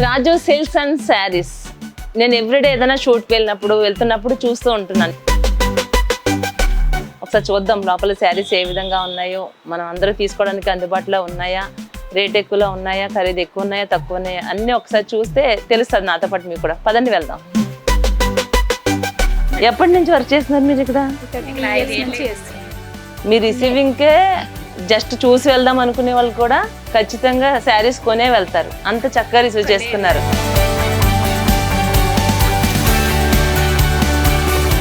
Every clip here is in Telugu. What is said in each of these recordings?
Raju silks and saris. నేను ఎవ్రీడే ఏదైనా షూట్కి వెళ్తున్నప్పుడు చూస్తూ ఉంటున్నాను. ఒకసారి చూద్దాం లోపల శారీస్ ఏ విధంగా ఉన్నాయో, మనం అందరూ తీసుకోవడానికి అందుబాటులో ఉన్నాయా, రేట్ ఎక్కువలో ఉన్నాయా, ఖరీదు ఎక్కువ ఉన్నాయా, తక్కువ ఉన్నాయా, అన్నీ ఒకసారి చూస్తే తెలుస్తుంది నాతో పాటు మీకు కూడా. పదండి వెళ్దాం. ఎప్పటి నుంచి వర్క్ చేస్తున్నారు మీరు ఇక్కడ? మీ రిసీవింగ్కే జస్ట్ చూసి వెళ్దాం అనుకునే వాళ్ళు కూడా ఖచ్చితంగా శారీస్ కొనే వెళ్తారు, అంత చక్కగా రిసీవ్ చేసుకున్నారు.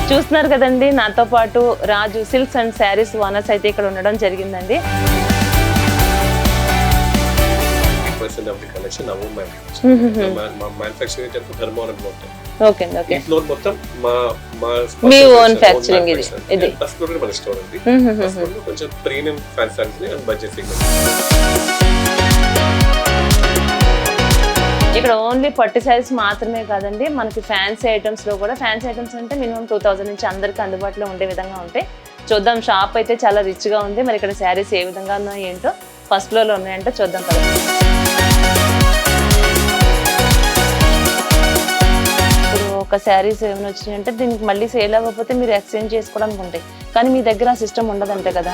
చూస్తున్నారు కదండి, నాతో పాటు రాజు సిల్క్స్ అండ్ శారీస్ ఓనర్స్ అయితే ఇక్కడ ఉండడం జరిగిందండి. ఓకే ఓకే, మీ ఓన్ ఫ్యాక్చరింగ్ ఇది. ఇక్కడ ఓన్లీ పట్టు శారీస్ మాత్రమే కాదండి, మనకి ఫ్యాన్సీ ఐటమ్స్ లో కూడా, ఫ్యాన్సీ ఐటమ్స్ అంటే మినిమం 2000 నుంచి అందరికి అందుబాటులో ఉండే విధంగా ఉంటాయి. చూద్దాం, షాప్ అయితే చాలా రిచ్ గా ఉంది. మరి ఇక్కడ శారీస్ ఏ విధంగా ఉన్నాయో ఏంటో, ఫస్ట్ ఫ్లోర్ లో ఉన్నాయంటే చూద్దాం కదా. ఇప్పుడు ఒక శారీస్ ఏమైనా వచ్చినాయంటే దీనికి మళ్ళీ సేల్ అవ్వకపోతే మీరు ఎక్స్చేంజ్ చేసుకోవడానికి ఉంటాయి, కానీ మీ దగ్గర ఆ సిస్టమ్ ఉండదంటే కదా.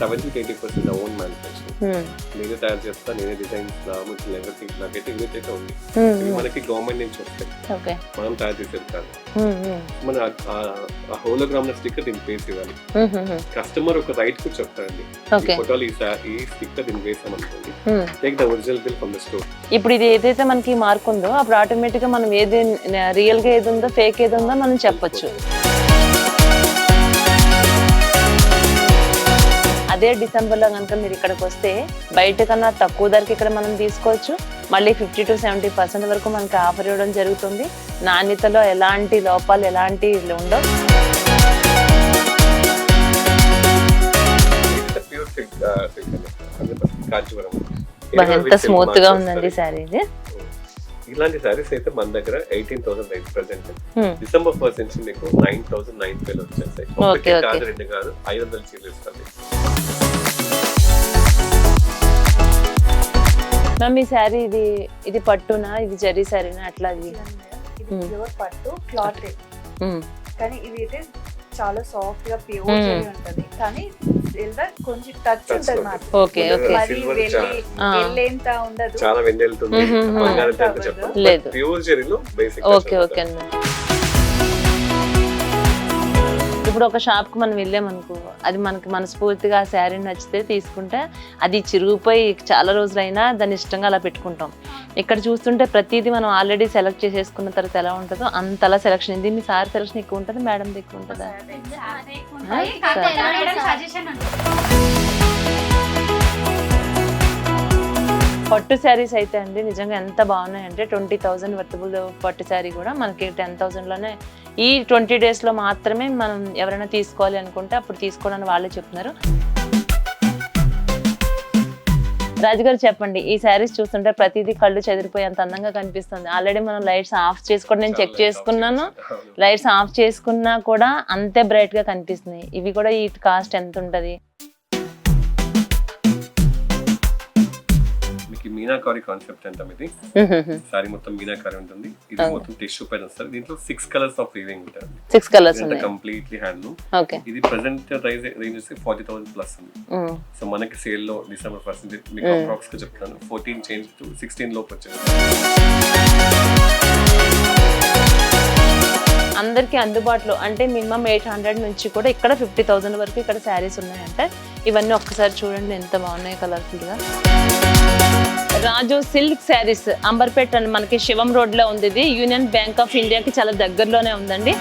70-80% ఓన్ మ్యానుఫ్యాక్చరింగ్. నేనే తయారు చేస్తా, నేనే డిజైన్స్, ఎవ్రీథింగ్ నాకైతే ఇమీడియట్ ఉంది. మనకి గవర్నమెంట్ నుంచి వస్తాయి, మనం తయారు చేసేది కాదు. మన ఆ హోలోగ్రామ్ స్టిక్కర్ దీనికి వేసి ఇవ్వాలి. కస్టమర్ ఒక రైట్ కు చెప్తారండి, ఈ ఫోటోలు ఈ స్టిక్కర్ దీనికి వేసామనుకోండి, take the original bill from the store. ఇప్పుడు ఇది ఏదైతే మనకి మార్క్ ఉందో అప్పుడు ఆటోమేటిక్ గా మనం ఏది రియల్ గా ఏది ఉందో ఫేక్ ఏది ఉందో మనం చెప్పొచ్చు. అదే డిసెంబర్లో కనుక మీరు ఇక్కడికి వస్తే బయట కన్నా తక్కువ ధరకి ఇక్కడ మనం తీసుకోవచ్చు. మళ్ళీ 50 to 70% వరకు మనకి ఆఫర్ ఇవ్వడం జరుగుతుంది. నాణ్యతలో ఎలాంటి లోపాలు ఎలాంటి ఉండవు. ఎంత స్మూత్ గా ఉందండి శారీ ఇది. ఇలాంటి సారీస్ అయితే మన దగ్గర 18,000 రైట్ ప్రెసెంట్. డిసెంబర్ 1st నుంచి మీకు 9,009 వచ్చేస్తాయి. ఒకటి కాదు, రెండు కాదు, 500 చీరలు ఇస్తుంది. మ్యామ్ ఈ శారీ ఇది పట్టునా, ఇది జరీ శారీనా, అట్లా? ఇది ప్యూర్ పట్టు క్లాత్, కానీ ఇది అయితే చాలా సాఫ్ట్ గా ప్యూర్ జరీ ఉంటది, కానీ సిల్వర్ కొంచెం టచ్ ఉంటది మాత్రం. ఓకే ఓకే, మరి వెల్లేంత ఉండదు, చాలా వెన్నెలుతుంది, లేదు ప్యూర్ జరీలో బేసిక్. Okay okay. ఇప్పుడు ఒక షాప్ కు మనం వెళ్ళామనుకో, అది మనకి మనస్ఫూర్తిగా ఆ శారీ నచ్చితే తీసుకుంటే అది చిరిగిపోయి చాలా రోజులైనా దాన్ని ఇష్టంగా అలా పెట్టుకుంటాం. ఇక్కడ చూస్తుంటే ప్రతిదీ మనం ఆల్రెడీ సెలెక్ట్ చేసేసుకున్న తర్వాత ఎలా ఉంటుందో అంతలా సెలక్షన్. ఇది మీ సార్ సెలక్షన్ ఎక్కువ ఉంటుంది, మేడం ఎక్కువ ఉంటుందా? పట్టు శారీస్ అయితే అండి నిజంగా ఎంత బాగున్నాయంటే 20,000 వర్తబుల్ పట్టు శారీ కూడా మనకి 10,000లోనే. ఈ 20 daysలో మాత్రమే మనం ఎవరైనా తీసుకోవాలి అనుకుంటే అప్పుడు తీసుకోవడానికి వాళ్ళే చెప్తున్నారు. రాజుగారు చెప్పండి, ఈ శారీస్ చూస్తుంటే ప్రతిదీ కళ్ళు చెదిరిపోయేంత అందంగా కనిపిస్తుంది. ఆల్రెడీ మనం లైట్స్ ఆఫ్ చేసుకోవడం నేను చెక్ చేసుకున్నాను, లైట్స్ ఆఫ్ చేసుకున్నా కూడా అంతే బ్రైట్ గా కనిపిస్తున్నాయి. ఇవి కూడా ఈ కాస్ట్ ఎంత ఉంటుంది? మీనాకారి కాన్సెప్ట్ అంటాం. ఇది సారీ మొత్తం మీనాకారి ఉంటుంది. ఇది మొత్తం టిష్యూ పైన వస్తుంది. దీంట్లో 6 కలర్స్ ఆఫ్ వీవింగ్ ఉంటుంది. 6 కలర్స్ ఉన్నాయి, కంప్లీట్లీ హ్యాండ్లూమ్. ఇది ప్రెసెంట్ ప్రైస్ రేంజ్ 40,000 ప్లస్ ఉంది. సో మనకి సేల్ లో డిసెంబర్ 1st మీకు అప్రాక్స్ గా చెప్తాను 14 చేంజ్ టు 16 లోపు వచ్చేది. అందరికి అందుబాటులో అంటే మినిమం 800 నుంచి కూడా ఇక్కడ 50,000 వరకు ఇక్కడ శారీస్ ఉన్నాయంటే ఇవన్నీ ఒక్కసారి చూడండి ఎంత బాగున్నాయి కలర్ఫుల్ గా. రాజు సిల్క్ శారీస్ అంబర్పేట అని మనకి శివం రోడ్ లో ఉంది. ఇది యూనియన్ బ్యాంక్ ఆఫ్ ఇండియాకి చాలా దగ్గరలోనే ఉందండి.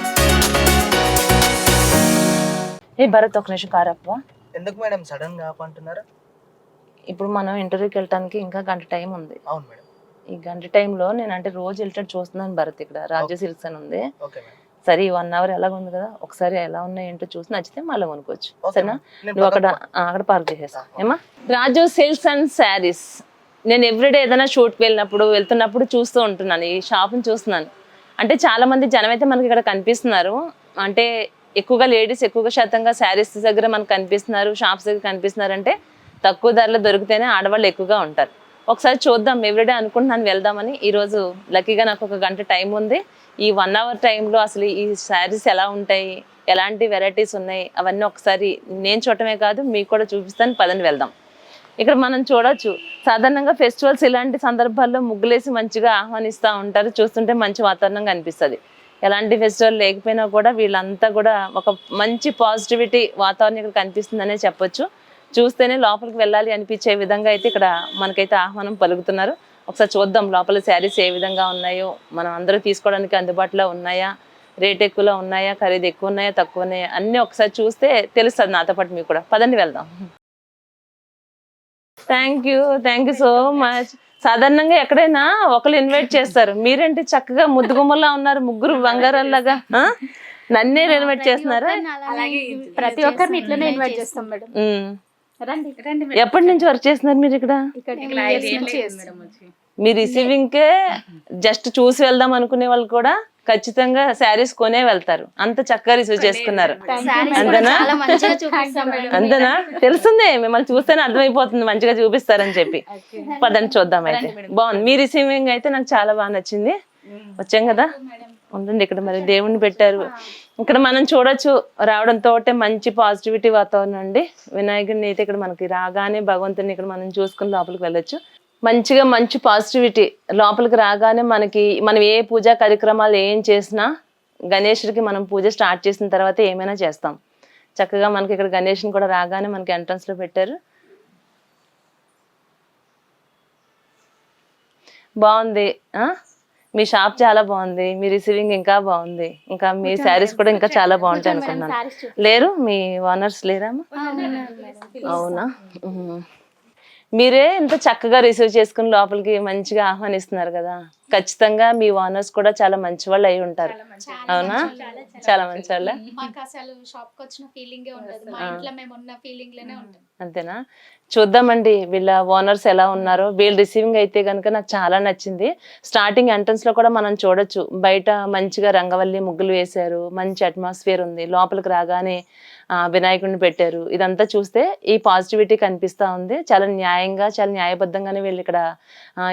ఏ భరత్ ఒక నిమిషం కారప్ప. ఎందుకు మేడం సడన్ గా అంటున్నారు? ఇప్పుడు మనం ఇంటర్వ్యూకి వెళ్ళడానికి ఇంకా గంట టైం ఉంది. అవును మేడం. ఈ గంట టైంలో నేను అంటే రోజు వెళ్ళేటట్టు చూస్తున్నాను భరత్, ఇక్కడ రాజు సిల్క్స్ అని ఉంది. Okay madam. సరే 1 hour ఎలాగ ఉంది కదా, ఒకసారి ఎలా ఉన్నాయి ఏంటో చూసి నచ్చితే మళ్ళీ కొనుక్కోవచ్చు. సరేనా? నువ్వు అక్కడ పార్క్ చేసేసా ఏమా. రాజు సిల్క్స్ అండ్ శారీస్. నేను ఎవ్రీడే ఏదైనా షూట్కి వెళ్తున్నప్పుడు చూస్తూ ఉంటున్నాను, ఈ షాప్ని చూస్తున్నాను. అంటే చాలా మంది జనం అయితే మనకి ఇక్కడ కనిపిస్తున్నారు. అంటే ఎక్కువగా లేడీస్ ఎక్కువగా శాతంగా శారీస్ దగ్గర మనకు కనిపిస్తున్నారు, షాప్స్ దగ్గర కనిపిస్తున్నారు అంటే తక్కువ ధరలో దొరికితేనే ఆడవాళ్ళు ఎక్కువగా ఉంటారు. ఒకసారి చూద్దాం, ఎవ్రీడే అనుకుంటున్నాను వెళ్దామని. ఈరోజు లక్కీగా నాకు 1 గంట టైం ఉంది. ఈ 1 అవర్ టైంలో అసలు ఈ శారీస్ ఎలా ఉంటాయి, ఎలాంటి వెరైటీస్ ఉన్నాయి అవన్నీ ఒకసారి నేను చూడటమే కాదు మీకు కూడా చూపిస్తాను. పదండి వెళ్దాం. ఇక్కడ మనం చూడొచ్చు, సాధారణంగా ఫెస్టివల్స్ ఇలాంటి సందర్భాల్లో ముగ్గులేసి మంచిగా ఆహ్వానిస్తూ ఉంటారు. చూస్తుంటే మంచి వాతావరణం కనిపిస్తుంది. ఎలాంటి ఫెస్టివల్ లేకపోయినా కూడా వీళ్ళంతా కూడా ఒక మంచి పాజిటివిటీ వాతావరణం ఇక్కడ కనిపిస్తుందనే చెప్పొచ్చు. చూస్తేనే లోపలికి వెళ్ళాలి అనిపించే విధంగా అయితే ఇక్కడ మనకైతే ఆహ్వానం పలుకుతున్నారు. ఒకసారి చూద్దాం లోపల శారీస్ ఏ విధంగా ఉన్నాయో, మనం అందరూ తీసుకోవడానికి అందుబాటులో ఉన్నాయా, రేట్ ఎక్కువలో ఉన్నాయా, ఖరీదు ఎక్కువ ఉన్నాయా, తక్కువ ఉన్నాయా అన్నీ ఒకసారి చూస్తే తెలుస్తుంది నాతో పాటు మీకు కూడా. పదండి వెళ్దాం. Thank you so much. సాధారణంగా ఎక్కడైనా ఒకరు ఇన్వైట్ చేస్తారు, మీరేంటి చక్కగా ముద్దుగుమ్మలా ఉన్నారు, ముగ్గురు బంగారాల్లాగా. నన్నే ఇన్వైట్ చేస్తున్నారా? ప్రతి ఒక్కరిని ఇట్లనే ఇన్వైట్ చేస్తాం మేడం. ఎప్పటి నుంచి వర్క్ చేస్తున్నారు మీరు ఇక్కడ? మీ రిసీవింగ్ కే జస్ట్ చూసి వెళ్దాం అనుకునే వాళ్ళు కూడా ఖచ్చితంగా శారీస్ కొనే వెళ్తారు. అంత చక్కగా రిసీవ్ చేసుకున్నారు. అంతేనా? అంతేనా? తెలుస్తుంది, మిమ్మల్ని చూస్తేనే అర్థమైపోతుంది మంచిగా చూపిస్తారని చెప్పి. పదండి చూద్దాం. అయితే బాగుంది, మీ రిసీవింగ్ అయితే నాకు చాలా బాగా నచ్చింది. వచ్చాం కదా, ఉండండి. ఇక్కడ మరి దేవుణ్ణి పెట్టారు. ఇక్కడ మనం చూడొచ్చు, రావడంతో మంచి పాజిటివిటీ వాతావరణం అండి. వినాయకుడిని అయితే ఇక్కడ మనకి రాగానే భగవంతుని ఇక్కడ మనం చూసుకుని లోపలికి వెళ్ళొచ్చు. మంచిగా మంచి పాజిటివిటీ. లోపలికి రాగానే మనం ఏ పూజా కార్యక్రమాలు ఏం చేసినా గణేశుడికి మనం పూజ స్టార్ట్ చేసిన తర్వాత ఏమైనా చేస్తాం. చక్కగా మనకి ఇక్కడ గణేశుని కూడా రాగానే మనకి ఎంట్రన్స్ లో పెట్టారు. బాగుంది. మీ షాప్ చాలా బాగుంది, మీ రిసీవింగ్ ఇంకా బాగుంది, ఇంకా మీ శారీస్ కూడా ఇంకా చాలా బాగుంటాయి అనుకున్నాను. లేరు మీ ఓనర్స్ లేరామా? అవునా? మీరే ఇంత చక్కగా రిసీవ్ చేసుకుని లోపలికి మంచిగా ఆహ్వానిస్తున్నారు కదా, ఖచ్చితంగా మీ ఓనర్స్ కూడా చాలా మంచి వాళ్ళు అయి ఉంటారు. అవునా? చాలా మంచి వాళ్ళ. అంతేనా? చూద్దామండి వీళ్ళ ఓనర్స్ ఎలా ఉన్నారో. వీళ్ళ రిసీవింగ్ అయితే కనుక నాకు చాలా నచ్చింది. స్టార్టింగ్ ఎంట్రన్స్ లో కూడా మనం చూడొచ్చు, బయట మంచిగా రంగవల్లి ముగ్గులు వేశారు, మంచి అట్మాస్ఫియర్ ఉంది. లోపలికి రాగానే వినాయకుడిని పెట్టారు. ఇదంతా చూస్తే ఈ పాజిటివిటీ కనిపిస్తూ ఉంది. చాలా న్యాయంగా, చాలా న్యాయబద్ధంగానే వీళ్ళు ఇక్కడ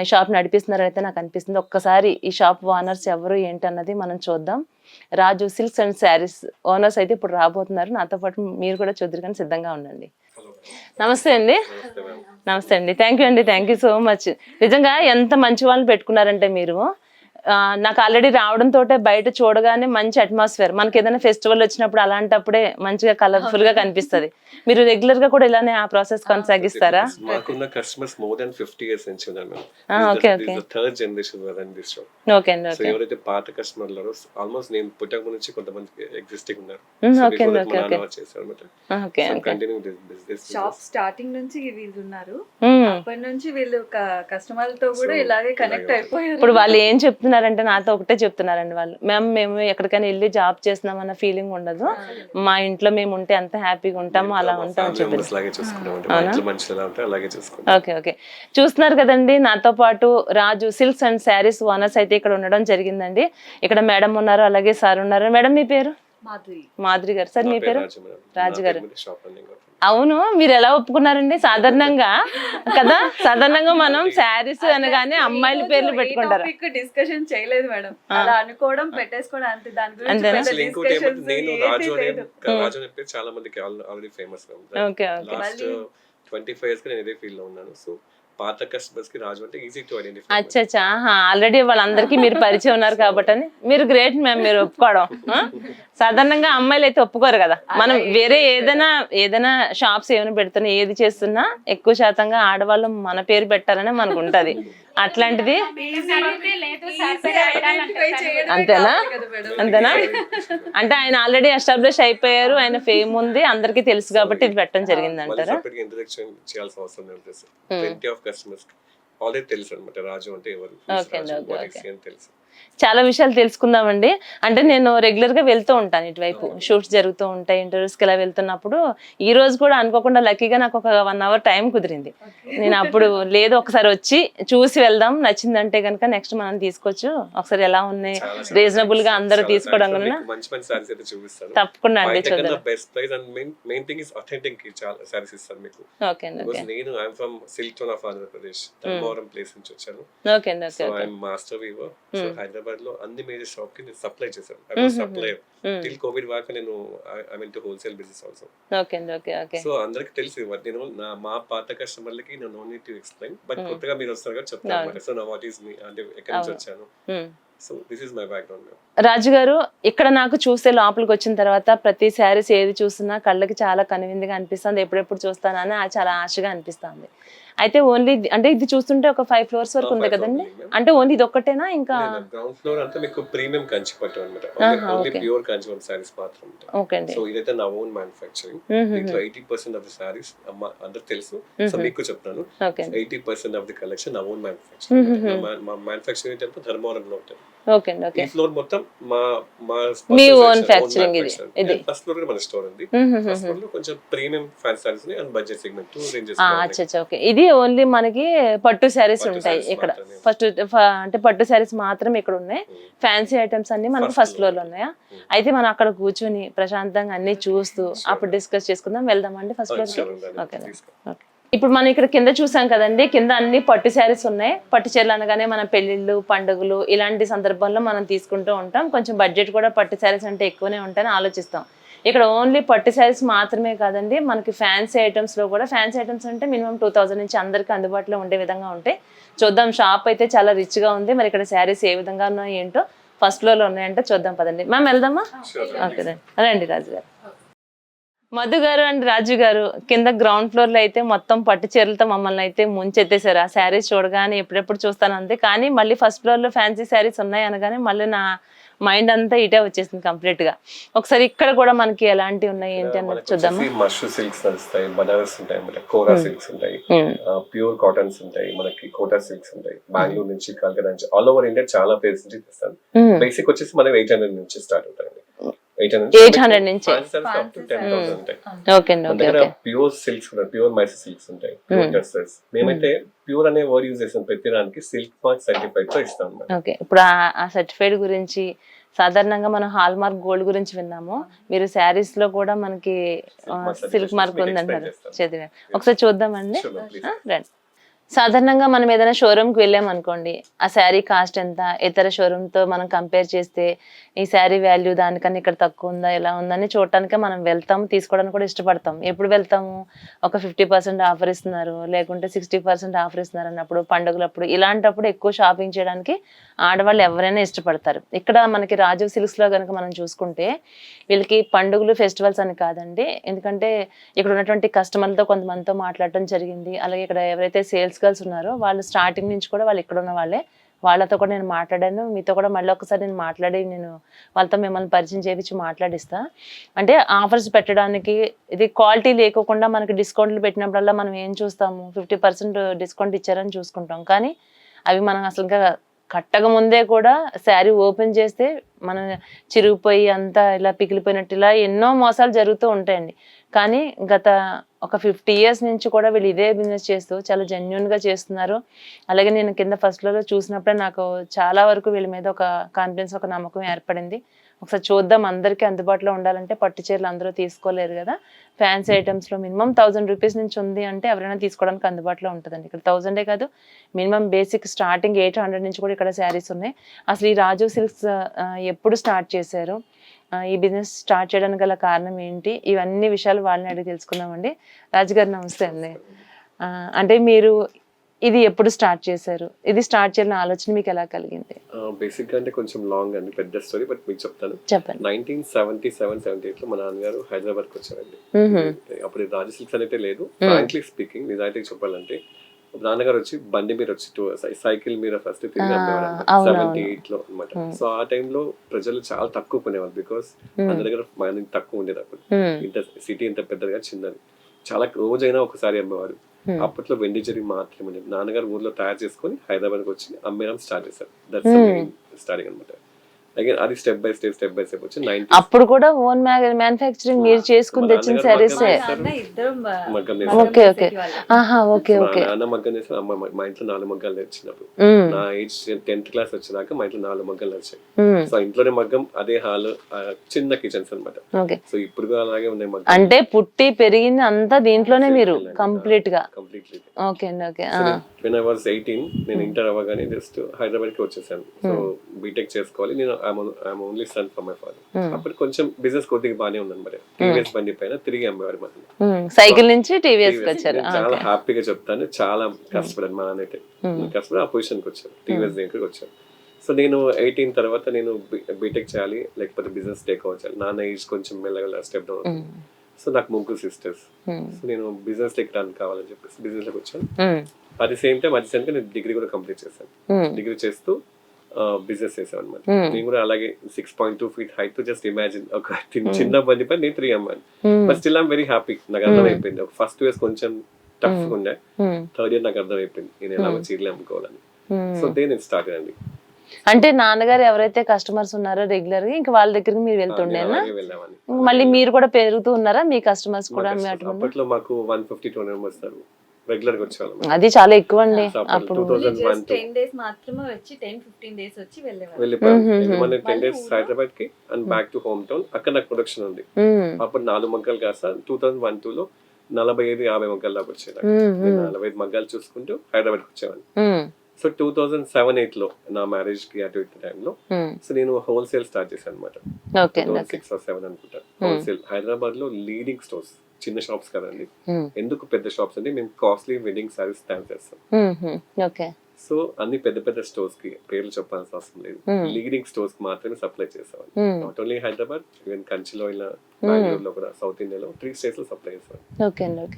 ఈ షాప్ నడిపిస్తున్నారైతే నాకు అనిపిస్తుంది. ఒక్కసారి ఈ షాప్ ఓనర్స్ ఎవరు ఏంటన్నది మనం చూద్దాం. రాజు సిల్క్స్ అండ్ శారీస్ ఓనర్స్ అయితే ఇప్పుడు రాబోతున్నారు. నాతో పాటు మీరు కూడా చూద్దరు కానీ సిద్ధంగా ఉండండి. నమస్తే అండి. నమస్తే అండి. Thank you so much. నిజంగా ఎంత మంచి వాళ్ళని పెట్టుకున్నారంటే మీరు. నాకు ఆల్రెడీ రావడంతో బయట చూడగానే మంచి అట్మాస్ఫియర్. మనకి ఏదైనా ఫెస్టివల్ వచ్చినప్పుడు అలాంటప్పుడే మంచిగా కలర్ఫుల్ గా కనిపిస్తుంది. మీరు రెగ్యులర్ గా కూడా ఇలానే ఆ ప్రాసెస్ కొనసాగిస్తారా? మాకున్న కస్టమర్స్ మోర్ దెన్ 50 years నుంచి ఉన్నారు madam. Okay okay. Third generation run this shop. Okay అండి. ఓకే. ఎవరైతే పాత కస్టమర్లు ఆల్మోస్ట్ నేను పుట్టక నుంచి కొంతమంది ఎగ్జిస్టింగ్ ఉన్నారు. Okay okay okay. Okay okay. Continue this business. Shop starting నుంచి వీళ్ళు ఉన్నారు. అప్పటి నుంచి వీళ్ళు కస్టమర్లతో కూడా ఇలాగే కనెక్ట్ అయిపోయారు. ఇప్పుడు వాళ్ళు ఏం చెప్తున్నారంటే నాతో ఒకటే చెప్తున్నారండి వాళ్ళు, మేము ఎక్కడికైనా వెళ్ళి జాబ్ చేస్తున్నామన్న ఫీలింగ్ ఉండదు, మా ఇంట్లో మేము ఉంటే ఎంత హ్యాపీగా ఉంటామో అలా ఉంటాం చెప్పారు. Okay okay. చూస్తున్నారు కదండి, నాతో పాటు రాజు సిల్క్స్ అండ్ శారీస్ ఓనర్స్ అయితే ఇక్కడ ఉండడం జరిగిందండి. ఇక్కడ మేడం ఉన్నారు, అలాగే సార్ ఉన్నారు. మేడం మీ పేరు? మాధురి గారు. సార్ మీ పేరు? రాజు గారు. అవును, మీరు ఎలా ఒప్పుకున్నారండి? సాధారణంగా కదా, సాధారణంగా మనం శారీస్ అనగానే అమ్మాయిల పేర్లు పెట్టుకుంటారు. డిస్కషన్ చేయలేదు మేడం, అలా అనుకోవడం పెట్టేసుకోవడం అంతే. దాని గురించి నేను రాజు అనే పేరు చాలా మందికి ఆల్రెడీ ఫేమస్. లాస్ట్ 25 years నేను ఇదే ఫీల్డ్ లో ఉన్నాను. సో పాత కస్టమర్స్ కి రాజు అంటే ఈజీ టు ఐడెంటిఫై. అచ్చా, ఆల్రెడీ వాళ్ళందరికీ మీరు పరిచయం ఉన్నారు కాబట్టి మీరు గ్రేట్ మ్యామ్, మీరు ఒప్పుకోవడం. సాధారణంగా అమ్మాయిలు అయితే ఒప్పుకోరు కదా. మనం వేరే ఏదైనా షాప్స్ ఏమైనా పెడుతున్నా ఏది చేస్తున్నా ఎక్కువ శాతంగా ఆడవాళ్ళు మన పేరు పెట్టాలని మనకు ఉంటది. అట్లాంటిది అంతేనా? అంటే ఆయన ఆల్రెడీ ఎస్టాబ్లిష్ అయిపోయారు, ఆయన ఫేమ్ ఉంది, అందరికీ తెలుసు కాబట్టి ఇది పెట్టడం జరిగింది అంటారా? కస్టమర్స్ ఆల్రెడీ తెలుసు అన్నమాట రాజు అంటే ఎవరు, తెలుసు. చాలా విషయాలు తెలుసుకుందామండి. అంటే నేను రెగ్యులర్ గా వెళ్తూ ఉంటాను ఇటువైపు, షూట్స్ జరుగుతూ ఉంటాయి, ఇంటర్వ్యూస్కి ఇలా వెళ్తున్నప్పుడు ఈ రోజు కూడా అనుకోకుండా లక్కీగా నాకు ఒక 1 hour టైం కుదిరింది. నేను అప్పుడు లేదు ఒకసారి వచ్చి చూసి వెళ్దాం, నచ్చిందంటే కనుక నెక్స్ట్ మనం తీసుకోవచ్చు, ఒకసారి ఎలా ఉన్నాయి రీజనబుల్ గా అందరూ తీసుకోవడం కన్నా మంచి మంచి సారీస్ అయితే చూపిస్తాను. తప్పకుండా అండి చూద్దాం. Best price and main thing is authentic చాలా సారీస్ ఇస్తాను మీకు. ఓకే అండి, ఓకే నేను I'm from silk tone of Andhra Pradesh, Dharmavaram place నుంచి వచ్చాను. ఓకే అండి, okay so okay. I'm master Weaver. So Hyderabad లో అన్ని మేజర్ షాప్ కి నేను సప్లై చేశాను. I was supplier till Covid వాక. నేను I mean to wholesale business also. Okay అండి, ఓకే ఓకే. సో అందరికి తెలిసి నేను మా పాత కస్టమర్లకి నేను no need to explain, but కొత్తగా మీరు వస్తారు కదా చెప్తాను అన్నమాట. సో నా వాట్ ఈస్ మీ అంటే ఎక్కడి నుంచి వచ్చాను. So this is my background. Raju garu, ఇక్కడ నాకు చూస్తే లోపలికి వచ్చిన తర్వాత ప్రతి శారీస్ ఏది చూసినా కళ్ళకి చాలా కనువిందుగా అనిపిస్తుంది, ఎప్పుడెప్పుడు చూస్తానని చాలా ఆశగా అనిపిస్తుంది. అయితే ఓన్లీ అంటే ఇది చూస్తుంటే ఒక 5 floors వరకు ఉంది కదండి, అంటే ఓన్లీ ఇది ఒక్కటేనా? ఇంకా గ్రౌండ్ ఫ్లోర్ అంతా మీకు ప్రీమియం కంచిపట్టు అన్నమాట. ఓన్లీ ప్యూర్ కాంచీవరం సారీస్ మాత్రం ఉంటాయి. ఓకే అండి. సో ఇదైతే నా ఓన్ మ్యానుఫ్యాక్చరింగ్. దీంట్లో 80% ఆఫ్ ది సారీస్ అందరికి తెలుసు. సో మీకు చెప్తాను, 80% ఆఫ్ ది కలెక్షన్ నా ఓన్ మ్యానుఫ్యాక్చరింగ్. మా మ్యానుఫ్యాక్చరింగ్ అయితే ధర్మవరంలో ఉంటుంది. ఓకే అండి, ఓకే. ఈ ఫ్లోర్ మొత్తం మీ ఓన్ ఫ్యాక్చరింగ్ ఇది. ఫస్ట్ ఫ్లోర్ మన స్టోర్ ఉంది. ఫస్ట్ ఫ్లోర్ లో కొంచెం premium fancy saris and budget segment ranges. అచ్చా, ఓకే. ఇది ఓన్లీ మనకి పట్టు శారీస్ ఉంటాయి ఇక్కడ. ఫస్ట్ అంటే పట్టు శారీస్ మాత్రం ఇక్కడ ఉన్నాయి. ఫ్యాన్సీ ఐటమ్స్ అన్ని మనకి ఫస్ట్ ఫ్లోర్ లో ఉన్నాయా? అయితే మనం అక్కడ కూర్చుని ప్రశాంతంగా అన్ని చూస్తూ అప్పుడు డిస్కస్ చేసుకుందాం. వెళ్దామండి ఫస్ట్ ఫ్లోర్ కి. Okay okay. ఇప్పుడు మనం ఇక్కడ కింద చూసాం కదండి, కింద అన్ని పట్టు శారీస్ ఉన్నాయి. పట్టు చీరలు అనగానే మన పెళ్లిళ్ళు, పండుగలు ఇలాంటి సందర్భంలో మనం తీసుకుంటూ ఉంటాం. కొంచెం బడ్జెట్ కూడా పట్టు శారీస్ అంటే ఎక్కువనే ఉంటాయని ఆలోచిస్తాం. ఇక్కడ ఓన్లీ పట్టు శారీస్ మాత్రమే కాదండి, మనకి ఫ్యాన్సీ ఐటమ్స్ లో కూడా, ఫ్యాన్సీ ఐటమ్స్ అంటే మినిమం 2000 నుంచి అందరికి అందుబాటులో ఉండే విధంగా ఉంటాయి. చూద్దాం. షాప్ అయితే చాలా రిచ్ గా ఉంది. మరి ఇక్కడ శారీస్ ఏ విధంగా ఉన్నాయో ఏంటో ఫస్ట్ ఫ్లోర్ లో ఉన్నాయంటే చూద్దాం పదండి. మ్యామ్ వెళ్దామా? ఓకే రండి రాజు గారు. మధు గారు అండ్ రాజు గారు కింద గ్రౌండ్ ఫ్లోర్ లో అయితే మొత్తం పట్టు చీరలతో మమ్మల్ని అయితే ముంచెత్తేసారు. ఆ శారీస్ చూడగానే ఎప్పుడెప్పుడు చూస్తాను అంతే. కానీ మళ్ళీ ఫస్ట్ ఫ్లోర్ లో ఫ్యాన్సీ శారీస్ ఉన్నాయి అనగానే మళ్ళీ నా మైండ్ అంతా ఇటే వచ్చేసింది కంప్లీట్ గా. ఒకసారి ఇక్కడ కూడా మనకి ఎలాంటివి ఉన్నాయి ఏంటి అన్నది చూద్దాము. మష్రూ సిల్క్స్ నడుస్తాయి, బనారస్ ఉంటాయి, కోరా సిల్క్స్ ఉంటాయి, ప్యూర్ కాటన్స్ ఉంటాయి, మనకి కోటా సిల్క్స్ ఉంటాయి. బెంగళూరు నుంచి, కల్కత్తా నుంచి, ఆల్ ఓవర్ ఇండియా చాలా ప్లేస్ నుంచి తెస్తాను. బేసిక్ వచ్చేసి మనకి 800 నుంచి స్టార్ట్ అవుతాయి. 800 నుంచి ప్యూర్ సిల్క్స్ ఉంటాయి, ప్యూర్ మైసూర్ సిల్క్స్ ఉంటాయి, ప్యూర్ టెక్స్టైల్స్. మేమైతే ప్యూర్ అనే వర్డ్ యూజ్ చేసాం ప్రతి దానికి. సిల్క్ మార్క్ సర్టిఫైడ్ తో ఇస్తాం. ఓకే. ఇప్పుడు ఆ సర్టిఫైడ్ గురించి సాధారణంగా మనం హాల్ మార్క్ గోల్డ్ గురించి విన్నాము. మీరు శారీస్ లో కూడా మనకి సిల్క్ మార్క్ ఉందంటారు. చదివా ఒకసారి చూద్దామండి, రండి. సాధారణంగా మనం ఏదైనా షోరూమ్కి వెళ్ళాం అనుకోండి, ఆ శారీ కాస్ట్ ఎంత, ఇతర షోరూమ్తో మనం కంపేర్ చేస్తే ఈ శారీ వాల్యూ దానికన్నా ఇక్కడ తక్కువ ఉందా, ఎలా ఉందని చూడటానికి మనం వెళ్తాము, తీసుకోవడానికి కూడా ఇష్టపడతాం. ఎప్పుడు వెళ్తాము? ఒక 50% ఆఫర్ ఇస్తున్నారు, లేకుంటే 60% ఆఫర్ ఇస్తున్నారు అన్నప్పుడు, పండుగలప్పుడు, ఇలాంటప్పుడు ఎక్కువ షాపింగ్ చేయడానికి ఆడవాళ్ళు ఎవరైనా ఇష్టపడతారు. ఇక్కడ మనకి రాజు సిల్క్స్లో కనుక మనం చూసుకుంటే వీళ్ళకి పండుగలు, ఫెస్టివల్స్ అని కాదండి. ఎందుకంటే ఇక్కడ ఉన్నటువంటి కస్టమర్లతో కొంతమందితో మాట్లాడటం జరిగింది. అలాగే ఇక్కడ ఎవరైతే సేల్స్ గర్ల్స్ ఉన్నారో వాళ్ళు స్టార్టింగ్ నుంచి కూడా వాళ్ళు ఇక్కడ ఉన్న వాళ్ళే. వాళ్ళతో కూడా నేను మాట్లాడాను. మీతో కూడా మళ్ళీ ఒకసారి నేను మాట్లాడి నేను వాళ్ళతో మిమ్మల్ని పరిచయం చేయించి మాట్లాడిస్తా. అంటే ఆఫర్స్ పెట్టడానికి, ఇది క్వాలిటీ లేకోకుండా మనకి డిస్కౌంట్లు పెట్టినప్పుడల్లా మనం ఏం చూస్తాము, 50% డిస్కౌంట్ ఇచ్చారని చూసుకుంటాం. కానీ అవి మనం అసలు ఇంకా కట్టక ముందే కూడా శారీ ఓపెన్ చేస్తే మనం చిరిగిపోయి అంతా ఇలా పిగిలిపోయినట్టు ఇలా ఎన్నో మోసాలు జరుగుతూ ఉంటాయండి. కానీ గత ఒక 50 years నుంచి కూడా వీళ్ళు ఇదే బిజినెస్ చేస్తూ చాలా జెన్యున్గా చేస్తున్నారు. అలాగే నేను కింద ఫస్ట్ ఫ్లోర్లో చూసినప్పుడే నాకు చాలా వరకు వీళ్ళ మీద ఒక కాన్ఫిడెన్స్, ఒక నమ్మకం ఏర్పడింది. ఒకసారి చూద్దాం. అందరికీ అందుబాటులో ఉండాలంటే పట్టు చీరలు అందరూ తీసుకోలేరు కదా. ఫ్యాన్సీ ఐటమ్స్లో మినిమం 1000 రూపీస్ నుంచి ఉంది అంటే ఎవరైనా తీసుకోవడానికి అందుబాటులో ఉంటుందండి. ఇక్కడ 1000 కాదు, మినిమం బేసిక్ స్టార్టింగ్ 800 నుంచి కూడా ఇక్కడ శారీస్ ఉన్నాయి. అసలు ఈ రాజు సిల్క్స్ ఎప్పుడు స్టార్ట్ చేశారు, ఈ బిజినెస్ స్టార్ట్ చేయడానికి గల కారణం ఏంటి, ఇవన్నీ విషయాలు వాళ్ళని అడిగి తెలుసుకుందామండి. రాజుగారు నమస్తే అండి. అంటే మీరు ఇది ఎప్పుడు స్టార్ట్ చేశారు, ఇది స్టార్ట్ చేయాలని ఆలోచన మీకు ఎలా కలిగింది? బేసిక్ గా అంటే కొంచెం లాంగ్ అండి, పెద్ద స్టోరీ, బట్ మీకు చెప్తాను. చెప్పండి. 1977-78 లో మా నాన్నగారు హైదరాబాద్ కి వచ్చారండి. అప్పుడు రాజు సిల్క్స్ అనేది లేదు. ఫ్రాంక్లీ స్పీకింగ్, నిజాయితీగా చెప్పాలంటే నాన్నగారు వచ్చి బండి మీద వచ్చి సైకిల్ మీద ఫస్ట్ తిరిగి 78 లో అనమాట. సో ఆ టైంలో ప్రజలు చాలా తక్కువ కొనేవాళ్ళు, బికాస్ అందరి దగ్గర మనీ తక్కువ ఉండేది అప్పుడు. ఇంత సిటీ ఇంత పెద్దగా చిన్నది. చాలా రోజైనా ఒకసారి అమ్మేవారు. అప్పట్లో వెండి జరి మాత్రమే నాన్నగారు ఊర్లో తయారు చేసుకొని హైదరాబాద్కి వచ్చి అమ్మేయడం స్టార్ట్ చేశారు. దట్స్ స్టార్టింగ్ అనమాట. అగైన్ అది స్టెప్ బై స్టెప్ వచ్చి 90s అప్పుడు కూడా ఓన్ మ్యానుఫ్యాక్చరింగ్ మీరు చేసుకుని తెచ్చిన సారీసే. అన్న ఇద్దరు మగ్గం ఓకే ఓకే ఆహా ఓకే ఓకే. నాన్న మగ్గం చేసిన అమ్మ మా ఇంట్లో 4 మగ్గాలు తెచ్చినప్పుడు నా ఏజ్ 10th క్లాస్ వచ్చేదాకా మా ఇంట్లో 4 మగ్గాలు వచ్చాయి. సో ఇంట్లోనే మగ్గం, అదే హాల్, చిన్న కిచెన్స్ అనమాట. ఓకే. సో ఇప్పుడు అలాగే ఉన్నాయి మగ్గం. అంటే పుట్టి పెరిగింది అంతా దీంట్లోనే మీరు కంప్లీట్ గా. కంప్లీట్లీ. ఓకే అండి ఓకే. when I was 18 నేను ఇంటర్ అవ్వగానే జస్ట్ హైదరాబాద్ కి వచ్చేసాను. సో బీటెక్ చేసుకోవాలి, నేను I'm only sun from my father. అప్పుడు కొంచెం బిజినెస్ కొద్దిగా బాగానే ఉంది అనమాట. టీవీఎస్ బండి పైన తిరిగి అమ్మేవారు మధ్యలో. సైకిల్ నుంచి టీవీఎస్ కి వచ్చారు. చాలా హ్యాపీగా చెప్తాను, చాలా కష్టపడాను. మా నాన్న అయితే కష్టపడి ఆ పొజిషన్ కి వచ్చారు, టీవీఎస్ దగ్గరికి వచ్చారు. సో నేను 18 తర్వాత నేను బీటెక్ చేయాలి లేకపోతే బిజినెస్ టేక్ ఓవర్ చేయాలి. నాన్న ఏజ్ కొంచెం మెల్లగా స్టెప్ డౌన్ అవుతుంది. సో నాకు 3 సిస్టర్స్. సో నేను బిజినెస్ లెక్ రన్ కావాలని చెప్పేసి బిజినెస్ లోకి వచ్చాను. అట్ ది సేమ్ టైం నేను డిగ్రీ కూడా కంప్లీట్ చేశాను. డిగ్రీ చేస్తూ బిజినెస్ చేసాను అనమాట. నేను కూడా అలాగే 6.2 feet హైట్ తో జస్ట్ ఇమాజిన్ ఒక చిన్న బండి పై నేను 3 అమ్మాను. But still I'm very happy. నాకు అర్థమైపోయింది. ఒక ఫస్ట్ ఇయర్స్ కొంచెం టఫ్ ఉండే, థర్డ్ ఇయర్ నాకు అర్థమైపోయింది నేను ఎలా చీరలు అమ్ముకోవాలని. సో నేను స్టార్ట్ అండి. అంటే నాన్నగారు ఎవరైతే కస్టమర్స్ ఉన్నారో రెగ్యులర్ గా ఇంకా వాళ్ళ దగ్గరికి మీరు వెళ్తుండేనా? వెళ్ళామని. మళ్ళీ మీరు కూడా పెరుగుతూ ఉన్నారా మీ కస్టమర్స్ కూడా? అప్పట్లో మాకు 150-200 members రెగ్యులర్ గా వచ్చేవాళ్ళం. అది చాలా ఎక్కువ అండి. అప్పుడు 10 days మాత్రమే వచ్చి 10-15 days వచ్చి వెళ్ళేవారు. వెళ్ళిపోయాను 10 days హైదరాబాద్ కి and back to home town. అక్కడ నాకు ప్రొడక్షన్ ఉంది. అప్పుడు 4 మగ్గాలు కాస్త 2001-2లో 45-50 మగ్గాలు దాకా వచ్చేది. 45 మగ్గాలు చూసుకుంటూ హైదరాబాద్ కి వచ్చేవాడిని. సో 2007-8లో నా మ్యారేజ్ కి అటు ఇటు టైంలో సో నేను హోల్సేల్ స్టార్ట్ చేశాను అనమాట. 6 or 7 అనుకుంటా. హోల్సేల్ హైదరాబాద్ లో లీడింగ్ స్టోర్స్, చిన్న షాప్స్ కదండి. ఎందుకు పెద్ద షాప్స్ అంటే మేము కాస్ట్లీ వెడ్డింగ్ సారీస్ తయారు చేస్తాం. సో అన్ని పెద్ద పెద్ద స్టోర్స్ కి పేర్లు చెప్పాల్సిన అవసరం లేదు, లీడింగ్ స్టోర్స్ కి మాత్రమే సప్లై చేసేవాళ్ళు. నాట్ ఓన్లీ హైదరాబాద్, ఈవెన్ కంచిలో ఇలా బెంగళూరులో కూడా, సౌత్ ఇండియాలో 3 states లో సప్లై చేసేవాళ్ళు.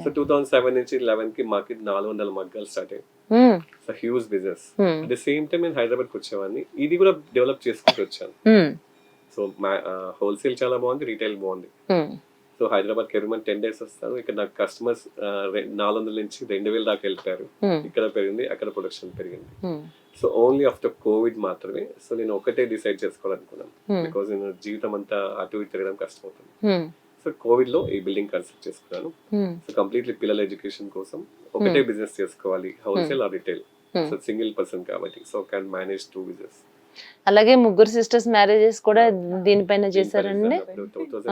సో 2007 నుంచి 11 కి మాకు 400 మగ్గాలు స్టార్ట్ అయ్యాయి. So huge business. At the same time నేను హైదరాబాద్ కి వచ్చేవాడిని. ఇది కూడా డెవలప్ చేసుకుంటూ వచ్చాను. సో హోల్సేల్ చాలా బాగుంది, రీటైల్ బాగుంది. సో హైదరాబాద్ కి 10 days వస్తాను. ఇక్కడ నాకు కస్టమర్స్ 400 నుంచి 2000 దాకా వెళ్ళిపోయారు. ఇక్కడ పెరిగింది, అక్కడ ప్రొడక్షన్ పెరిగింది. సో ఓన్లీ ఆఫ్టర్ కోవిడ్ మాత్రమే. సో నేను ఒకటే డిసైడ్ చేసుకోవాలనుకున్నాను, బికాస్ నేను జీవితం అంతా అటు ఇటు తిరగడం కష్టం అవుతుంది. సో కోవిడ్ లో ఈ బిల్డింగ్ కన్స్ట్రక్ట్ చేసుకున్నాను. సో కంప్లీట్లీ పిల్లల ఎడ్యుకేషన్ కోసం ఒకటే బిజినెస్ చేసుకోవాలి, wholesale or retail. So single person కాబట్టి సో కెన్ మేనేజ్ 2 business. అలాగే 3 sisters మ్యారేజెస్ కూడా దీనిపైన చేశారండి?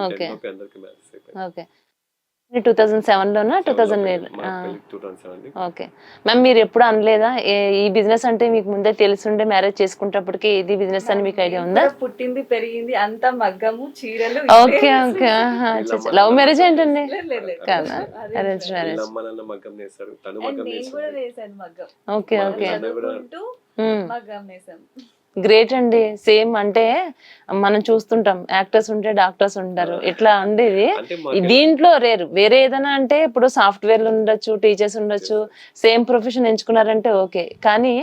Okay okay. 2007 లోనా 2008? ఓకే మ్యామ్, మీరు ఎప్పుడు అనలేదా ఈ బిజినెస్ అంటే మీకు ముందే తెలుసుండే మ్యారేజ్ చేసుకునేటప్పటికి ఇది బిజినెస్ అని మీకు ఐడియా ఉందా? పుట్టింది పెరిగింది అంతా మగ్గము చీరలు. Okay okay. లవ్ మ్యారేజ్ ఏంటండి? కదా అరేంజ్ మ్యారేజ్. Okay okay. మగ్గం వేసాం. గ్రేట్ అండి. సేమ్ అంటే మనం చూస్తుంటాం యాక్టర్స్ ఉంటే డాక్టర్స్ ఉంటారు, ఇట్లా ఉండేది. దీంట్లో రేరు. వేరే ఏదైనా అంటే ఇప్పుడు సాఫ్ట్వేర్లు ఉండొచ్చు, టీచర్స్ ఉండొచ్చు, సేమ్ ప్రొఫెషన్ ఎంచుకున్నారంటే ఓకే. కానీ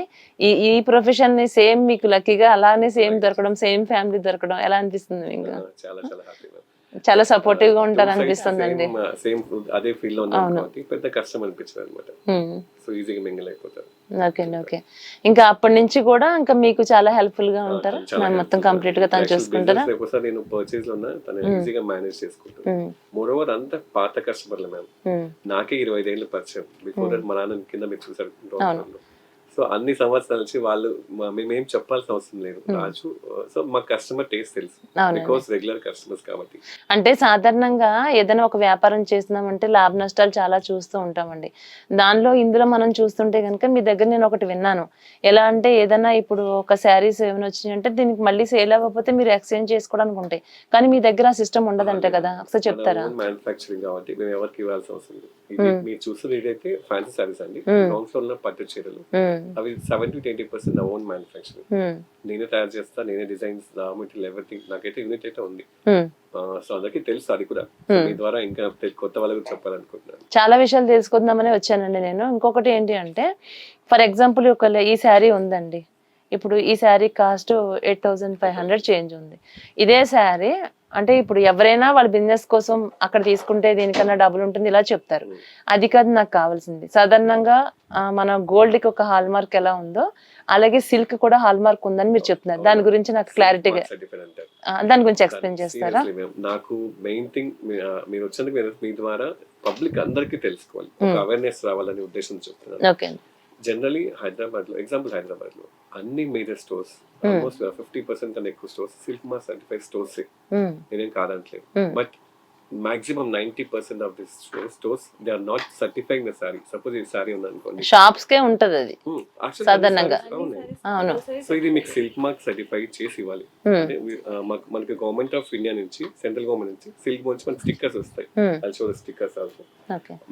ఈ ప్రొఫెషన్ ని సేమ్ మీకు లక్కీగా అలానే సేమ్ దొరకడం, సేమ్ ఫ్యామిలీ దొరకడం ఎలా అనిపిస్తుంది మీకు? చాలా సపోర్టివ్ గా ఉంటారు అనిపిస్తుంది అండి. సేమ్ అదే ఫీల్ లో ఉన్నాను, పెద్ద కష్టం అనిపించదు అనమాట. సో ఈజీగా మింగిల్ అయిపోతారు. ఓకే అండి ఓకే. ఇంకా అప్పటి నుంచి కూడా ఇంకా మీకు చాలా హెల్ప్ఫుల్ గా ఉంటారు, మొత్తం కంప్లీట్ గా తను చూసుకుంటారా? ఒకసారి నేను పర్చేజ్ లో ఉన్నా, తను ఈజీగా మేనేజ్ చేసుకుంటాను. మోరోవర్ అంతా పాత కస్టమర్లు మ్యామ్. నాకే 25 ఏళ్ళు పరిచయం. బిఫోర్ దట్ మా నాన్న కింద మీరు చూసారు. సో అన్ని సంవత్సరాల నుంచి వాళ్ళు మేమేం చెప్పాల్సిన అవసరం లేదు రాజు. సో మా కస్టమర్ టేస్ట్ తెలుసు, బికాస్ రెగ్యులర్ కస్టమర్స్ కాబట్టి. అంటే సాధారణంగా ఏదైనా ఒక వ్యాపారం చేస్తున్నామంటే లాభ నష్టాలు చాలా చూస్తూ ఉంటామండి. ఇందులో మనం చూస్తుంటే కనుక మీ దగ్గర నేను ఒకటి విన్నాను. ఎలా అంటే ఏదైనా ఇప్పుడు ఒక శారీస్ ఏమైనా వచ్చినాయి అంటే దీనికి మళ్ళీ సేల్ అవ్వకపోతే మీరు ఎక్స్చేంజ్ చేసుకోవడానికి ఉంటాయి, కానీ మీ దగ్గర ఆ సిస్టమ్ ఉండదంటే కదా, ఒకసారి చెప్తారా? మ్యానుఫ్యాక్చరింగ్ కాబట్టి మేము ఎవరికి ఇవ్వాల్సిన అవసరం లేదు. మీరు చూస్తున్న ఇదైతే ఫ్యాన్సీ శారీస్ అండి. గ్రౌండ్ ఫ్లోర్ లో పట్టు చీరలు, అవి 70-80% నా ఓన్ మ్యానుఫ్యాక్చరింగ్. నేనే తయారు చేస్తా, నేనే డిజైన్స్, రా మెటీరియల్, ఎవ్రీథింగ్. నాకైతే యూనిట్ అయితే ఉంది. సో అందరికి తెలుసు అది కూడా. మీ ద్వారా ఇంకా కొత్త వాళ్ళకి చెప్పాలనుకుంటున్నాను. చాలా విషయాలు తెలుసుకుందామని వచ్చానండి నేను. ఇంకొకటి ఏంటి అంటే, ఫర్ ఎగ్జాంపుల్ ఈ శారీ ఉందండి, ఇప్పుడు ఈ శారీ కాస్ట్ 8,500 చేంజ్ ఉంది. ఇదే శారీ అంటే ఇప్పుడు ఎవరైనా వాళ్ళ బిజినెస్ కోసం అక్కడ తీసుకుంటే దీనికన్నా డబుల్ ఉంటుంది ఇలా చెప్తారు. అది కాదు నాకు కావాల్సింది. సాధారణంగా మన గోల్డ్ కి ఒక హాల్ మార్క్ ఎలా ఉందో అలాగే సిల్క్ కూడా హాల్ మార్క్ ఉందని మీరు చెప్తున్నారు. దాని గురించి నాకు క్లారిటీగా దాని గురించి ఎక్స్ప్లెయిన్ చేస్తారా? నాకు మెయిన్ థింగ్ మీరు వచ్చినందుకు మీ ద్వారా పబ్లిక్ అందరికీ తెలుసుకోవాలి, ఒక అవేర్నెస్ రావాలనే ఉద్దేశం చెప్తున్నాను. ఓకే. జనరలీ హైదరాబాద్ లో హైదరాబాద్ లో అన్ని మేజర్ స్టోర్స్ ఆల్మోస్ట్ 50% కన్నా ఎక్కువ stores silk mark certified stores నేనేం కాదనట్లేదు. But maximum 90% of this stores they are not certifying the sari. Suppose ఈ సారీ ఉందనుకోండి, షాప్స్ కే ఉంటది అది సాధారణంగా. అవును. సో ఇది మీకు సిల్క్ మార్క్ సర్టిఫైడ్ చేసి ఇవ్వాలి. అంటే మనకి గవర్నమెంట్ ఆఫ్ ఇండియా నుంచి, సెంట్రల్ గవర్నమెంట్ నుంచి సిల్క్ నుంచి మనకి స్టిక్కర్స్ వస్తాయి. అది చూడండి స్టిక్కర్స్ ఆల్సో.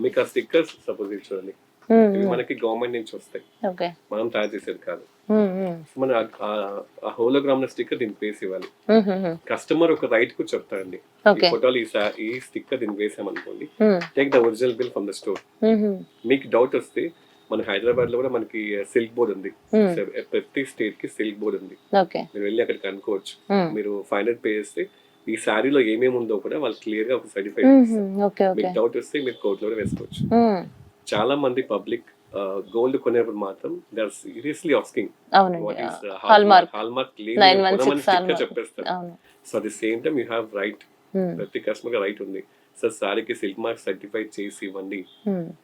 మీకు ఆ స్టిక్కర్స్ సపోజ్ ఇది చూడండి, ఇవి మనకి గవర్నమెంట్ నుంచి వస్తాయి, మనం తయారు చేసేది కాదు. మన ఆ హోలోగ్రామ్ స్టిక్కర్ దీనికి వేసి ఇవ్వాలి. కస్టమర్ ఒక రైట్ కు చెప్తారండి, ఈ ఫోటోలు ఈ స్టిక్కర్ దీనికి వేసామనుకోండి, take the original bill from the store. మీకు డౌట్ వస్తే మన హైదరాబాద్ లో కూడా మనకి సిల్క్ బోర్డ్ ఉంది, ప్రతి స్టేట్ కి సిల్క్ బోర్డ్ ఉంది. మీరు వెళ్ళి అక్కడికి అనుకోవచ్చు. మీరు 500 పే చేస్తే ఈ శారీలో ఏమేమి ఉందో కూడా వాళ్ళు క్లియర్ గా ఒక సర్టిఫైడ్ చేస్తారు. మీకు డౌట్ వస్తే మీరు కోర్టులో కూడా వేసుకోవచ్చు. చాలా మంది పబ్లిక్ గోల్డ్ కొనేప్పుడు మాత్రం they are seriously asking what is hallmark లేదు చెప్పేస్తారు. So at the same time you have right, ప్రతి కస్టమర్ కి రైట్ ఉంది, సార్ సారీకి సిల్క్ మార్క్ సర్టిఫై చేసి ఇవ్వండి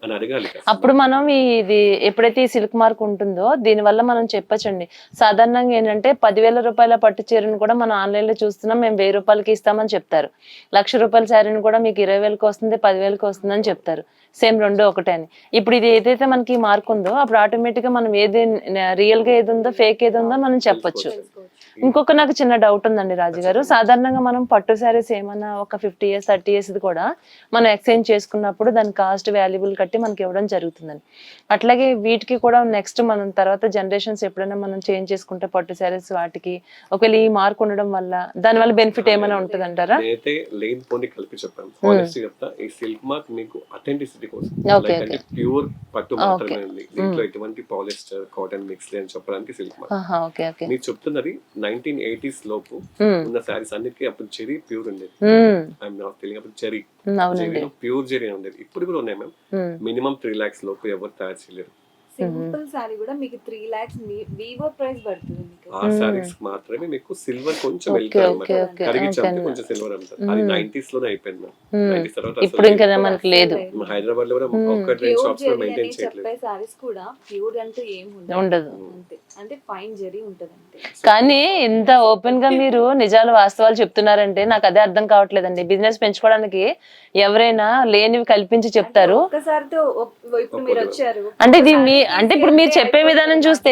అని అడగాలి. అప్పుడు మనం ఇది ఎప్పుడైతే ఈ సిల్క్ మార్క్ ఉంటుందో దీని వల్ల మనం చెప్పచ్చండి. సాధారణంగా ఏంటంటే 10,000 రూపాయల పట్టు చీరను కూడా మనం ఆన్లైన్ లో చూస్తున్నాం, మేము 1000 రూపాయలకి ఇస్తామని చెప్తారు. 1,00,000 రూపాయల శారీని కూడా మీకు 20,000కి వస్తుంది, 10,000కి వస్తుంది అని చెప్తారు. సేమ్ రెండు ఒకటే అని. ఇప్పుడు ఇది ఏదైతే మనకి మార్క్ ఉందో అప్పుడు ఆటోమేటిక్ గా మనం ఏది రియల్ గా ఏది ఉందో ఫేక్ ఏది ఉందో మనం చెప్పొచ్చు. ఇంకొక నాకు చిన్న డౌట్ ఉందండి రాజు గారు. సాధారణంగా మనం పట్టు శారీస్ ఏమన్నా ఒక 50 years 30 years కూడా మనం ఎక్స్చేంజ్ చేసుకున్నప్పుడు దాని కాస్ట్ వాల్యుబుల్ కట్టి మనకి ఇవ్వడం జరుగుతుందని, అట్లాగే వీటికి కూడా నెక్స్ట్ మనం తర్వాత జనరేషన్స్ ఎప్పుడైనా మనం చేంజ్ చేసుకుంటే పట్టు శారీస్ వాటికి ఒకవేళ ఈ మార్క్ ఉండడం వల్ల దాని వల్ల బెనిఫిట్ ఏమైనా ఉంటుంది అంటారా? నేనైతే లేని పోనీ కలిపి చెప్పాను. హానెస్ట్గా చెప్తా, ఈ సిల్క్ మార్క్ మీకు అథెంటిసిటీ కోసం, అంటే ప్యూర్ పట్టు మాత్రమే ఉంది, దీంట్లో ఎటువంటి పాలిస్టర్ కాటన్ మిక్స్ అని చెప్పడానికి సిల్క్ మార్క్. మీరు చెప్తున్నది 1980s లోపు ఉన్న శారీస్ అన్నిటికీ అప్పుడు చెరీ ప్యూర్ ఉండేది. ఐఎమ్ నాట్ టెలింగ్, అప్పుడు చెరీ ప్యూర్ జెరీ ఉండేది. ఇప్పుడు కూడా ఉన్నాయి మ్యామ్. మినిమం 3 lakhs లోపు ఎవరు తయారు చేయలేరు. సింపుల్ సారీ కూడా మీకు 3 lakhs వివో ప్రైస్ పడుతుంది. ఆ సారీస్ మాత్రమే మీకు సిల్వర్ కొంచెం వెళ్తారు, కరిగించాలి కొంచెం సిల్వర్ అంటారు. అది 90s లోనే అయిపోయింది మ్యామ్. 90s తర్వాత ఇప్పుడు ఇంకా మనకి లేదు. హైదరాబాద్ లో కూడా ఒక 2 షాప్స్ లో మెయింటైన్ చేయట్లేదు. సారీస్ కూడా ప్యూర్ అంటూ ఏం ఉండదు, అంటే ఫైన్ జెరీ ఉంటది అంతే. కానీ ఇంత ఓపెన్ గా మీరు నిజాలు వాస్తవాలు చెప్తున్నారంటే నాకు అదే అర్థం కావట్లేదండి. బిజినెస్ పెంచుకోవడానికి ఎవరైనా లేనివి కల్పించి చెప్తారు. ఒక్కసారితో ఇప్పుడు మీరు వచ్చారు అంటే ఇది అంటే ఇప్పుడు మీరు చెప్పే విధానం చూస్తే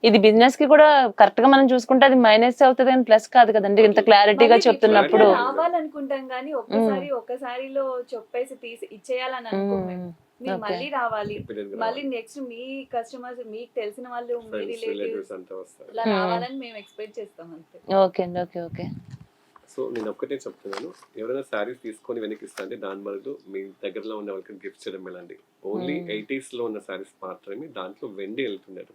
ఇది బిజినెస్ కి కూడా కరెక్ట్ గా మనం చూసుకుంటే అది మైనస్ అవుతుంది కానీ ప్లస్ కాదు కదండి ఇంత క్లారిటీగా చెప్తున్నప్పుడు. రావాలనుకుంటాం కానీ ఒక్కసారిలో చెప్పేసి తీసి ఇచ్చేయాలని అనుకోండి. మీరు మళ్ళీ రావాలి, మళ్ళీ నెక్స్ట్ మీ కస్టమర్స్ మీకు తెలిసిన వాళ్ళు మీ రిలేటివ్స్ ఇలా రావాలని మేము ఎక్స్పెక్ట్ చేస్తాం అంతే. ఓకే అండి, ఓకే ఓకే. సో నేను ఒక్కటే చెప్తున్నాను, ఎవరైనా శారీస్ తీసుకొని వెనక్కి ఇస్తా అంటే దాని బదులు మీ దగ్గరలో ఉన్న వాళ్ళకి గిఫ్ట్ చేయడం వెళ్ళండి. ఓన్లీ 80s లో ఉన్న శారీస్ మాత్రమే దాంట్లో వెండి వెళ్తున్నారు.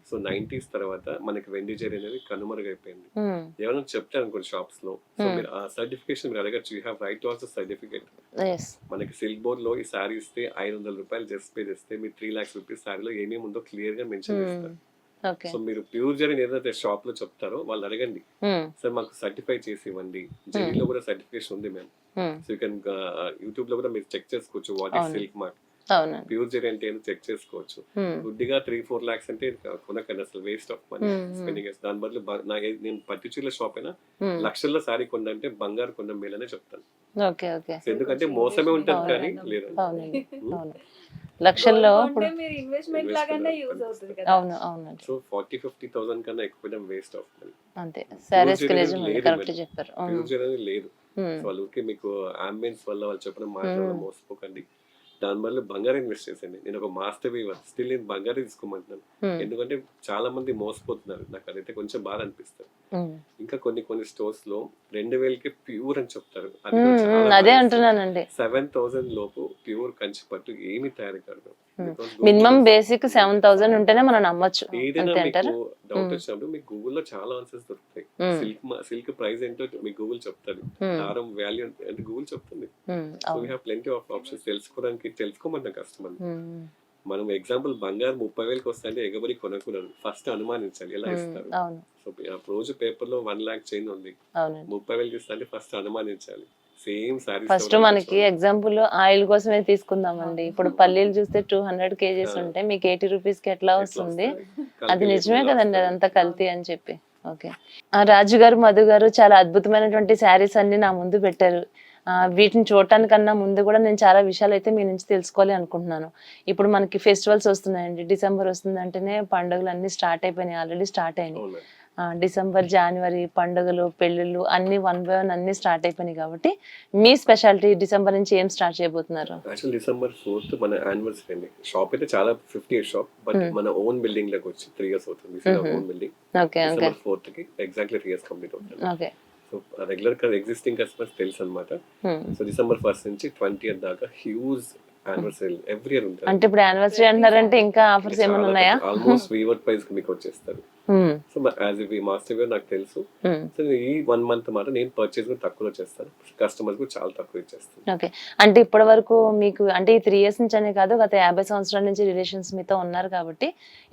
సో 90s తర్వాత మనకి వెండి జరీ అనేది కనుమరుగైపోయింది. ఎవరైనా చెప్తారు అనుకోండి షాప్స్ లో, సో మీరు ఆ సర్టిఫికేషన్ మీరు అడగచ్చు. You have right to also certificate. మనకి సిల్క్ బోర్డ్ లో ఈ శారీ ఇస్తే 500 రూపాయలు జస్ట్ పే చేస్తే మీరు 3 lakhs రూపీస్ శారీలో ఏమేమి ఉందో క్లియర్ గా మెన్షన్ చేస్తారు. సో మీరు ప్యూర్ జరీ ఏదైతే షాప్ లో చెప్తారో వాళ్ళు అడగండి, సార్ మాకు సర్టిఫై చేసి ఇవ్వండి. జరీలో కూడా సర్టిఫికేషన్ ఉంది ma'am. So you can YouTube లో కూడా మీరు చెక్ చేసుకోవచ్చు what is silk mark. Pure zari అంటే ఏదో చెక్ చేసుకోవచ్చు. గుడ్డిగా 3-4 lakhs అంటే కొనకండి, అసలు వేస్ట్ ఆఫ్ మనీ స్పెండింగ్. దాని బదులు నేను పర్టిక్యులర్ షాప్ అయినా లక్షల్లో శారీ కొందంటే బంగారు కొన్న మేలనే చెప్తాను. ఎందుకంటే మోసమే ఉంటుంది కానీ లేదండి. లక్షల్లో అవును అవును. సో 40-50,000 కన్నా ఎక్కువ వేస్ట్ ఆఫ్ మనీ అంతే. సారీస్ కి కరెక్ట్ చెప్పారు. ప్యూర్ జరీ లేదు. సో వాళ్ళకి మీకు అంబియన్స్ వల్ల వాళ్ళు చెప్పిన మాటలు మోసపోకండి. దాని వల్ల బంగారం ఇన్వెస్ట్ చేసేయండి. నేను ఒక మాస్టర్ వీవర్, స్టిల్ నేను బంగారం తీసుకోమంటున్నాను. ఎందుకంటే చాలా మంది మోసపోతున్నారు, నాకు అదైతే కొంచెం బాధ అనిపిస్తుంది. ఇంకా కొన్ని స్టోర్స్ లో 2000కి ప్యూర్ అని చెప్తారు, అదే అంటున్నానండి. 7000 లోపు ప్యూర్ కంచి పట్టు ఏమి తయారు కాదు. మినిమం బేసిక్ 7000 ఉంటేనే మనం నమ్మొచ్చు. ఏదైనా మీకు డౌట్ వచ్చినప్పుడు మీకు గూగుల్లో చాలా ఆన్సర్స్ దొరుకుతాయి. సిల్క్ ప్రైస్ ఏంటో మీకు గూగుల్ చెప్తాది, దారం వాల్యూ అంటే గూగుల్ చెప్తుంది. So we have plenty of options. తెలుసుకోమంటాం కస్టమర్. మనం ఎగ్జాంపుల్ బంగారు 30,000కి వస్తాయంటే ఎగబడి కొనకూడదు, ఫస్ట్ అనుమానించాలి ఎలా ఇస్తారు. సో రోజు పేపర్ లో 1 lakh చైన్ ఉంది, 30,000కి ఇస్తా అంటే ఫస్ట్ అనుమానించాలి. సేమ్ సారీ ఫస్ట్ మనకి ఎగ్జాంపుల్ ఆయిల్ కోసమే తీసుకుందామండి. ఇప్పుడు పల్లీలు చూస్తే 200 kgs ఉంటే మీకు 80 రూపీస్ కి ఎట్లా వస్తుంది? అది నిజమే కదండి, అదంతా కల్తీ అని చెప్పి. ఓకే, రాజు గారు, మధు గారు చాలా అద్భుతమైనటువంటి శారీస్ అన్ని నా ముందు పెట్టారు. వీటిని చూడటానికన్నా ముందు కూడా నేను చాలా విషయాలు అయితే మీ నుంచి తెలుసుకోవాలి అనుకుంటున్నాను. ఇప్పుడు మనకి ఫెస్టివల్స్ వస్తున్నాయండి, డిసెంబర్ వస్తుందంటేనే పండుగలు అన్ని స్టార్ట్ అయిపోయినాయి, ఆల్రెడీ స్టార్ట్ అయినాయి. డిసెంబర్, జనవరి పండుగలు, పెళ్ళిళ్ళు అన్ని 1 by 1 అన్ని స్టార్ట్ అయిపోయినాయి. కాబట్టి మీ స్పెషాలిటీ డిసెంబర్ నుంచి ఏం స్టార్ట్ చేయబోతున్నారు? యాక్చువల్ డిసెంబర్ 4th మన యానివర్సరీ అండి. షాప్ అయితే చాలా 50 years షాప్, బట్ మన ఓన్ బిల్డింగ్ లోకి వచ్చి 3 years అవుతుంది. Own building. Okay, December 4th కి ఎగ్జాక్ట్లీ 3 years కంప్లీట్ అవుతుంది. Okay, so regular existing customers తెలుసు అనమాట. సో డిసెంబర్ 1st నుంచి 20th దాకా హ్యూజ్ యానివర్సరీ ఎవ్రీ ఇయర్ ఉంటుంది. అంటే ఇప్పుడు యానివర్సరీ అంటారంటే ఇంకా ఆఫర్స్ ఏమైనా ఉన్నాయా? ఆల్మోస్ట్ వీవర్ ప్రైస్ కి మీకు వచ్చేస్తారు. So as a master weaver నాకు తెలుసు. సో ఈ 1 month మాట నేను పర్చేస్ కూడా తక్కువలో చేస్తాను, కస్టమర్స్ కూడా చాలా తక్కువ ఇచ్చేస్తాను. ఓకే, అంటే ఇప్పటి వరకు మీకు అంటే ఈ 3 years నుంచి అనే కాదు, గత 50 సంవత్సరాల నుంచి రిలేషన్స్ మీతో ఉన్నారు కాబట్టి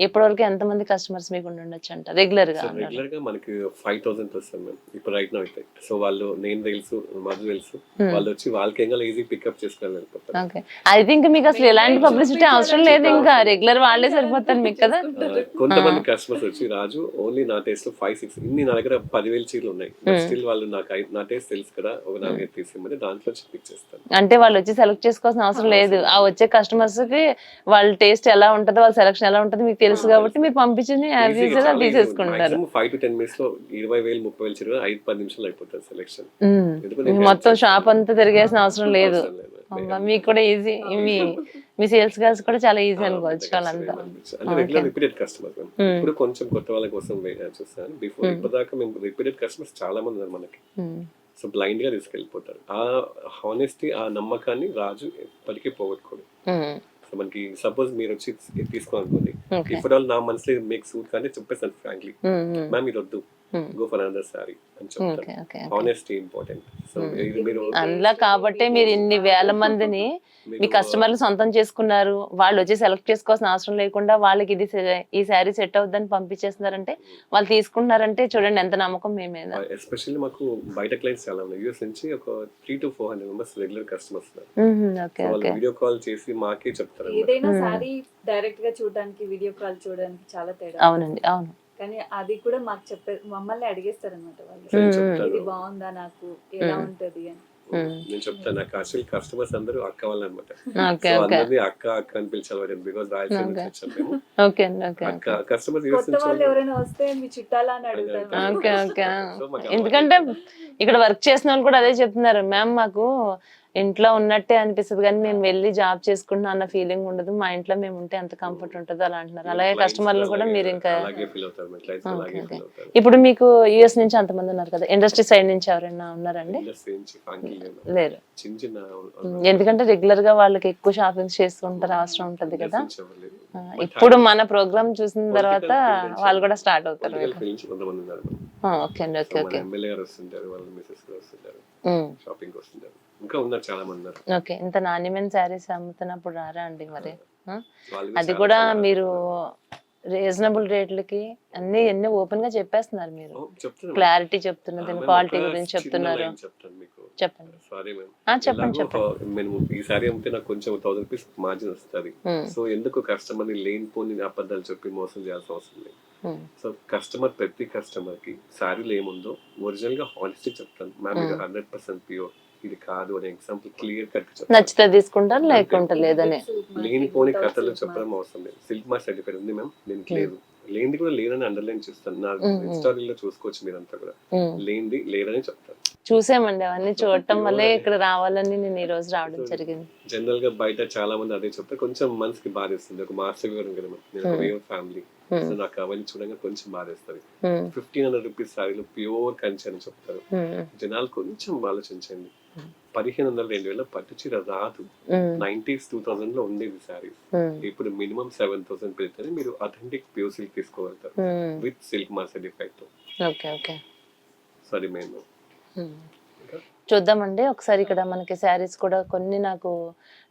ఇప్పటి వరకు ఎంత మంది కస్టమర్స్ మీకు ఉండొచ్చు అంట రెగ్యులర్ గా? రెగ్యులర్ గా మనకి 5,000 వస్తుంది మ్యామ్ ఇప్పుడు రైట్ నౌ అయితే. సో వాళ్ళు నేను తెలుసు, మధు తెలుసు, వాళ్ళు వచ్చి వాళ్ళకి ఇంకా ఈజీ పికప్ చేసుకొని వెళ్ళిపోతారు. ఓకే, ఐ థింక్ మీకు అసలు ఎలాంటి పబ్లిసిటీ అవసరం లేదు, ఇంకా రెగ్యులర్ వాళ్ళే సరిపోతారు మీకు కదా. కొంతమంది కస్టమర్స్ వచ్చి రాజు ఓన్లీ నా టేస్ట్ లో 5-6 ఇన్ని నా దగ్గర 10,000 చీరలు ఉన్నాయి, స్టిల్ వాళ్ళు నాకు నా టేస్ట్ తెలుసు కదా, ఒక 4 తీసిమ్మని దాంట్లో పిక్ అంటే వాళ్ళు వచ్చి సెలెక్ట్ చేసుకోవాల్సిన అవసరం లేదు. ఆ వచ్చే కస్టమర్స్ కి వాళ్ళ టేస్ట్ ఎలా ఉంటుందో, వాళ్ళ సెలక్షన్ ఎలా ఉంటుందో మీకు తెలుసు కాబట్టి మీరు పంపించింది యావరేజ్ గా తీసేసుకుంటారు. 5 to 10 minutes లో 20,000 30,000 చీరలు 5-10 నిమిషాలు అయిపోతుంది సెలెక్షన్. మొత్తం షాప్ అంతా తిరిగేసిన అవసరం లేదు, మీకు కూడా ఈజీ. మీ సేల్స్ గర్ల్స్ కూడా చాలా ఈజీ అనుకోవచ్చు వాళ్ళంతా. అంటే రెగ్యులర్ రిపీటెడ్ కస్టమర్స్. ఇప్పుడు కొంచెం కొత్త వాళ్ళ కోసం చూస్తాను. బిఫోర్ ఇప్పటిదాకా మేము రిపీటెడ్ కస్టమర్స్ చాలా మంది ఉన్నారు మనకి. సో బ్లైండ్ గా తీసుకెళ్ళిపోతారు. ఆ హానెస్టీ, ఆ నమ్మకాన్ని రాజు ఎప్పటికీ పోగొట్టుకోడు. సో మనకి సపోజ్ మీరు వచ్చి తీసుకోవాలనుకోండి, ఇప్పుడు నా మనసులో మీకు సూట్ కానీ చెప్పేస్తాను ఫ్రాంక్లీ, మ్యామ్ ఇది వద్దు, గో ఫర్ అనదర్ సారీ అని చెప్తాను. Honesty important. సో మీరు అందులో కాబట్టి మీరు ఇన్ని వేల మందిని మీ కస్టమర్లు సొంతం చేసుకున్నారు, వాళ్ళు వచ్చి సెలెక్ట్ చేసుకోవాల్సిన అవసరం లేకుండా వాళ్ళకి ఇది ఈ శారీ సెట్ అవుతుందని పంపించేస్తున్నారంటే, వాళ్ళు తీసుకుంటున్నారంటే చూడండి ఎంత నమ్మకం మీ మీద. ఎస్పెషల్లీ మాకు బయట క్లయింట్స్ చాలా ఉన్నాయి. యూఎస్ నుంచి ఒక 300 to 400 మెంబర్స్ రెగ్యులర్ కస్టమర్స్ ఉన్నారు. వాళ్ళు వీడియో కాల్ చేసి మాకే చెప్తారు. ఏదైనా సారీ డైరెక్ట్ గా చూడడానికి, వీడియో కాల్ చూడడానికి చాలా తేడా. అవునండి, అవును. కానీ అది కూడా మాకు మమ్మల్ని అడిగేస్తారు అనమాట వాళ్ళు, ఇది బాగుందా, నాకు ఎలా ఉంటది అని. నేను చెప్తాను, నాకు యాక్చువల్ కస్టమర్స్ అందరూ అక్క వాళ్ళు అనమాట. అందరినీ అక్క అక్క అని పిలిచారు, బికాస్ రాయలసీమ నుంచి వచ్చాం మేము. అక్క కస్టమర్స్ కొత్త వాళ్ళు ఎవరైనా వస్తే మీ చుట్టాలా అని అడుగుతారు. ఎందుకంటే ఇక్కడ వర్క్ చేసిన వాళ్ళు కూడా అదే చెప్తున్నారు, మ్యామ్ మాకు ఇంట్లో ఉన్నట్టే అనిపిస్తుంది కానీ మేము వెళ్ళి జాబ్ చేసుకుంటున్నా అన్న ఫీలింగ్ ఉండదు, మా ఇంట్లో మేము ఉంటే ఎంత కంఫర్ట్ ఉంటుందో అలా అంటున్నారు. అలాగే కస్టమర్లు కూడా మీరు ఇంకా ఇప్పుడు మీకు యుఎస్ నుంచి అంతమంది ఉన్నారు కదా, ఇండస్ట్రీ సైడ్ నుంచి ఎవరైనా ఉన్నారండి? లేరు, ఎందుకంటే రెగ్యులర్ గా వాళ్ళకి ఎక్కువ షాపింగ్ చేస్తుంటారు, అవసరం ఉంటది కదా. ఇప్పుడు మన ప్రోగ్రామ్ చూసిన తర్వాత వాళ్ళు కూడా స్టార్ట్ అవుతారు. ఓకే అండి, ఓకే ఓకే. ఇంకా ఉన్నారు చాలా మంది ఉన్నారు. ఓకే, ఇంత నాణ్యమైన శారీస్ అమ్ముతున్నప్పుడు రారా అండి మరి? అది కూడా మీరు రీజనబుల్ రేట్లకి అన్ని ఎన్ని ఓపెన్ గా చెప్పేస్తున్నారు, మీరు క్లారిటీ చెప్తున్నారు, క్వాలిటీ గురించి చెప్తున్నారు. చెప్పండి. సారీ చెప్పండి చెప్పండి. మేము ఈ సారీ అమ్మితే నాకు కొంచెం 1000 రూపీస్ మార్జిన్ వస్తుంది. సో ఎందుకు కస్టమర్ ని లేనిపోని అబద్ధాలు చెప్పి మోసం చేయాల్సిన అవసరం లేదు. సో కస్టమర్, ప్రతి కస్టమర్ కి శారీలో ఏముందో ఒరిజినల్ గా హానెస్టీ చెప్తాను, మ్యామ్ ఇది 100% ప్యూర్, ఇది కాదు అనే ఎగ్జాంపుల్ క్లియర్ కట్ చెప్తాను. నచ్చితే తీసుకుంటారు, లేకుంటే లేదని లేనిపోని కథలు చెప్పడం అవసరం లేదు. సిల్క్ మార్క్ సర్టిఫికేట్ ఉంది మ్యామ్, దీనికి లేదు, లేనిది కూడా లేదని అండర్లైన్ చేస్తాను. నా ఇన్స్టాగ్రామ్ లో చూసుకోవచ్చు మీరంతా కూడా, లేనిది లేదని చెప్తాను. చూసామండి అవన్నీ చూడటం వల్లే ఇక్కడ రావాలని నేను ఈ రోజు రావడం జరిగింది. జనరల్ గా బయట చాలా మంది అదే చెప్తారు, కొంచెం మనసుకి బాధేస్తుంది. ఒక మాస్టర్ గారు కదా, నేను ఒక వేవ్ ఫ్యామిలీ, సో నాకు అవన్నీ చూడగా కొంచెం బాధేస్తుంది. 1500 రూపీస్ సారీలో ప్యూర్ కంచి అని చెప్తారు. జనాలు కొంచెం ఆలోచించండి, 1500 2000 పట్టు చీర రాదు. 90s 2000 లో ఉండేది సారీస్. ఇప్పుడు మినిమం 7000 పెడితేనే మీరు అథెంటిక్ ప్యూర్ సిల్క్ తీసుకోగలుగుతారు విత్ సిల్క్ మార్క్ సర్టిఫికేట్ తో. ఓకే ఓకే, సారీ మెయిన్ చూద్దామండి ఒకసారి. ఇక్కడ మనకి శారీస్ కూడా కొన్ని నాకు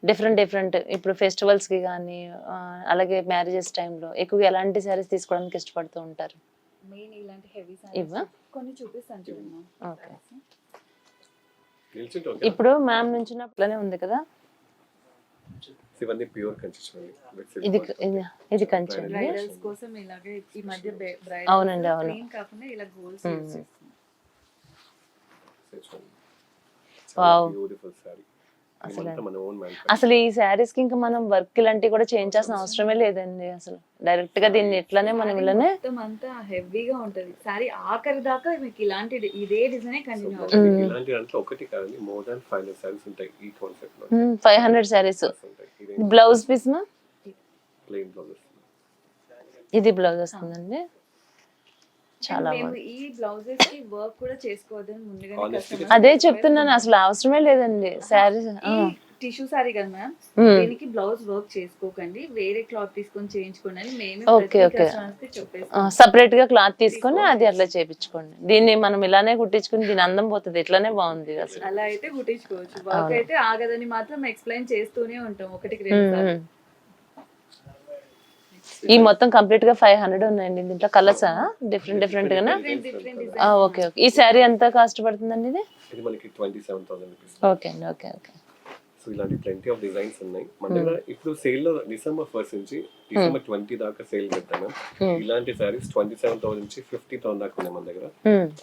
డిఫరెంట్ ఇప్పుడు ఫెస్టివల్స్ కి కానీ అలాగే మ్యారేజెస్ టైంలో ఎక్కువగా ఎలాంటి శారీస్ తీసుకోవడానికి ఇష్టపడుతూ ఉంటారు? మెయిన్ ఇలాంటి హెవీ ఇవా కొన్ని చూపిస్తాను చూడండి. ఓకే, ఇప్పుడు మ్యామ్ నుంచినట్లనే ఉంది కదా, ఇవన్నీ ప్యూర్ కంచి చూడండి. ఇది ఇది కంచి అండి. బ్రైడల్స్ కోసం ఇలాగే ఈ మధ్య అవునండి, అవును. ప్లెయిన్ కాకుండా ఇలా గోల్డ్స్ యూస్ చేస్తున్నాం. Wow, beautiful sorry. అసలు ఈ శారీస్ కి ఇంకా మనం వర్క్ ఇలాంటివి కూడా చేయించాల్సిన అవసరమే లేదండి. అసలు డైరెక్ట్ గా దీన్ని ఎట్లానే మనం ఇలానే మొత్తం అంతా హెవీగా ఉంటది సారీ, ఆఖరి దాకా మీకు ఇలాంటి ఇదే డిజైన్ కంటిన్యూ ఇలాంటి దాంట్లో ఒకటి కాదండి, మోర్ దాన్ 500 సారీస్ ఉంటాయి ఈ కాన్సెప్ట్ లో. 500 శారీస్. బ్లౌజ్ పీస్ మా ప్లెయిన్ బ్లౌజ్, ఇది బ్లౌజ్ వస్తుందండి. చాలా బాగుంది. ఈ బ్లౌజెస్ కి వర్క్ కూడా చేసుకోవద్దని ముందుగా అదే చెప్తున్నాను, అసలు అవసరమే లేదండి. శారీస్ టిష్యూ సారీ కదా మ్యామ్, దీనికి బ్లౌజ్ వర్క్ చేసుకోకండి, వేరే క్లాత్ తీసుకొని చేయించుకోండి అని మేమే చెప్పేసి సపరేట్ గా క్లాత్ తీసుకొని అది అట్లా చేపించుకోండి. దీన్ని మనం ఇలానే కుట్టించుకుని దీని అందం పోతుంది, ఇట్లానే బాగుంది అసలు. అలా అయితే కుట్టించుకోవచ్చు, వర్క్ అయితే ఆగదని మాత్రం ఎక్స్ప్లెయిన్ చేస్తూనే ఉంటాం ఒకటికి 2 సార్లు. ఈ మొత్తం కంప్లీట్ గా 500 ఉన్నాయండి. దీంట్లో కలర్స్ డిఫరెంట్ గానా? Okay okay. ఈ శారీ ఎంత కాస్ట్ పడుతుందండి ఇది? ఇది మనకి 27,000 రూపీస్. ఓకే అండి, ఓకే ఓకే. సో ఇలాంటి ప్lenty ఆఫ్ డిజైన్స్ ఉన్నాయి మన దగ్గర. ఇప్పుడు సేల్ లో December 1st నుంచి December 20 దాకా సేల్ పెట్టాను. ఇలాంటి సారీస్ 27,000 నుంచి 50,000 దాకా ఉన్నాయి మన దగ్గర.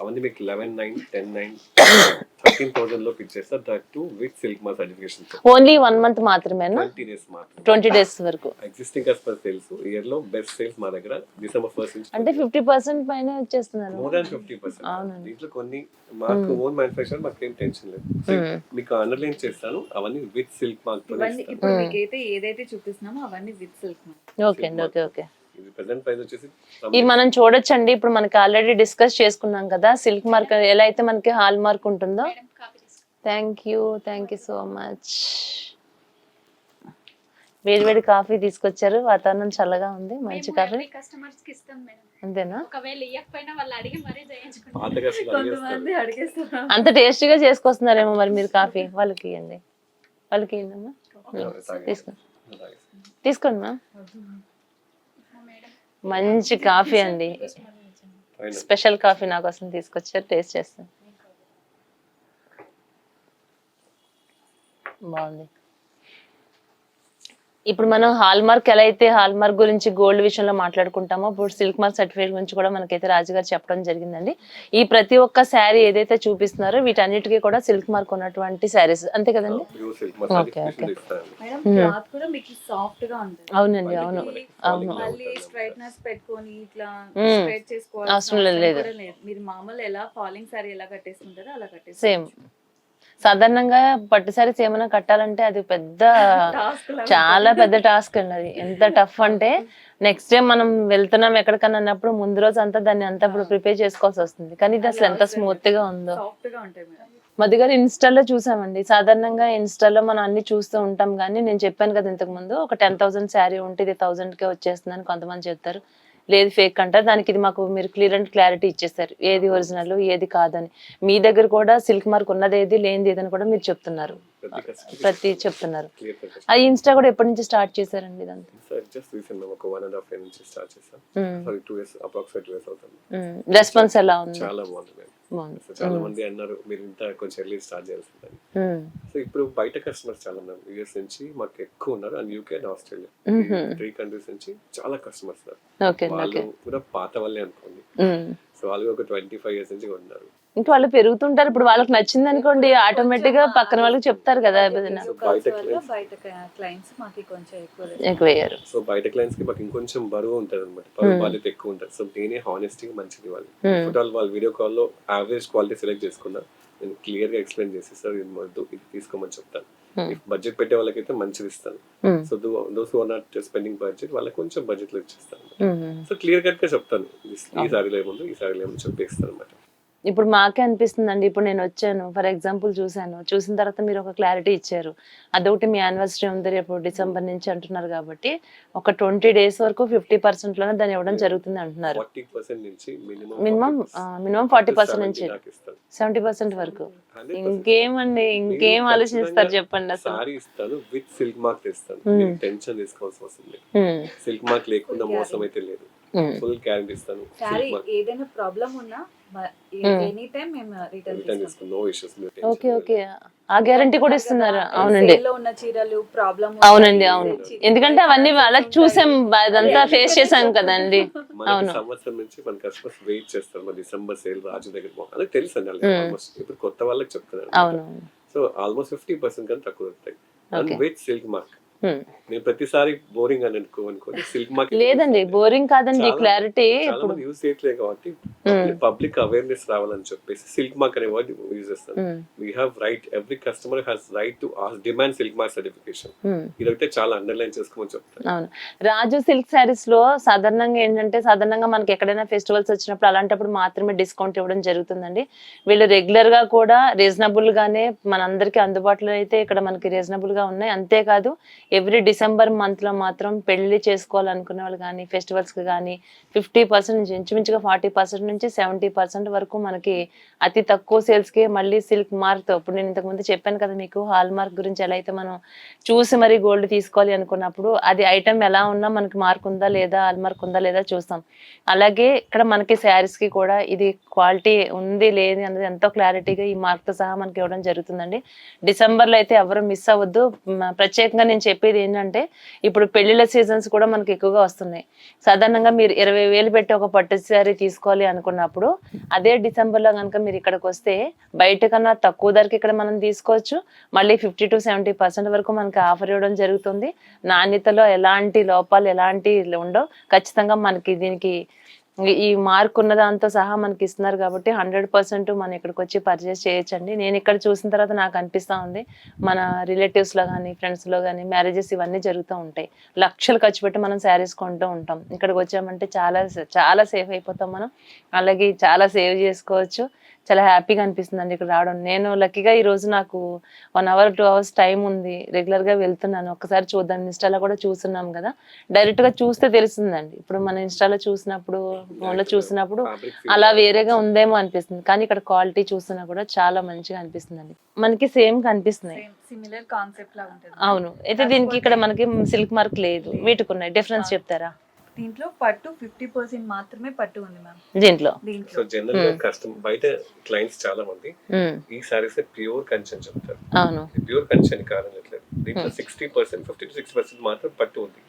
అవన్నీ మీకు 11,900, 10,900, 13,000 లో పిక్ చేస్తా. That to with silk mark certification. Only 1 month మాత్రమేనా? 20 days మాత్రమే. 20 days వరకు ఎగ్జిస్టింగ్ కస్టమర్ సేల్స్ ఇయర్ లో బెస్ట్ సేల్స్ మా దగ్గర December 1st నుంచి. అంటే 50% పైన వచ్చేస్తున్నారు. More than 50%. దీంట్లో కొన్ని మాకు ఓన్ మ్యానుఫ్యాక్చర్, మాకు ఏం టెన్షన్ లేదు. మీకు అండర్లైన్ చేస్తాను, అవన్నీ విత్ సిల్క్ మార్క్ తో. ఇప్పుడు మీకైతే ఏదైతే చూపిస్తున్నామో అవన్నీ విత్ సిల్క్ మార్క్. ఓకే అండి, ఓకే ఓకే. ఇది ప్రెజెంట్ ప్రైస్ వచ్చేసి ఇది మనం చూడొచ్చండి. ఇప్పుడు మనకి ఆల్రెడీ డిస్కస్ చేసుకున్నాం కదా, సిల్క్ మార్క్ ఎలా అయితే మనకి హాల్ మార్క్ ఉంటుందో. Thank you so much. వేడి కాఫీ తీసుకొచ్చారు, వాతావరణం చల్లగా ఉంది, మంచి కాఫీ. కస్టమర్స్ కి ఇస్తాం మేడం, అంతేనా? ఒకవేళ ఇయ్యకపోయినా వాళ్ళు అడిగి మరీ చేయించుకుంటాం. పాతగా కొంతమంది అడిగేస్తారు. అంత టేస్టీగా చేసుకొస్తున్నారేమో మరి మీరు కాఫీ. వాళ్ళకి ఇవ్వండి, వాళ్ళకి ఇవ్వండి. తీసుకోండి మ్యామ్. మంచి కాఫీ అండి, స్పెషల్ కాఫీ నా కోసం తీసుకొచ్చారు, టేస్ట్ చేస్తాను. బాగుంది. ఇప్పుడు మనం హాల్ మార్క్ ఎలా అయితే హాల్ మార్క్ గురించి గోల్డ్ విషయంలో మాట్లాడుకుంటామో, ఇప్పుడు సిల్క్ మార్క్ సర్టిఫికేట్ గురించి కూడా మనకైతే రాజుగారు చెప్పడం జరిగిందండి. ఈ ప్రతి ఒక్క శారీ ఏదైతే చూపిస్తున్నారో వీటన్నిటికీ కూడా సిల్క్ మార్క్ ఉన్నటువంటి శారీస్, అంతే కదండి? క్లాత్ కూడా మీకు సాఫ్ట్ గా ఉంటుంది. అవునండి, అవును అవును. మళ్ళీ స్ట్రైట్నర్స్ పెట్టుకొని ఇట్లా స్ట్రైట్ అవసరం చేసుకోవాలి లేదు. మీరు మామూలు ఎలా ఫాలింగ్ సారీ ఎలా కట్టేసుకుంటారో అలా కట్టేసుకోవచ్చు. సేమ్ సాధారణంగా పట్టు సారీస్ ఏమైనా కట్టాలంటే అది పెద్ద చాలా పెద్ద టాస్క్ అండి. అది ఎంత టఫ్ అంటే నెక్స్ట్ డే మనం వెళ్తున్నాం ఎక్కడికన్నా అన్నప్పుడు ముందు రోజు అంతా దాన్ని అంతా ఇప్పుడు ప్రిపేర్ చేసుకోవాల్సి వస్తుంది. కానీ ఇది అసలు ఎంత స్మూత్ గా ఉందో. సాఫ్ట్ గా ఉంటాయి మేడం. మధు గారు ఇన్స్టాలో చూసామండి. సాధారణంగా ఇన్స్టాలో మనం అన్ని చూస్తూ ఉంటాం, కానీ నేను చెప్పాను కదా ఇంతకు ముందు, ఒక 10,000 శారీ ఉంటే ఇది 1000కే వచ్చేస్తుందని కొంతమంది చెప్తారు. లేదు ఫేక్ అంటారు. దానికి ఇది మాకు మీరు క్లియర్ అండ్ క్లారిటీ ఇచ్చేస్తారు, ఏది ఒరిజినల్ ఏది కాదని. మీ దగ్గర కూడా సిల్క్ మార్క్ ఉన్నది ఏది లేనిది ఏదని కూడా మీరు చెప్తున్నారు, ప్రతి చెప్తున్నారు. ఆ ఇన్స్టా కూడా ఎప్పటి నుంచి స్టార్ట్ చేశారండి ఇదంతా? రెస్పాన్స్ ఎలా ఉంది? చాలా బాగుంది. చాలా మంది అన్నారు మీరు ఇంత కొంచెం ఎర్లీ స్టార్ట్ చేయాల్సిందని. సో ఇప్పుడు బయట కస్టమర్స్ చాలా ఉన్నారు, యూఎస్ నుంచి మాకు ఎక్కువ ఉన్నారు, and UK and Australia 3 countries నుంచి చాలా కస్టమర్స్ ఉన్నారు. వాళ్ళు కూడా పాత వాళ్ళే అనుకోండి. సో వాళ్ళు ఒక 25 years నుంచి ఉన్నారు. ఇంకా వాళ్ళు పెరుగుతుంటారు. ఇప్పుడు వాళ్ళకి నచ్చింది అనుకోండి, ఆటోమేటిక్ గా పక్కన వాళ్ళకి చెప్తారు కదా. బయట క్లయింట్స్ మాకు కొంచెం ఎక్కువ అయ్యారు. సో బయట క్లయింట్స్ కి మాకు ఇంకొంచెం బరువు ఉంటది అనమాట, బరువు బాధ్యత ఎక్కువ ఉంటుంది. సో నేనే హానెస్టీ మంచిది వాళ్ళు ఫోటోలు, వాళ్ళు వీడియో కాల్ లో యావరేజ్ క్వాలిటీ సెలెక్ట్ చేసుకున్నా, నేను క్లియర్ గా ఎక్స్ప్లెయిన్ చేసి సార్ ఇది వద్దు ఇది తీసుకోమని చెప్తాను. బడ్జెట్ పెట్టే వాళ్ళకైతే మంచిది ఇస్తాను. So those who are not spending budget వాళ్ళకి కొంచెం బడ్జెట్ లో ఇచ్చేస్తాను. సో క్లియర్ కట్ గా చెప్తాను ఈ సారీలో ఏముందో ఈ సారీలో ఏముందో చెప్పేస్తాను అనమాట. ఇప్పుడు మాకే అనిపిస్తుందండి, ఇప్పుడు నేను వచ్చాను ఫర్ ఎగ్జాంపుల్ చూసిన తర్వాత మీరు ఒక క్లారిటీ ఇచ్చారు. అదొకటి మీ యానివర్సరీ ఉంది రేపు డిసెంబర్ నుంచి అంటున్నారు కాబట్టి ఒక 20 days వరకు 50% లోనే దాన్ని ఇవ్వడం జరుగుతుంది అంటున్నారు. 40% నుంచి మినిమం 40% నుంచి 70% వరకు. ఇంకేమండి, ఇంకేం ఆలోచిస్తారు చెప్పండి అసలు. సారీ ఇస్తాను విత్ సిల్క్ మార్క్ ఇస్తాను, టెన్షన్ తీసుకోవాల్సిన అవసరం లేదు. సిల్క్ మార్క్ లేకుండా మోసం అయితే లేదు. ఫుల్ గ్యారెంటీ ఇస్తాను. సారీ ఏదైనా ప్రాబ్లం ఉన్నా ఎనీ టైం మేము రిటర్న్ తీసుకున్నాం, నో ఇష్యూస్. ఓకే ఓకే, ఆ గ్యారంటీ కూడా ఇస్తున్నారు. అవునండి, ఉన్న చీరలు ప్రాబ్లం. అవునండి, అవును. ఎందుకంటే అవన్నీ వాళ్ళకి చూసాం, అదంతా ఫేస్ చేసాం కదండి. అవును, సంవత్సరం నుంచి మన కస్టమర్స్ వెయిట్ చేస్తారు మన డిసెంబర్ సేల్ రాజు దగ్గర. అది తెలుసు అండి ఆల్మోస్ట్. ఇప్పుడు కొత్త వాళ్ళకి చెప్తున్నారు. అవును. సో ఆల్మోస్ట్ 50% కన్నా తక్కువ దొరుకుతాయి. And with silk mark. నేను ప్రతిసారి బోరింగ్ అని అనుకోని సిల్క్ మార్క్ లేదండి, బోరింగ్ కాదండి, క్లారిటీ. చాలా మంది యూజ్ చేయట్లేదు కాబట్టి పబ్లిక్ అవేర్నెస్ రావాలని చెప్పేసి సిల్క్ మార్క్ అనే వర్డ్ యూజ్ చేస్తాను. We have right, every customer has right to demand silk mark certification. ఇదైతే చాలా అండర్లైన్ చేసుకోమని చెప్తాను. అవును, రాజు సిల్క్ శారీస్ లో సాధారణంగా ఏంటంటే, సాధారణంగా మనకి ఎక్కడైనా ఫెస్టివల్స్ వచ్చినప్పుడు అలాంటప్పుడు మాత్రమే డిస్కౌంట్ ఇవ్వడం జరుగుతుందండి. వీళ్ళు రెగ్యులర్ గా కూడా రీజనబుల్ గానే మనందరికి అందుబాటులో అయితే ఇక్కడ మనకి రీజనబుల్ గా ఉన్నాయి. అంతేకాదు ఎవ్రీ డిసెంబర్ మంత్ లో మాత్రం పెళ్లి చేసుకోవాలనుకునే వాళ్ళు కానీ ఫెస్టివల్స్ కి కానీ 50% నుంచి ఇంచుమించుగా 40% నుంచి 70% వరకు మనకి అతి తక్కువ సేల్స్ కి మళ్ళీ సిల్క్ మార్క్ తో, ఇప్పుడు నేను ఇంతకు ముందు చెప్పాను కదా మీకు హాల్ మార్క్ గురించి, ఎలా అయితే మనం చూసి మరి గోల్డ్ తీసుకోవాలి అనుకున్నప్పుడు అది ఐటమ్ ఎలా ఉన్నా మనకి మార్క్ ఉందా లేదా, హాల్ మార్క్ ఉందా లేదా చూస్తాం. అలాగే ఇక్కడ మనకి శారీస్ కి కూడా ఇది క్వాలిటీ ఉంది లేదు అనేది ఎంతో క్లారిటీగా ఈ మార్క్ తో సహా మనకి ఇవ్వడం జరుగుతుందండి. డిసెంబర్ లో అయితే ఎవరు మిస్ అవ్వద్దు. ప్రత్యేకంగా నేను చెప్పేది ఏంటంటే, ఇప్పుడు పెళ్లిళ్ళ సీజన్స్ కూడా మనకి ఎక్కువగా వస్తున్నాయి. సాధారణంగా మీరు 20,000 పెట్టి ఒక పట్టు శారీ తీసుకోవాలి అనుకున్నప్పుడు అదే డిసెంబర్ లో కనుక మీరు ఇక్కడికి వస్తే బయట కన్నా తక్కువ ధరకి ఇక్కడ మనం తీసుకోవచ్చు. మళ్ళీ 50 to 70% వరకు మనకి ఆఫర్ ఇవ్వడం జరుగుతుంది. నాణ్యతలో ఎలాంటి లోపాలు ఎలాంటి ఉండవు. ఖచ్చితంగా మనకి దీనికి ఈ మార్క్ ఉన్న దాంతో సహా మనకి ఇస్తున్నారు కాబట్టి 100% మనం ఇక్కడికి వచ్చి పర్చేస్ చేయొచ్చండి. నేను ఇక్కడ చూసిన తర్వాత నాకు అనిపిస్తా ఉంది, మన రిలేటివ్స్ లో కానీ ఫ్రెండ్స్ లో కానీ మ్యారేజెస్ ఇవన్నీ జరుగుతూ ఉంటాయి. లక్షలు ఖర్చు పెట్టి మనం శారీస్ కొంటూ ఉంటాం. ఇక్కడికి వచ్చామంటే చాలా చాలా సేఫ్ అయిపోతాం మనం. అలాగే చాలా సేవ్ చేసుకోవచ్చు. చాలా హ్యాపీగా అనిపిస్తుందండి ఇక్కడ రావడం. నేను లక్కీగా ఈ రోజు నాకు 1 hour 2 hours టైం ఉంది, రెగ్యులర్ గా వెళ్తున్నాను. ఒక్కసారి చూద్దాం, ఇన్స్టాలో కూడా చూస్తున్నాం కదా, డైరెక్ట్ గా చూస్తే తెలుస్తుందండి. ఇప్పుడు మన ఇన్స్టాలో చూసినప్పుడు ఫోన్ లో చూసినప్పుడు అలా వేరేగా ఉందేమో అనిపిస్తుంది, కానీ ఇక్కడ క్వాలిటీ చూసినా కూడా చాలా మంచిగా అనిపిస్తుందండి. మనకి సేమ్ కనిపిస్తున్నాయి, సిమిలర్ కాన్సెప్ట్ లా ఉంటుంది. అవును. అయితే దీనికి ఇక్కడ మనకి సిల్క్ మార్క్ లేదు, వీటికి ఉన్నాయి. డిఫరెన్స్ చెప్తారా? దీంట్లో పట్టు 50% మాత్రమే పట్టు ఉంది మ్యామ్ దీంట్లో. సో జనరల్ గా కస్టమర్ బయట క్లయింట్స్ చాలా మంది ఈ సారీస్ ప్యూర్ కంచెన్ చెప్తారు. అవును, ప్యూర్ కంచెన్ కారణట్లేదు. దీంట్లో 60% 50 to 60% మాత్రం పట్టు ఉంది,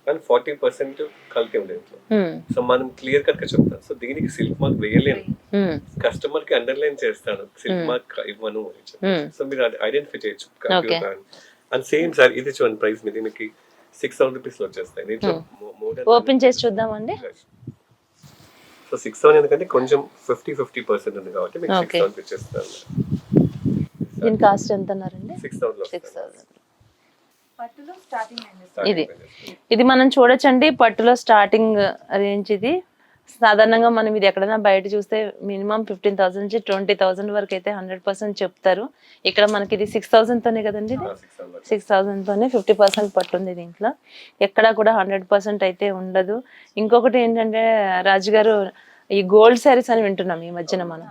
కానీ 40% కల్తీ ఉంది దీంట్లో. సో మనం క్లియర్ కట్ గా చెప్తాం. సో దీనికి సిల్క్ మార్క్ వేయలేను, కస్టమర్ కి అండర్లైన్ చేస్తాను, సిల్క్ మార్క్ ఇవ్వను. సో మీరు ఐడెంటిఫై చేయొచ్చు. అండ్ సేమ్ సార్ ఇది చూడండి, ప్రైస్ మీద మీకు 6,000 రూపీస్ లో వచ్చేస్తాయి. దీంట్లో ఓపెన్ చేసి చూద్దామండి. సో 6,000 ఎందుకంటే కొంచెం 50% ఉంది కాబట్టి మీకు 6,000 ఇచ్చేస్తాను. దీని కాస్ట్ ఎంత అన్నారండి? 6,000. 6,000. పట్టులో స్టార్టింగ్ ఇది మనం చూడొచ్చండి. పట్టులో స్టార్టింగ్ రేంజ్ ఇది. సాధారణంగా మనం ఇది ఎక్కడైనా బయట చూస్తే మినిమం 15,000 నుంచి 20,000 వరకు అయితే 100% చెప్తారు. ఇక్కడ మనకి ఇది 6,000 తోనే కదండి, ఇది 6,000 తోనే 50% పట్టుంది. దీంట్లో ఎక్కడా కూడా 100% అయితే ఉండదు. ఇంకొకటి ఏంటంటే రాజు గారు, ఈ గోల్డ్ శారీస్ అని వింటున్నాం ఈ మధ్యన మనం.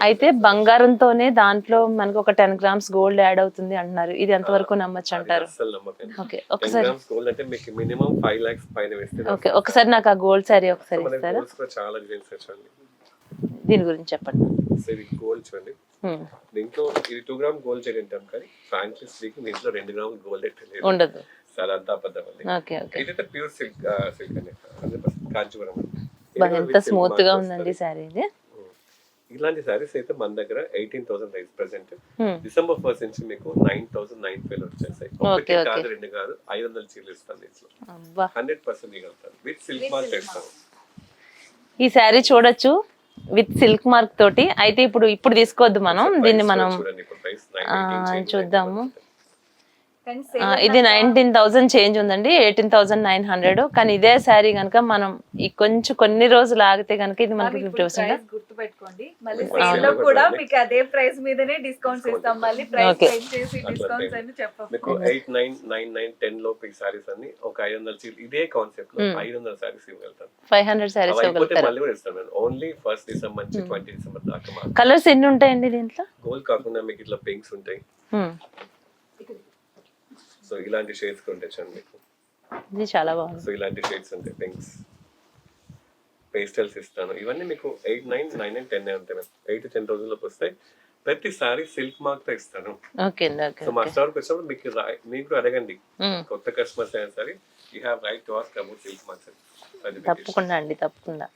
అయితే బంగారంతోనే దాంట్లో మనకు ఒక 10 grams గోల్డ్ యాడ్ అవుతుంది అంటున్నారు. ఇది ఎంతవరకు నమ్మచ్చు అంటారు? ఓకే, ఒకసారి ఓకే, ఒకసారి నాకు ఆ గోల్డ్ శారీ ఒకసారి ఇస్తారా? దీని గురించి చెప్పండి. గోల్డ్ చూడండి, దీంట్లో ఇది 2 grams గోల్డ్ చైన్ అంటాం, కానీ ఫ్రాంక్లీ స్పీకింగ్ దీంట్లో 2 grams గోల్డ్ అయితే ఉండదు. చాలా అంతా అబద్ధం అండి. ఓకే ఓకే, ఇదైతే ప్యూర్ సిల్క్ అండి, 100% కాంచీవరం. ఎంత స్మూత్ గా ఉందండి శారీ ఇది. ఇలాంటి సారీస్ అయితే మన దగ్గర 18,000 ప్రైస్ ప్రెసెంట్. డిసెంబర్ 1st నుంచి మీకు 9,900 వచ్చేసాయి. ఒకటి కాదు, 2 కాదు, 500 చీరలు ఇస్తాను. దీంట్లో 100% ఇవ్వగలుగుతాను. విత్ సిల్క్ మార్క్ చేస్తాను. ఈ శారీ చూడొచ్చు, విత్ సిల్క్ మార్క్ తోటి. అయితే ఇప్పుడు తీసుకోవద్దు మనం దీన్ని, మనం చూడండి ఇప్పుడు ప్రైస్ చూద్దాము. కానీ ఇది 19,000 చేంజ్ ఉందండి, 18,900. కానీ ఇదే శారీ కనుక మనం ఈ కొంచెం కొన్ని రోజులు ఆగితే కనుక ఇది మనకి 50%. గుర్తు పెట్టుకోండి, మళ్ళీ సేల్ లో కూడా మీకు అదే ప్రైస్ మీదనే డిస్కౌంట్స్ ఇస్తాం. మళ్ళీ ప్రైస్ Okay. చేంజ్ చేసి డిస్కౌంట్స్ అని చెప్పము. మీకు 8, 9, 9, 9, 10 లోపు ఈ సారీస్ అన్ని ఒక 500 చీరలు ఇదే కాన్సెప్ట్ లో 500 సారీస్ ఇవ్వగలుగుతాను. 500 శారీస్ అయిపోతే ఇవ్వగలుగుతారు. మళ్ళీ కూడా ఇస్తాను నేను. ఓన్లీ 1 డిసెంబర్ నుంచి 20 డిసెంబర్ దాకా. కలర్స్ ఎన్ని ఉంటాయండి దీంట్లో? గోల్డ్ కాకుండా మీకు ఇట్లా పింక్స్ ఉంటాయి. సో ఇలాంటి షేడ్స్ ఉంటాయి చూడండి మీకు. ఇది చాలా బాగుంది. సో ఇలాంటి షేడ్స్ ఉంటాయి, పింక్స్, పేస్టల్స్ ఇస్తాను. ఇవన్నీ మీకు 8, 9, 9 and 10 ఉంటాయి. 8 to 10 రోజుల్లోకి వస్తాయి. ప్రతిసారి సిల్క్ మార్క్ తో ఇస్తాను. ఓకే అండి, ఓకే. సో మా స్టోర్కి వచ్చినప్పుడు మీకు అడగండి, కొత్త కస్టమర్స్ అయినా సరే, you have right to ask about silk marks. తప్పకుండా అండి, తప్పకుండా.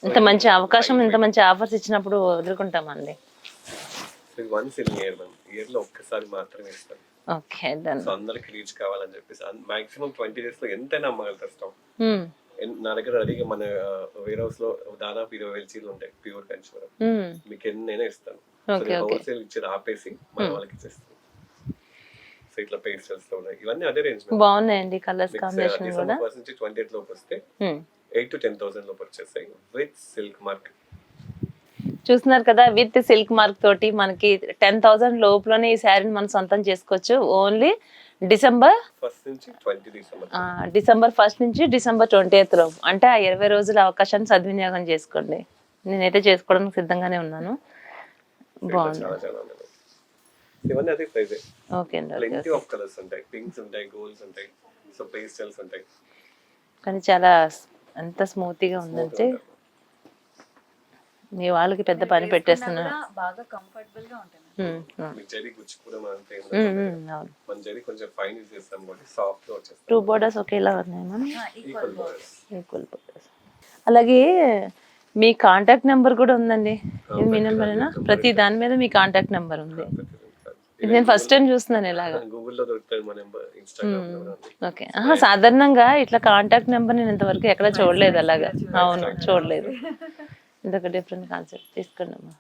ఇంత మంచి అవకాశం, ఇంత మంచి ఆఫర్స్ ఇచ్చినప్పుడు వదులుకుంటామండి. వన్స్ ఇన్ ఇయర్ లో ఒక్కసారి మాత్రమే ఇస్తాను. Okay done. సో అందరికి రీచ్ కావాలని చెప్పేసి మాక్సిమం 20 days లో ఎంతైనా అమ్మగలుగుతాం స్టాక్. నా దగ్గర అడిగి మన వేర్ హౌస్ లో దాదాపు 20,000 చీరలు ఉంటాయి ప్యూర్ కంచివరం. మీకు ఎన్నైనా ఇస్తాను. హోల్సేల్ ఇచ్చేది ఆపేసి మన వాళ్ళకి ఇచ్చేస్తాను. సో ఇట్లా పేస్టల్స్ లో ఉన్నాయి, ఇవన్నీ అదే రేంజ్. బాగున్నాయండి కలర్స్ కాంబినేషన్ కూడా. ఫస్ట్ నుంచి 28 లోపు వస్తే 8 to 10,000 లోపు వచ్చేస్తాయి విత్ సిల్క్ మార్క్. చూస్తున్నారు కదా, విత్ సిల్క్ మార్క్ తోటి మనకి 10,000 లోపులోనే ఈ శారీని మనం సొంతం చేసుకోవచ్చు. ఓన్లీ డిసెంబర్ 1st నుంచి 20 డిసెంబర్. డిసెంబర్ 1st నుంచి డిసెంబర్ 20th లోపు, అంటే ఆ 20 రోజుల అవకాశాన్ని సద్వినియోగం చేసుకోండి. నేనైతే చేసుకోవడానికి సిద్ధంగానే ఉన్నాను. బాగుంది. ఇవన్నీ అదే ప్రైస్. ఓకే అండి, ప్లెంటీ ఆఫ్ కలర్స్ ఉంటాయి, పింక్స్ ఉంటాయి, గోల్డ్స్ ఉంటాయి, సో పేస్టల్స్ ఉంటాయి. కానీ చాలా ఎంత స్మూత్గా ఉందంటే మీ వాళ్ళకి పెద్ద పని పెట్టేస్తున్నా. బాగా కంఫర్టబుల్ గా ఉంటుంది. మీకు జరీ గుచ్చుకోవడం అంతే. అవును, మన జరీ కొంచెం ఫైన్ యూస్ చేస్తాం కాబట్టి సాఫ్ట్ గా వచ్చేస్తుంది. 2 బోర్డర్స్ ఒకేలా ఉన్నాయి మనం, ఈక్వల్ బోర్డర్స్. Equal borders. అలాగే మీ కాంటాక్ట్ నెంబర్ కూడా ఉందండి. ఇది మీ నెంబరేనా? ప్రతి దాని మీద మీ కాంటాక్ట్ నెంబర్ ఉంది. ఇది నేను ఫస్ట్ టైం చూస్తున్నాను ఇలాగా. గూగుల్లో దొరుకుతుంది మన నెంబర్, ఇన్స్టాగ్రామ్ లో ఉంది. ఓకే. సాధారణంగా ఇట్లా కాంటాక్ట్ నెంబర్ నేను ఇంతవరకు ఎక్కడ చూడలేదు అలాగా. అవును, చూడలేదు. ఇదొక డిఫరెంట్ కాన్సెప్ట్. తీసుకోండి అమ్మా,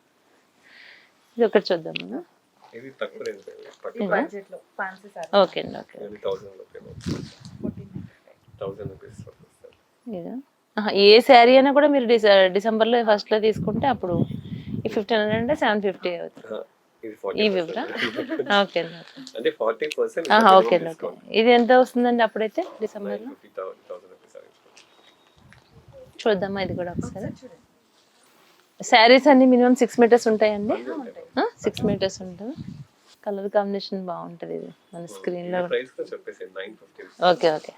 ఇది ఒకటి చూద్దాం. ఇది తక్కువ రేంజ్ బడ్జెట్ లో ఫ్యాన్సీ సారీ. ఓకే అండి, ఓకే. 1000 రూపాయలు, 1000 రూపీస్ వస్తుంది. ఇదా? ఏ శారీ అయినా కూడా మీరు డిసెంబర్లో 1st లో తీసుకుంటే అప్పుడు ఈ 1500 అంటే 750 అవుతుంది. ఇది ఈ వివరా? ఓకే అండి, అంటే 40%. ఓకే అండి, ఓకే. ఇది ఎంత వస్తుందండి అప్పుడైతే డిసెంబర్లో? 50,000 రూపీస్. చూద్దామా ఇది కూడా ఒకసారి. శారీస్ అన్ని మినిమం 6 మీటర్స్ ఉంటాయండి. 6 మీటర్స్ ఉంటుంది. కలర్ కాంబినేషన్ బాగుంటది. ఇది మన స్క్రీన్ లో ప్రైస్ కూడా చెప్పేసి 950. Okay, okay.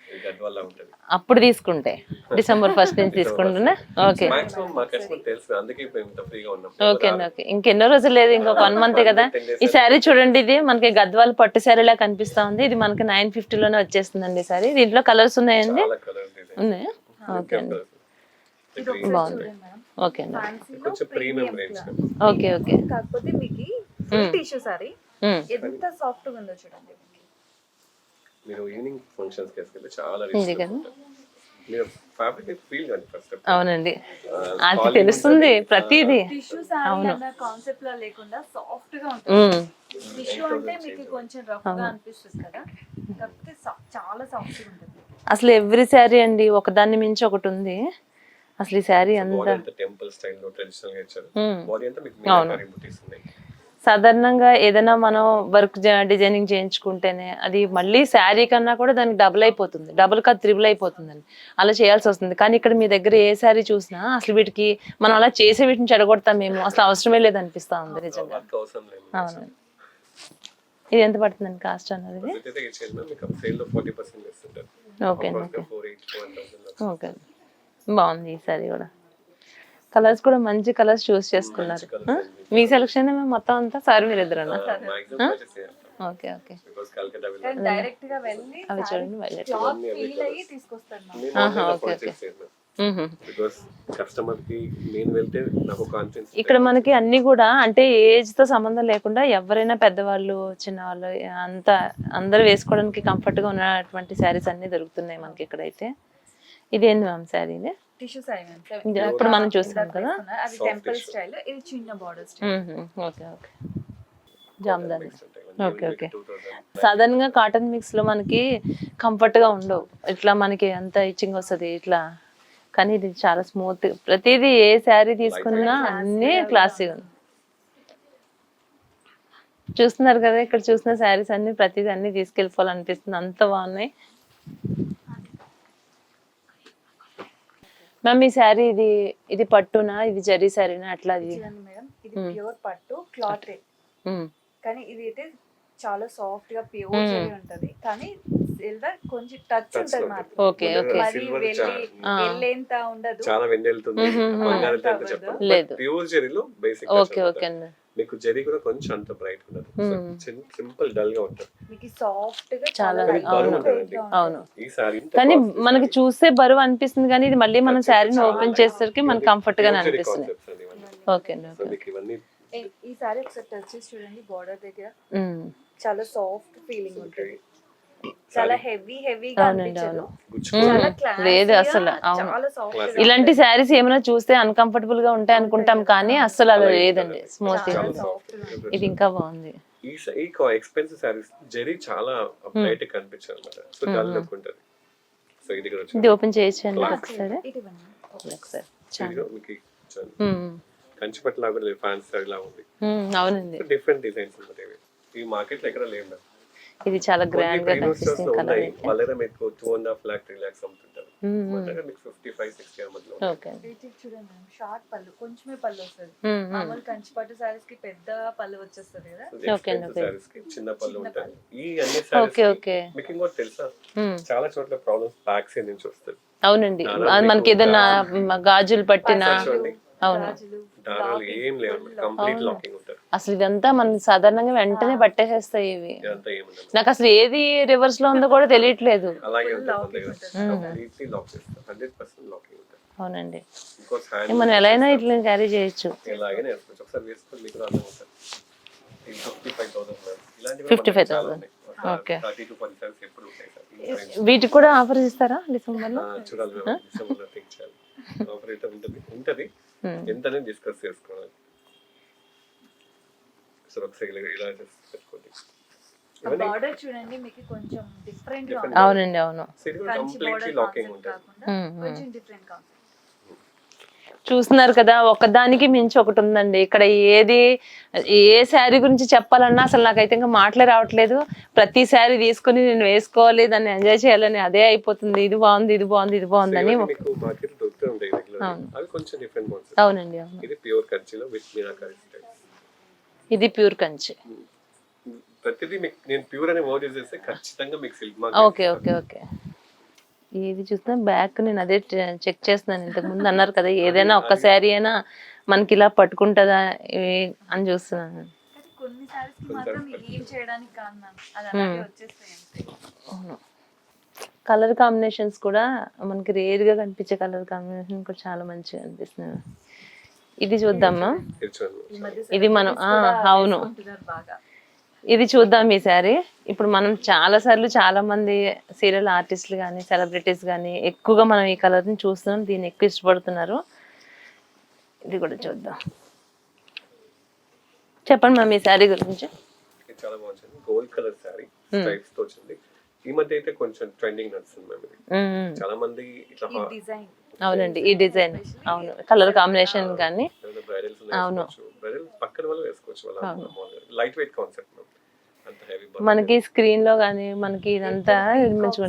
ఇది గద్వాల ఉంటుంది. అప్పుడు తీసుకుంటే డిసెంబర్ 1st నుంచి తీసుకుంటున్నా. ఓకే. మాక్సిమం మా కస్టమర్ తెలుసు, అందుకే ఇప్పుడు ఇంత ఫ్రీగా ఉన్నాం. ఓకే అండి, ఓకే. ఇంకెన్నో రోజులు లేదు, ఇంకొక 1 మంత్ కదా. ఈ శారీ చూడండి, ఇది మనకి గద్వాల పట్టు శారీ లా కనిపిస్తా ఉంది. ఇది మనకి 950 లోనే వచ్చేస్తుందండి ఈ శారీ. దీంట్లో కలర్స్ ఉన్నాయండి? చాలా కలర్స్ డిజైన్ ఉన్నాయా? ఓకే అండి, బాగుంది. ఓకే అండి, కొంచెం ప్రీమియం రేంజ్. Okay, okay. కాకపోతే మీకు టిష్యూ సారీ ఎంత సాఫ్ట్ గా ఉందో చూడండి. మీరు ఈవినింగ్ ఫంక్షన్స్ కి వేసుకెళ్తే చాలా ఇది కదా. మీరు ఫ్యాబ్రిక్ ఫీల్ కానీ ఫస్ట్. అవునండి, అది తెలుస్తుంది ప్రతిదీ. టిష్యూ సారీ అన్న కాన్సెప్ట్ లా లేకుండా సాఫ్ట్ గా ఉంటుంది. టిష్యూ అంటే మీకు కొంచెం రఫ్ గా అనిపిస్తుంది కదా, కాకపోతే చాలా సాఫ్ట్ గా ఉంటుంది. అసలు ఎవ్రీ శారీ అండి ఒకదాన్ని మించి ఒకటి ఉంది. అసలు ఈ శారీ అంతా టెంపుల్ స్టైల్ లో ట్రెడిషనల్ గా ఇచ్చారు. బాడీ అంతా మీకు మీనాకారి బుటీస్ ఉన్నాయి. సాధారణంగా ఏదైనా మనం వర్క్ డిజైనింగ్ చేయించుకుంటేనే అది మళ్ళీ శారీ కన్నా కూడా దానికి డబుల్ అయిపోతుంది, డబుల్ కాదు త్రిబుల్ అయిపోతుందండి. అలా చేయాల్సి వస్తుంది. కానీ ఇక్కడ మీ దగ్గర ఏ శారీ చూసినా అసలు వీటికి మనం అలా చేసే వీటిని చెడగొడతాం మేము, అసలు అవసరమే లేదు అనిపిస్తా ఉంది నిజంగా. అవును. ఇది ఎంత పడుతుందండి కాస్ట్ అన్నది? ఓకే అండి, ఓకే. బాగుంది ఈ సారీ కూడా. కలర్స్ కూడా మంచి కలర్స్ చూస్ చేసుకున్నారు. మీ సెలక్షన్ మొత్తం అంతా సారీ మీరు ఇద్దరు? Okay, okay. డైరెక్ట్ గా వెళ్ళి అవి చూడండి, వైలెట్. ఫీల్ అయ్యి తీసుకొస్తాను. Okay, okay. ఇక్కడ మనకి అన్ని కూడా అంటే ఏజ్ తో సంబంధం లేకుండా ఎవరైనా పెద్దవాళ్ళు చిన్నవాళ్ళు అంతా అందరూ వేసుకోవడానికి కంఫర్ట్ గా ఉన్నటువంటి శారీస్ అన్ని దొరుకుతున్నాయి మనకి ఇక్కడైతే. ఇదేంది ma'am sari? Tissue sorry ma'am. ఇప్పుడు మనం చూస్తాం కదా. అది Soft టెంపుల్ tissue. స్టైల్, ఇది చిన్న border style. Okay okay Jamdani. Mix ఉంటాయి. ఓకే, ఇవన్నీ ఓకే. 2000 సాధారణంగా కాటన్ మిక్స్ లో మనకి కంఫర్ట్ గా ఉండవు, ఇట్లా మనకి అంత ఇచ్చింగ్ వస్తుంది ఇట్లా, కానీ ఇది చాలా స్మూత్. ప్రతిదీ ఏ శారీ తీసుకున్నా అన్ని క్లాసీగా ఉంది. చూస్తున్నారు కదా, ఇక్కడ చూసిన శారీస్ అన్ని ప్రతిదీ అన్ని తీసుకెళ్ళిపోవాలనిపిస్తుంది, అంత బాగున్నాయి. మ్యామ్ ఈ శారీ ఇది పట్టునా, ఇది జరీ శారీనా, అట్లా అది? చూడండి మేడం, ఇది ప్యూర్ పట్టు క్లాత్, కానీ ఇది అయితే చాలా సాఫ్ట్ గా ప్యూర్ జరీ ఉంటది, కానీ సిల్వర్ కొంచెం టచ్ ఉంటది మాత్రం. Okay okay. మరి వెళ్ళేంత ఉండదు. చాలా వెన్నెలుతుంది, బంగారంతో అంత చెప్పను. లేదు. ప్యూర్ జెరీలో బేసిక్ ఓకే ఓకే అండి. మీకు జెరీ కూడా కొంచెం అంత బ్రైట్ ఉండదు, సింపుల్ డల్ గా ఉంటుంది. మీకు సాఫ్ట్ గా చాలా light బరువు weight ఉంటదండి. గా అవును. ఈ సారీ కానీ మనకి చూస్తే బరువు అనిపిస్తుంది, కానీ ఇది మళ్ళీ మనం శారీని ఓపెన్ చేసేసరికి మనకి కంఫర్ట్ గానే అనిపిస్తుంది. ఓకే అండి సో ఓకే. మీకు ఇవన్నీ ఈ సారీ ఒకసారి టచ్ చేసి చూడండి, బార్డర్ దగ్గర చాలా సాఫ్ట్ ఫీలింగ్ ఉంటుంది, చాలా హెవీగా అవునండి అనిపించదు, అవును. చాలా classy లేదు గా, అసలు, అవును. చాలా సాఫ్ట్ ఇలాంటి శారీస్ ఏమైనా చూస్తే అన్కంఫర్టబుల్ గా ఉంటాయి అనుకుంటాం, కానీ అస్సలు అలా లేదండి, స్మూత్ గా చాలా ఉంది. సాఫ్ట్. ఇది ఇంకా బాగుంది. ఈ ఎక్స్పెన్సివ్ సారీస్ జెరీ చాలా బ్రైట్ కనిపించారు అన్నమాట, సో డల్ లుక్ ఉంటుంది. సో ఇది కూడా ఇది ఓపెన్ చేయొచ్చు అండి ఒకసారి, ఇదివ్వండి. ఒకసారి. మీకు కంచిపట్టు లాగా లేదు, ఫ్యాన్స్ సారీ లాగా ఉంది. అవునండి, డిఫరెంట్ డిజైన్స్ ఉన్నాయి ఇవి. ఈ మార్కెట్ లో ఎక్కడ లేవు. ఇది చాలా గ్రాండ్ గా కనిపిస్తుంది కలర్ ఉన్నాయి అయితే. వాళ్ళ మీకు 2.5 lakh 3 lakhs అమ్ముతుంటారు. మన దగ్గర మీకు 55-60 మధ్యలో ఉంటుంది. ఓకే. ఇది చూడండి మేడం, షార్ట్ పళ్ళు, కొంచెమే పళ్ళు వస్తుంది. మామూలు కంచిపట్టు సారీస్ కి పెద్ద పళ్ళు వచ్చేస్తుంది కదా. So, ఓకే అండి, expensive ఓకే. sarees కి చిన్న పళ్ళు ఉంటాయి. ఈ అన్ని ఓకే సారీస్ ఓకే. మీకు ఇంకోటి తెలుసా, చాలా చోట్ల ప్రాబ్లమ్స్ బ్యాక్ సైడ్ నుంచి వస్తాయి. అవునండి, అది మనకి ఏదైనా గాజులు పట్టినా, చూడండి అవును. గాజులు, దారాలు ఏం లేవు, కంప్లీట్ లాకింగ్ ఉంటుంది. అసలు ఇదంతా మనం సాధారణంగా వెంటనే పట్టేసేస్తాయి ఇవి. ఇదంతా ఏముండదు, నాకు అసలు ఏది రివర్స్ లో ఉందో కూడా తెలియట్లేదు. అలాగే ఉంటుంది. కంప్లీట్లీ లాక్ చేస్తారు, 100% లాకింగ్ ఉంటుంది. అవునండి, ఇంకో మనం ఎలా అయినా ఇట్లా క్యారీ చేయొచ్చు. ఇలాగే నేర్చుకోవచ్చు. ఒకసారి వేసుకొని మీకు అర్థం అవుతుంది. ఇది 55,000 మేడం. ఇలాంటివి 55,000. ఓకే. 30 to 40 sarees ఎప్పుడు ఉంటాయి సార్. వీటికి కూడా ఆఫర్స్ ఇస్తారా డిసెంబర్ లో? చూడాలి మేడం, డిసెంబర్లో థింక్ చేయాలి. ఆపరేటర్ ఉంటది ఎంత అనేది డిస్కస్ చేసుకోవాలి. సో ఒకసారి ఇలా చేసి పెట్టుకోండి. బార్డర్ చూడండి, మీకు కొంచెం డిఫరెంట్ గా అవునండి అవును. కంప్లీట్లీ లాకింగ్ ఉంటుంది. కాకుండా కొంచెం డిఫరెంట్ గా ఉంటుంది. చూస్తున్నారు కదా, ఒకదానికి మించి ఒకటి ఉందండి ఇక్కడ. ఏ శారీ గురించి చెప్పాలన్నా అసలు నాకైతే ఇంకా మాటలే రావట్లేదు. ప్రతి శారీ తీసుకుని నేను వేసుకోవాలి, దాన్ని ఎంజాయ్ చేయాలని అదే అయిపోతుంది. ఇది బాగుంది, ఇది బాగుంది, ఇది బాగుందని. మీకు మార్కెట్ దొరుకుతూ ఉంటాయి రెగ్యులర్. అవి కొంచెం డిఫరెంట్ మోడల్స్. అవునండి అవును. ఇది ప్యూర్ కంచిలో విత్ మీనాకారి స్టైల్స్. ఇది ప్యూర్ కంచి. ప్రతిదీ మీకు నేను ప్యూర్ అనే వర్డ్ యూజ్ చేస్తే ఖచ్చితంగా మీకు silk mark. Okay okay okay. ఇది చూస్తున్నా బ్యాక్, నేను అదే చెక్ చేస్తున్నాను. ఇంతకు ముందు అన్నారు కదా ఏదైనా ఒక్క శారీ అయినా మనకి ఇలా పట్టుకుంటుందా అని చూస్తున్నాను. కానీ కొన్ని సారీస్ కి మాత్రం ఏం చేయడానికి కాదు మ్యామ్, అది అలాగే వచ్చేస్తాయి అంతే. అవును. కలర్ కాంబినేషన్స్ కూడా మనకి రేర్ గా కనిపించే కలర్ కాంబినేషన్ కూడా చాలా మంచిగా అనిపిస్తుంది. ఇది చూద్దామా, ఈ మధ్య ఇది మనం అవును ఉంటున్నారు బాగా. ఇది చూద్దాం ఈ శారీ. ఇప్పుడు మనం చాలా సార్లు చాలా మంది సీరియల్ ఆర్టిస్టులు కానీ సెలబ్రిటీస్ కానీ ఎక్కువగా మనం ఈ కలర్ ని చూస్తున్నాం, దీన్ని ఎక్కువ ఇష్టపడుతున్నారు. ఇది కూడా చూద్దాం. చెప్పండి మ్యామ్ ఈ శారీ గురించి. ఇది చాలా బాగుంది, గోల్డ్ కలర్ శారీ స్ట్రైప్స్ తో వచ్చింది. ఈ మధ్య అయితే కొంచెం ట్రెండింగ్ నడుస్తుంది మ్యామ్ ఇది. చాలా మంది ఇట్లా ఈ డిజైన్, అవునండి ఈ డిజైన్, అవును కలర్ కాంబినేషన్ కానీ బ్రైడల్స్ అవును. బ్రైడల్ పక్కన వాళ్ళు వేసుకోవచ్చు. వాళ్ళ లైట్ వెయిట్ కాన్సెప్ట్ మ్యామ్, అంత హెవీ. మనకి స్క్రీన్ లో కానీ మనకి ఇదంతా మంచిగా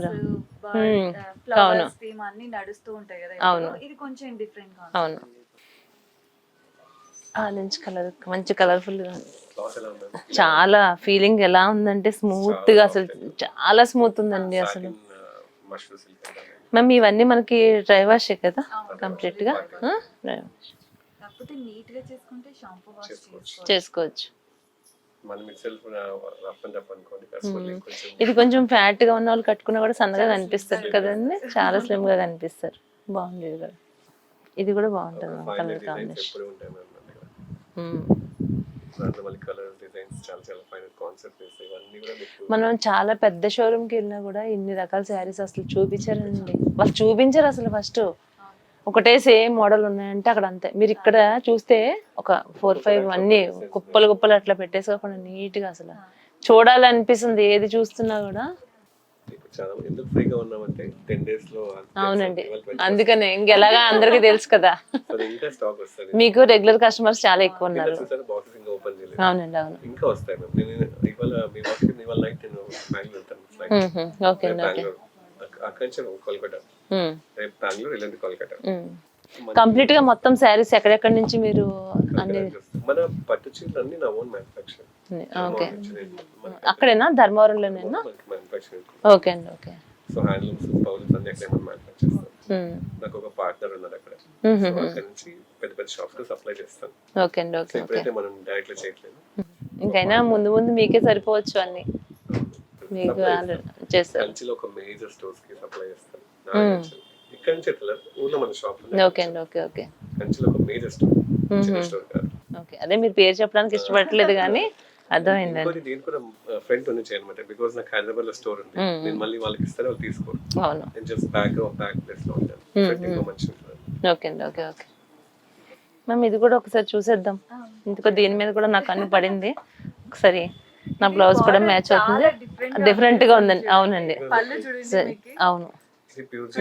ఫ్లవర్స్ థీమ్ అన్ని నడుస్తూ ఉంటాయి కదా. అవును. ఇది కొంచెం డిఫరెంట్ గా అవును. ఆరెంజ్ కలర్ మంచి కలర్ఫుల్ గా ఉంది. క్లాత్ ఎలా ఉంది? చాలా ఫీలింగ్ ఎలా ఉందంటే స్మూత్ గా, అసలు చాలా స్మూత్ ఉందండి అసలు. Mushroom silk. మ్యామ్ ఇవన్నీ మనకి డ్రై వాష్ కదా కంప్లీట్ గా? డ్రై వాష్ కాకపోతే నీట్ గా చేసుకుంటే షాంపూ వాష్ చేసుకోవచ్చు. చేసుకోవచ్చు. మనం ఇట్సెల్ఫ్ రఫ్ అండ్ రఫ్ అనుకోండి, కస్టమర్ కొంచెం ఇది కొంచెం ఫ్యాట్ గా ఉన్న వాళ్ళు కట్టుకున్నా కూడా సన్నగా కనిపిస్తారు కదండి, చాలా స్లిమ్ గా కనిపిస్తారు. బాగుంది ఇది కూడా. ఇది కూడా బాగుంటుంది కలర్ కాంబినేషన్. ఎప్పుడు ఉంటాయి మ్యామ్ మన దగ్గర. దాంట్లో మళ్ళీ కలర్ డిజైన్స్ చాలా చాలా ఫైనల్ కాన్సెప్ట్ వేస్తాయి. ఇవన్నీ కూడా మీకు మనం చాలా పెద్ద షోరూమ్ కి వెళ్ళినా కూడా ఇన్ని రకాల శారీస్ అసలు చూపించారండి. వాళ్ళు చూపించారు అసలు. ఫస్ట్ ఒకటే సేమ్ మోడల్ ఉన్నాయంటే అక్కడ అంతే. మీరు ఇక్కడ చూస్తే ఒక 4-5 అన్ని కుప్పలు కుప్పలు అట్లా పెట్టేసుకోకుండా నీట్ గా అసలు చూడాలనిపిస్తుంది ఏది చూస్తున్నా కూడా. ఇప్పుడు చాలా ఎందుకు ఫ్రీగా ఉన్నామంటే 10 days లో అవునండి, అందుకనే ఇంకెలాగా అందరికి తెలుసు కదా. ఇంకా స్టాక్ వస్తుంది. మీకు రెగ్యులర్ కస్టమర్స్ చాలా ఎక్కువ ఉన్నారు. బాక్సెస్ ఇంకా ఓపెన్ చేయలేదు. అవునండి, అవును. ఇంకా వస్తాయి మ్యామ్. నేను ఇవాళ మీ బాక్స్ ఇవాళ నైట్ నేను బెంగళూరు వెళ్తాను. ఓకే అండి, ఓకే. అక్కడి నుంచి కోల్కతా, రేపు బెంగళూరు, ఎల్లుండి కోల్కతా. కంప్లీట్ గా మొత్తం శారీస్ ఎక్కడెక్కడి నుంచి మీరు అన్ని? మన పట్టు చీరలు అన్ని నా ఓన్ మ్యానుఫ్యాక్చర్. ఓకే, అక్కడేనా ధర్మవరంలోనేనా? ఓకే అండి, ఓకే. సో హ్యాండ్లూమ్స్, పౌల్స్ అన్ని అక్కడ మ్యానుఫ్యాక్చర్ చేస్తాను. నాకు ఒక పార్ట్నర్ ఉన్నారు అక్కడ. సో అక్కడ నుంచి పెద్ద పెద్ద షాప్స్ కి సప్లై చేస్తాను. ఓకే అండి, ఓకే. ఇప్పుడైతే మనం డైరెక్ట్ గా చేయట్లేదు. ఇంకైనా ముందు ముందు మీకే సరిపోవచ్చు అన్ని. మీకు చేస్తారు. కంచిలో ఒక మేజర్ స్టోర్స్ కి సప్లై చేస్తాను. ఇక్కడ నుంచి ఊర్లో మన షాప్. ఓకే అండి, ఓకే, ఓకే. కంచిలో ఒక మేజర్ స్టోర్, చిన్న స్టోర్ కాదు. ఓకే, అదే మీరు పేరు చెప్పడానికి ఇష్టపడట్లేదు కానీ అర్థమైంది. ఇంకోటి దీని కూడా ఫ్రెండ్ తో చేయనమాట. బికాజ్ నాకు హైదరాబాద్ లో స్టోర్ ఉంది. నేను మళ్ళీ వాళ్ళకి ఇస్తాను, వాళ్ళు తీసుకోరు. అవును, నేను జస్ట్ బ్యాక్ ప్లేస్ లో ఉంటాను. ఫ్రెండ్ మంచి ఉంటుంది. ఓకే అండి, ఓకే, ఓకే. మ్యామ్ ఇది కూడా ఒకసారి చూసేద్దాం. ఇందుకో దీని మీద కూడా నాకు అన్ని పడింది. ఒకసారి నా బ్లౌజ్ కూడా మ్యాచ్ అవుతుంది. డిఫరెంట్ గా ఉందండి. అవునండి, అవును.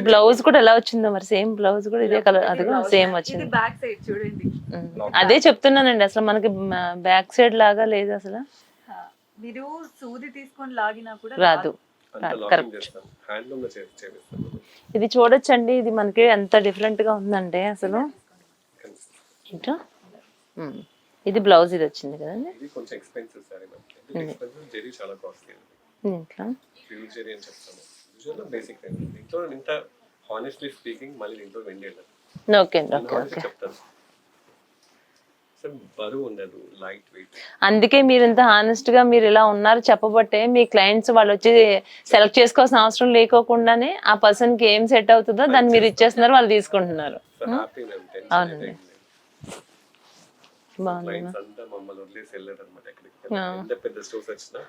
బ్లౌజ్ కూడా ఎలా వచ్చిందో మరి. సేమ్ బ్లౌజ్ కూడా ఇదే కలర్, అది కూడా సేమ్ వచ్చింది. బ్యాక్ సైడ్ చూడండి. అదే చెప్తున్నానండి, అసలు మనకి బ్యాక్ సైడ్ లాగా లేదు అసలు. మీరు సూది తీసుకొని లాగినా కూడా రాదు. కరెక్ట్. ఇది చూడొచ్చండి, ఇది మనకి ఎంత డిఫరెంట్ గా ఉందంటే అసలు. ఇటు ఇది బ్లౌజ్ ఇది వచ్చింది కదండి. ఇది కొంచెం ఎక్స్పెన్సివ్ సారీ మనకి. ఎక్స్పెన్సివ్ జెరీ చాలా కాస్ట్లీ. ఇట్లా ప్యూర్ జెరీ అని చెప్తాను. యూజువల్గా బేసిక్ రేంజ్. దీంట్లో ఇంత హానెస్ట్లీ స్పీకింగ్ మళ్ళీ దీంట్లో వెండేది. ఓకే అండి, ఓకే, ఓకే. చెప్తాను సార్, బరువు ఉండదు, లైట్ వెయిట్. అందుకే మీరు ఇంత హానెస్ట్ గా మీరు ఇలా ఉన్నారు చెప్పబట్టే మీ క్లయింట్స్ వాళ్ళు వచ్చి సెలెక్ట్ చేసుకోవాల్సిన అవసరం లేకోకుండానే ఆ పర్సన్ కి ఏం సెట్ అవుతుందో దాన్ని మీరు ఇచ్చేస్తున్నారు, వాళ్ళు తీసుకుంటున్నారు. హ్యాపీ మేము అవునండి, బాగుంది. క్లయింట్స్ అంతా మమ్మల్ని వదిలేసి వెళ్ళారు అనమాట. ఎక్కడికి ఎంత పెద్ద స్టోర్స్ వచ్చినా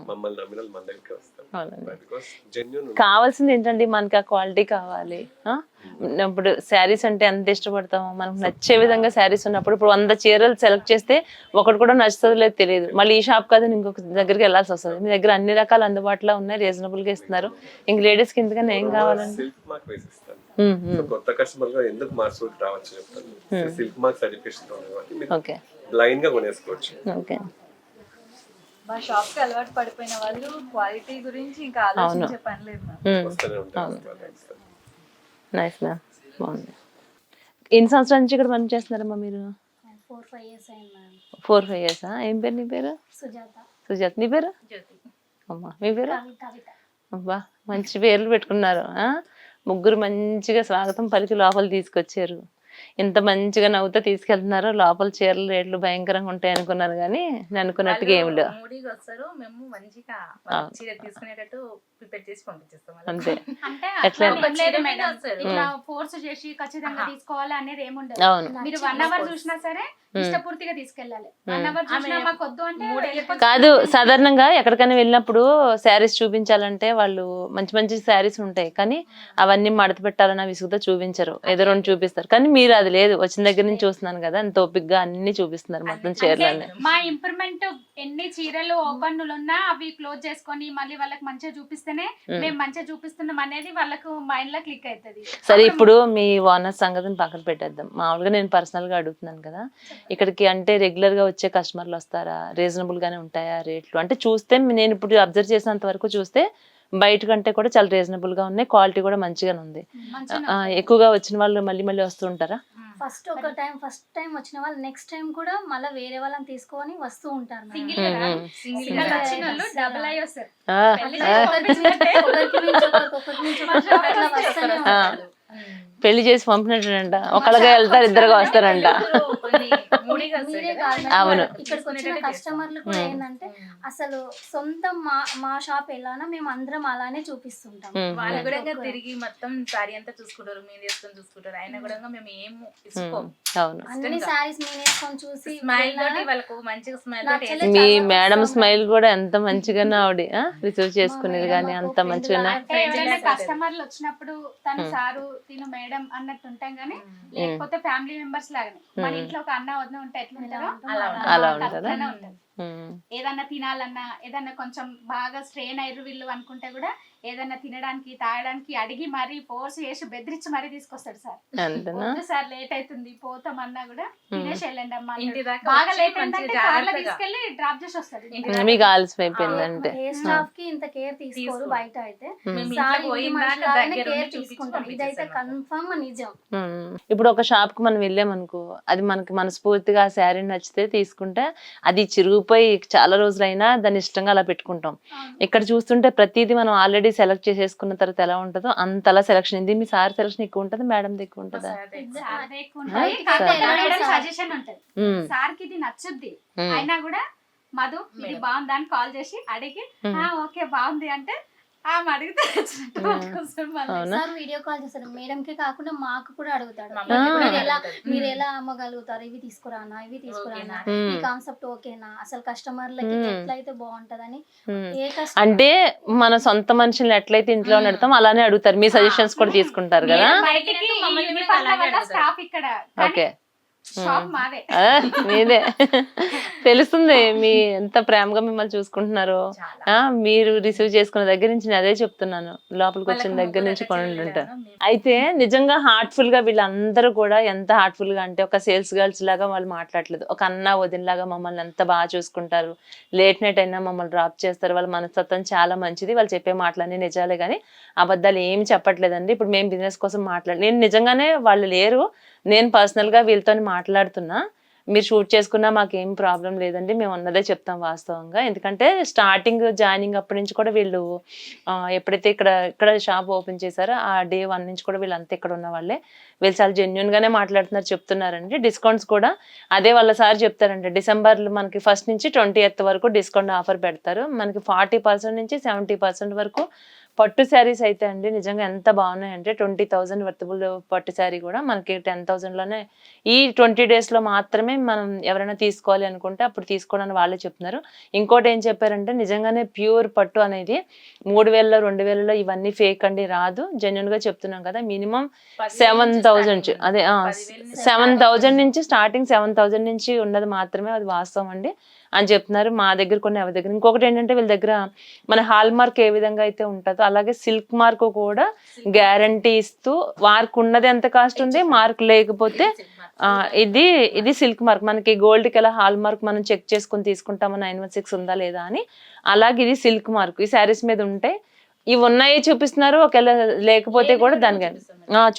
మమ్మల్ని నమ్మిన మన దగ్గరికి వస్తారు. Because genuine. కావాల్సింది ఏంటండి, మనకి ఆ క్వాలిటీ కావాలి. ఇప్పుడు శారీస్ అంటే ఎంత ఇష్టపడతామో, మనకు నచ్చే విధంగా శారీస్ ఉన్నప్పుడు ఇప్పుడు 100 చీరలు సెలెక్ట్ చేస్తే ఒకటి కూడా నచ్చుతుందో లేదు తెలియదు. మళ్ళీ ఈ షాప్ కాదు ఇంకొక దగ్గరికి వెళ్ళాల్సి వస్తుంది. మీ దగ్గర అన్ని రకాలు అందుబాటులో ఉన్నాయి, రీజనబుల్ గా ఇస్తున్నారు. ఇంక లేడీస్ కి ఇంతకన్నా ఏం కావాలండి? సిల్క్ మార్క్ వేసిస్తాను. కొత్త కస్టమర్ గా ఎందుకు మా సూట్ రావచ్చు చెప్తాను. Silk mark certification okay, blind గా కొనేసుకోవచ్చు. ఓకే. మా షాప్ కి అలవాటు పడిపోయిన వాళ్ళు క్వాలిటీ గురించి ఇంకా ఆలోచించే పని లేదు. వస్తూనే ఉంటారు. నైస్ మ్యామ్, బాగుంది. ఎన్ని సంవత్సరాల నుంచి ఇక్కడ పని చేస్తున్నారమ్మా మీరు? 4-5 years అయింది మ్యామ్. 4-5 years. ఏం పేరు నీ పేరు? సుజాత. సుజాత. నీ పేరు? జ్యోతి. అమ్మా మీ పేరు? కవిత. అబ్బా మంచి పేర్లు పెట్టుకున్నారు. ముగ్గురు మంచిగా స్వాగతం పలికి లోపల తీసుకొచ్చారు. ఇంత మంచిగా నవ్వుతో తీసుకెళ్తున్నారు. లోపల చీరల రేట్లు భయంకరంగా ఉంటాయి అనుకున్నారు కానీ నేను అనుకున్నట్టుగా ఏమి లేవు. మూడీగా వస్తారు, మేము మంచిగా చీర తీసుకునేటట్టు ప్రిపేర్ చేసి పంపించేస్తాం. అంతే. అంటే ఎట్లా? ఇట్లా ఫోర్స్ చేసి ఖచ్చితంగా తీసుకోవాలి అనేది ఏముండదు. అవును. మీరు 1 hour చూసినా సరే ఇష్టపూర్తిగా తీసుకెళ్ళాలి. 1 hour చూసినా మాకు వద్దు అంటే కాదు. సాధారణంగా ఎక్కడికైనా వెళ్ళినప్పుడు శారీస్ చూపించాలంటే వాళ్ళు మంచి మంచి శారీస్ ఉంటాయి కానీ అవన్నీ మడత పెట్టాలన్న విసుగుతో చూపించరు, ఏదో 2 చూపిస్తారు. కానీ మీరు అది లేదు, వచ్చిన దగ్గర నుంచి చూస్తున్నాను కదా, అంత ఓపిక్గా అన్ని చూపిస్తున్నారు మొత్తం చీరలన్నీ. మా ఇంప్రూవ్మెంట్ ఎన్ని చీరలు ఓపెన్ ఉన్నా అవి క్లోజ్ చేసుకొని మళ్ళీ వాళ్ళకి మంచిగా చూపిస్తేనే మేము మంచిగా చూపిస్తున్నాం అనేది వాళ్ళకు మైండ్ లో క్లిక్ అవుతుంది. సరే, ఇప్పుడు మీ ఓనర్ సంగతిని పక్కన పెట్టేద్దాం. మామూలుగా నేను పర్సనల్ గా అడుగుతున్నాను కదా, ఇక్కడికి అంటే రెగ్యులర్ గా వచ్చే కస్టమర్లు వస్తారా? రీజనబుల్ గానే ఉంటాయా రేట్లు? అంటే చూస్తే నేను ఇప్పుడు అబ్జర్వ్ చేసినంత వరకు చూస్తే బయట కంటే కూడా చాలా రీజనబుల్ గా ఉన్నాయి, క్వాలిటీ కూడా మంచిగానే ఉంది. ఎక్కువగా వచ్చిన వాళ్ళు మళ్ళీ మళ్ళీ వస్తూ ఉంటారా? ఫస్ట్ టైం వచ్చిన వాళ్ళు నెక్స్ట్ టైం కూడా మళ్ళీ వేరే వాళ్ళని తీసుకొని వస్తూ ఉంటారు. డబుల్ అయ్యి వస్తారు. పెళ్లి చేసి పంపినట్టంట, ఒకళ్ళగా వెళ్తారు, ఇద్దరుగా వస్తారంట. అవును. ఇక్కడికి వచ్చిన కస్టమర్లు కూడా ఏంటంటే అసలు సొంతం మా షాప్ ఎలానో మేము అందరం అలానే చూపిస్తుంటాం. వాళ్ళు కూడా తిరిగి మొత్తం సారీ అంతా చూసుకుంటారు, మీరు వేసుకొని చూసుకుంటారు. అయినా కూడా మేము ఏం తీసుకోము. అన్ని సారీస్ మేము వేసుకొని చూసి స్మైల్ తోటి వాళ్ళకు మంచిగా స్మైల్. మీ మేడం స్మైల్ కూడా ఎంత మంచిగానే ఆవిడ రిసీవ్ చేసుకునేది కానీ అంత మంచిగా. కస్టమర్లు వచ్చినప్పుడు తను సారు తిను మేడం మేడం అన్నట్టు ఉంటాం కానీ లేకపోతే ఫ్యామిలీ మెంబర్స్ లాగానే మన ఇంట్లో ఒక అన్న వదిన ఉంటే ఎట్లుంటారో అలా ఉంటుందా? అట్లానే ఉంటది. ఏదన్నా తినాలన్నా ఏదన్నా కొంచెం బాగా స్ట్రెయిన్ అయ్యారు వీళ్ళు అనుకుంటే కూడా ఏదన్నా తినడానికి తాగడానికి అడిగి మరీ ఫోర్స్ చేసి బెదిరించి మరీ తీసుకొస్తాడు సార్. వద్దు సార్ లేట్ అవుతుంది పోతామన్నా కూడా తినేసి వెళ్ళండి అమ్మా ఇంటి దాకా బాగా వచ్చి లేట్ మంచిగా అంటే కార్లో జాగ్రత్తగా. తీసుకెళ్లి డ్రాప్ చేసి వస్తాడు. మీకు ఆలస్యమైపోయిందంటే ఏ స్టాఫ్ కి ఇంత కేర్ తీసుకోరు బయట అయితే. మేము సార్ ఇంట్లో పోయిన ఇంటి దాకా మనుషులాగానే దగ్గర కేర్ ఉండి తీసుకుంటారు. ఇదైతే పంపించేసాను. కన్ఫర్మ్ నిజం. ఇప్పుడు ఒక షాప్ కి మనం వెళ్ళామనుకో, అది మనకి మనస్ఫూర్తిగా ఆ శారీ నచ్చితే తీసుకుంటే అది చిరిగిపోయి చాలా రోజులైనా దాన్ని ఇష్టంగా అలా పెట్టుకుంటాం. ఇక్కడ చూస్తుంటే ప్రతిదీ మనం ఆల్రెడీ సెలెక్ట్ చేసేసుకున్న తర్వాత ఎలా ఉంటుందో అంతలా సెలక్షన్. ఇది మీ సార్ సెలక్షన్ ఎక్కువ ఉంటుంది, మేడం ఎక్కువ ఉంటుందా? సజెషన్ ఉంటది సార్ కి ఇది నచ్చుద్ది అయినా కూడా మధు ఇది బాగుందా అని కాల్ చేసి అడిగి ఓకే బాగుంది అంటే ఆమె అడిగితే సార్ వీడియో కాల్ చేస్తారు. మేడం కి కాకుండా మాకు కూడా అడుగుతాడు. మమ్మల్ని మీరు ఎలా అమ్మగలుగుతారు, ఇవి తీసుకురానా ఇవి తీసుకురానా, ఈ కాన్సెప్ట్ ఓకేనా, అసలు కస్టమర్లకి ఎట్లయితే బాగుంటదని. ఏ కస్టమర్ అంటే మన సొంత మనుషుల్ని ఎట్లయితే ఇంట్లో నడతాం అలానే అడుగుతారు. మీ సజెషన్స్ కూడా తీసుకుంటారు కదా? బయటికి స్టాఫ్ ఇక్కడ ఓకే, షాప్ మాదే. మీదే తెలుస్తుంది మీ ఎంత ప్రేమగా మిమ్మల్ని చూసుకుంటున్నారో. మీరు రిసీవ్ చేసుకున్న దగ్గర నుంచి నేను అదే చెప్తున్నాను, లోపలికి వచ్చిన దగ్గర నుంచి కొనుంటుంటాను. అయితే నిజంగా హార్ట్ఫుల్ గా వీళ్ళందరూ కూడా ఎంత హార్ట్ఫుల్ గా అంటే ఒక సేల్స్ గర్ల్స్ లాగా వాళ్ళు మాట్లాడలేదు. ఒక అన్న వదినలాగా మమ్మల్ని ఎంత బాగా చూసుకుంటారు. లేట్ నైట్ అయినా మమ్మల్ని డ్రాప్ చేస్తారు. వాళ్ళ మనస్తత్వం చాలా మంచిది. వాళ్ళు చెప్పే మాటలన్నీ నిజాలే కానీ అబద్ధాలు ఏమి చెప్పట్లేదండి. ఇప్పుడు మేము బిజినెస్ కోసం నేను నిజంగానే వాళ్ళు లేరు, నేను పర్సనల్ గా వీళ్ళతో మాట్లాడుతున్నా. మీరు షూట్ చేసుకున్నా మాకేం ప్రాబ్లం లేదండి, మేము ఉన్నదే చెప్తాం వాస్తవంగా. ఎందుకంటే స్టార్టింగ్ జాయినింగ్ అప్పటి నుంచి కూడా వీళ్ళు ఎప్పుడైతే ఇక్కడ షాప్ ఓపెన్ చేశారో ఆ డే 1 నుంచి కూడా వీళ్ళంతా ఇక్కడ ఉన్న వాళ్ళే. వీళ్ళు చాలా జెన్యున్ గానే మాట్లాడుతున్నారు, చెప్తున్నారండి. డిస్కౌంట్స్ కూడా అదే వాళ్ళ సార్ చెప్తారండి. డిసెంబర్లో మనకి 1st నుంచి 20th వరకు డిస్కౌంట్ ఆఫర్ పెడతారు. మనకి 40% నుంచి 70% వరకు పట్టు శారీస్ అయితే అండి నిజంగా ఎంత బాగున్నాయంటే 20,000 వర్తబుల్ పట్టు శారీ కూడా మనకి 10,000లోనే ఈ 20 days లో మాత్రమే మనం ఎవరైనా తీసుకోవాలి అనుకుంటే అప్పుడు తీసుకోవడానికి వాళ్ళే చెప్తున్నారు. ఇంకోటి ఏం చెప్పారంటే నిజంగానే ప్యూర్ పట్టు అనేది 3,000లో 2,000లో ఇవన్నీ ఫేక్ అండి, రాదు. జెన్యున్ గా చెప్తున్నాం కదా. మినిమం 7,000 అదే 7,000 నుంచి స్టార్టింగ్ 7,000 నుంచి ఉన్నది మాత్రమే అది వాస్తవం అండి అని చెప్తున్నారు. మా దగ్గర కొన్ని ఎవరి దగ్గర. ఇంకొకటి ఏంటంటే వీళ్ళ దగ్గర మన హాల్ మార్క్ ఏ విధంగా అయితే ఉంటుందో అలాగే సిల్క్ మార్క్ కూడా గ్యారంటీ ఇస్తూ, మార్క్ ఉన్నది ఎంత కాస్ట్ ఉంది, మార్క్ లేకపోతే ఇది సిల్క్ మార్క్. మనకి గోల్డ్ కి ఎలా హాల్ మార్క్ మనం చెక్ చేసుకుని తీసుకుంటామో 916 ఉందా లేదా అని, అలాగే ఇది సిల్క్ మార్క్ ఈ శారీస్ మీద ఉంటే ఇవి ఉన్నాయి చూపిస్తున్నారు. ఒకవేళ లేకపోతే కూడా దానికి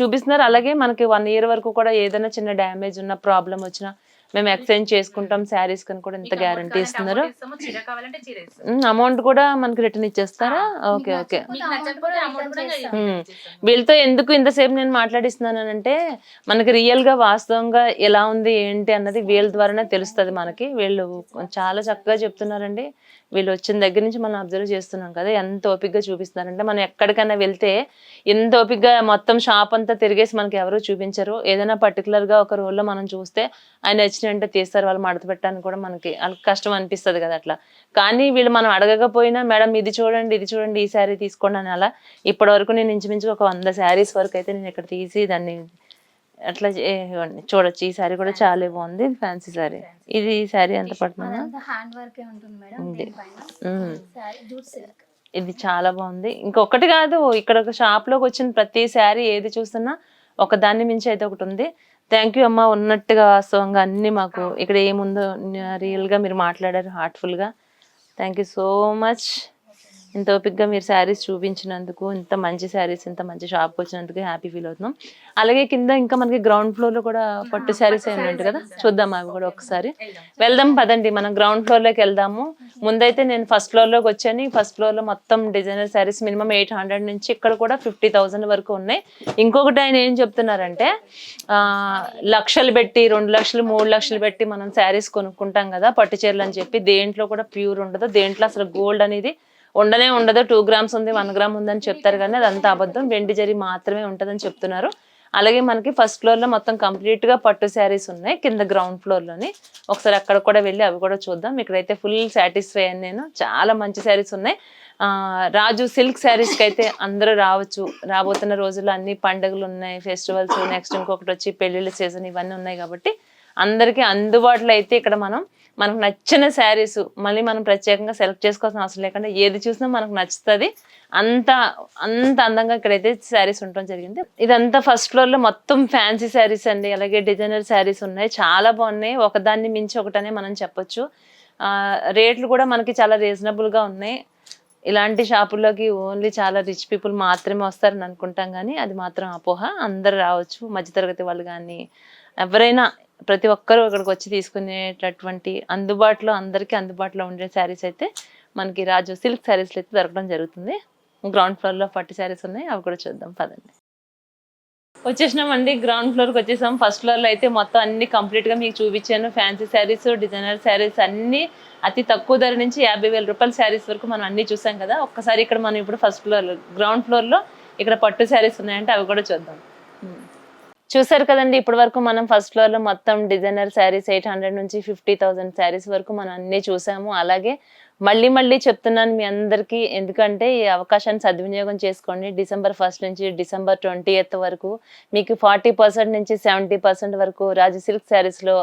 చూపిస్తున్నారు. అలాగే మనకి 1 year వరకు కూడా ఏదైనా చిన్న డ్యామేజ్ ఉన్న ప్రాబ్లం వచ్చినా మేము ఎక్స్చేంజ్ చేసుకుంటాం. శారీస్ కని కూడా ఎంత గ్యారంటీ ఇస్తున్నారు. అమౌంట్ కూడా మనకి రిటర్న్ ఇచ్చేస్తారా? Okay okay. వీళ్ళతో ఎందుకు ఇంతసేపు నేను మాట్లాడిస్తున్నానంటే మనకి రియల్ గా వాస్తవంగా ఎలా ఉంది ఏంటి అన్నది వీళ్ళ ద్వారానే తెలుస్తుంది మనకి. వీళ్ళు చాలా చక్కగా చెప్తున్నారండి. వీళ్ళు వచ్చిన దగ్గర నుంచి మనం అబ్జర్వ్ చేస్తున్నాం కదా ఎంత ఓపికగా చూపిస్తున్నారంటే. మనం ఎక్కడికైనా వెళ్తే ఎంత ఓపికగా మొత్తం షాప్ అంతా తిరిగేసి మనకి ఎవరు చూపించరు. ఏదైనా పర్టికులర్ గా ఒక రోల్లో మనం చూస్తే ఆయన వచ్చినంటే తీస్తారు. వాళ్ళు మడత పెట్టడానికి కూడా మనకి వాళ్ళకి కష్టం అనిపిస్తుంది కదా అట్లా. కానీ వీళ్ళు మనం అడగకపోయినా మేడం ఇది చూడండి ఈ శారీ తీసుకోండి అని అలా ఇప్పటి వరకు నేను ఇంచుమించు ఒక 100 శారీస్ వరకు అయితే నేను ఇక్కడ తీసి దాన్ని అట్లా చూడొచ్చు. ఈ శారీ కూడా చాలా బాగుంది, ఫ్యాన్సీ శారీ. ఇది శారీ ఎంత పడుతుందా? హ్యాండ్ వర్క్ ఉంటుంది మేడం. ఇది చాలా బాగుంది. ఇంకొకటి కాదు, ఇక్కడ ఒక షాప్ లోకి వచ్చిన ప్రతి శారీ ఏది చూస్తున్నా ఒక దాన్ని మించి అయితే ఒకటి ఉంది. థ్యాంక్ యూ అమ్మా, ఉన్నట్టుగా వాస్తవంగా అన్ని మాకు ఇక్కడ ఏముందో రియల్ గా మీరు మాట్లాడారు హార్ట్ఫుల్ గా. Thank you so much. ఇంత ఓపిక్గా మీరు శారీస్ చూపించినందుకు, ఇంత మంచి శారీస్ ఇంత మంచి షాప్కి వచ్చినందుకు హ్యాపీ ఫీల్ అవుతున్నాం. అలాగే కింద ఇంకా మనకి గ్రౌండ్ ఫ్లోర్ లో కూడా పట్టు శారీస్ ఏమి ఉంటాయి కదా, చూద్దాం అవి కూడా ఒకసారి. వెళ్దాం పదండి, మనం గ్రౌండ్ ఫ్లోర్ లోకి వెళ్దాము. ముందైతే నేను ఫస్ట్ ఫ్లోర్ లోకి వచ్చాను. ఫస్ట్ ఫ్లోర్ లో మొత్తం డిజైనర్ శారీస్ మినిమం 800 నుంచి ఇక్కడ కూడా 50,000 వరకు ఉన్నాయి. ఇంకొకటి ఆయన ఏం చెప్తున్నారంటే లక్షలు పెట్టి 2 లక్షలు 3 లక్షలు పెట్టి మనం శారీస్ కొనుక్కుంటాం కదా పట్టు చీరలు అని చెప్పి, దేంట్లో కూడా ప్యూర్ ఉండదు. దేంట్లో అసలు గోల్డ్ అనేది ఉండదు. 2 grams ఉంది 1 gram ఉందని చెప్తారు కానీ అదంతా అబద్ధం. వెండి జరీ మాత్రమే ఉంటుందని చెప్తున్నారు. అలాగే మనకి ఫస్ట్ ఫ్లోర్ లో మొత్తం కంప్లీట్ గా పట్టు శారీస్ ఉన్నాయి, కింద గ్రౌండ్ ఫ్లోర్ లోని ఒకసారి అక్కడ కూడా వెళ్ళి అవి కూడా చూద్దాం. ఇక్కడైతే ఫుల్ సాటిస్ఫై అయ్యాను నేను, చాలా మంచి శారీస్ ఉన్నాయి. రాజు సిల్క్ శారీస్ కి అయితే అందరూ రావచ్చు. రాబోతున్న రోజుల్లో అన్ని పండుగలు ఉన్నాయి, ఫెస్టివల్స్, నెక్స్ట్ ఇంకొకటి వచ్చి పెళ్లిళ్ళ సీజన్ ఇవన్నీ ఉన్నాయి కాబట్టి అందరికీ అందుబాటులో అయితే ఇక్కడ మనకు నచ్చిన శారీస్ మళ్ళీ మనం ప్రత్యేకంగా సెలెక్ట్ చేసుకోవాల్సిన అవసరం లేకుండా ఏది చూసినా మనకు నచ్చుతుంది. అంత అందంగా ఇక్కడైతే శారీస్ ఉండటం జరిగింది. ఇదంతా ఫస్ట్ ఫ్లోర్ లో మొత్తం ఫ్యాన్సీ శారీస్ అండి, అలాగే డిజైనర్ శారీస్ ఉన్నాయి, చాలా బాగున్నాయి. ఒకదాన్ని మించి ఒకటనే మనం చెప్పొచ్చు. రేట్లు కూడా మనకి చాలా రీజనబుల్ గా ఉన్నాయి. ఇలాంటి షాపుల్లోకి ఓన్లీ చాలా రిచ్ పీపుల్ మాత్రమే వస్తారని అనుకుంటాం, కానీ అది మాత్రం అపోహ. అందరు రావచ్చు, మధ్యతరగతి వాళ్ళు కానీ ఎవరైనా ప్రతి ఒక్కరూ ఇక్కడికి వచ్చి తీసుకునేటటువంటి అందరికీ అందుబాటులో ఉండే శారీస్ అయితే మనకి రాజు సిల్క్ శారీస్లో అయితే దొరకడం జరుగుతుంది. గ్రౌండ్ ఫ్లోర్లో పట్టు శారీస్ ఉన్నాయి, అవి కూడా చూద్దాం పదండి. వచ్చేసినామండి, గ్రౌండ్ ఫ్లోర్కి వచ్చేసాం. ఫస్ట్ ఫ్లోర్లో అయితే మొత్తం అన్ని కంప్లీట్గా మీకు చూపించాను. ఫ్యాన్సీ శారీస్, డిజైనర్ శారీస్ అన్నీ అతి తక్కువ ధర నుంచి 50,000 రూపాయల శారీస్ వరకు మనం అన్ని చూసాం కదా. ఒక్కసారి ఇక్కడ మనం ఇప్పుడు ఫస్ట్ ఫ్లోర్లో గ్రౌండ్ ఫ్లోర్లో ఇక్కడ పట్టు శారీస్ ఉన్నాయంటే అవి కూడా చూద్దాం. చూసారు కదండి, ఇప్పటి వరకు మనం ఫస్ట్ ఫ్లోర్ లో మొత్తం డిజైనర్ శారీస్ 800 నుంచి 50,000 శారీస్ వరకు మనం అన్ని చూసాము. అలాగే మళ్ళీ చెప్తున్నాను మీ అందరికీ, ఎందుకంటే ఈ అవకాశాన్ని సద్వినియోగం చేసుకోండి. December 1st నుంచి December 20th వరకు మీకు 40% నుంచి 70% వరకు రాజు సిల్క్ శారీస్ లో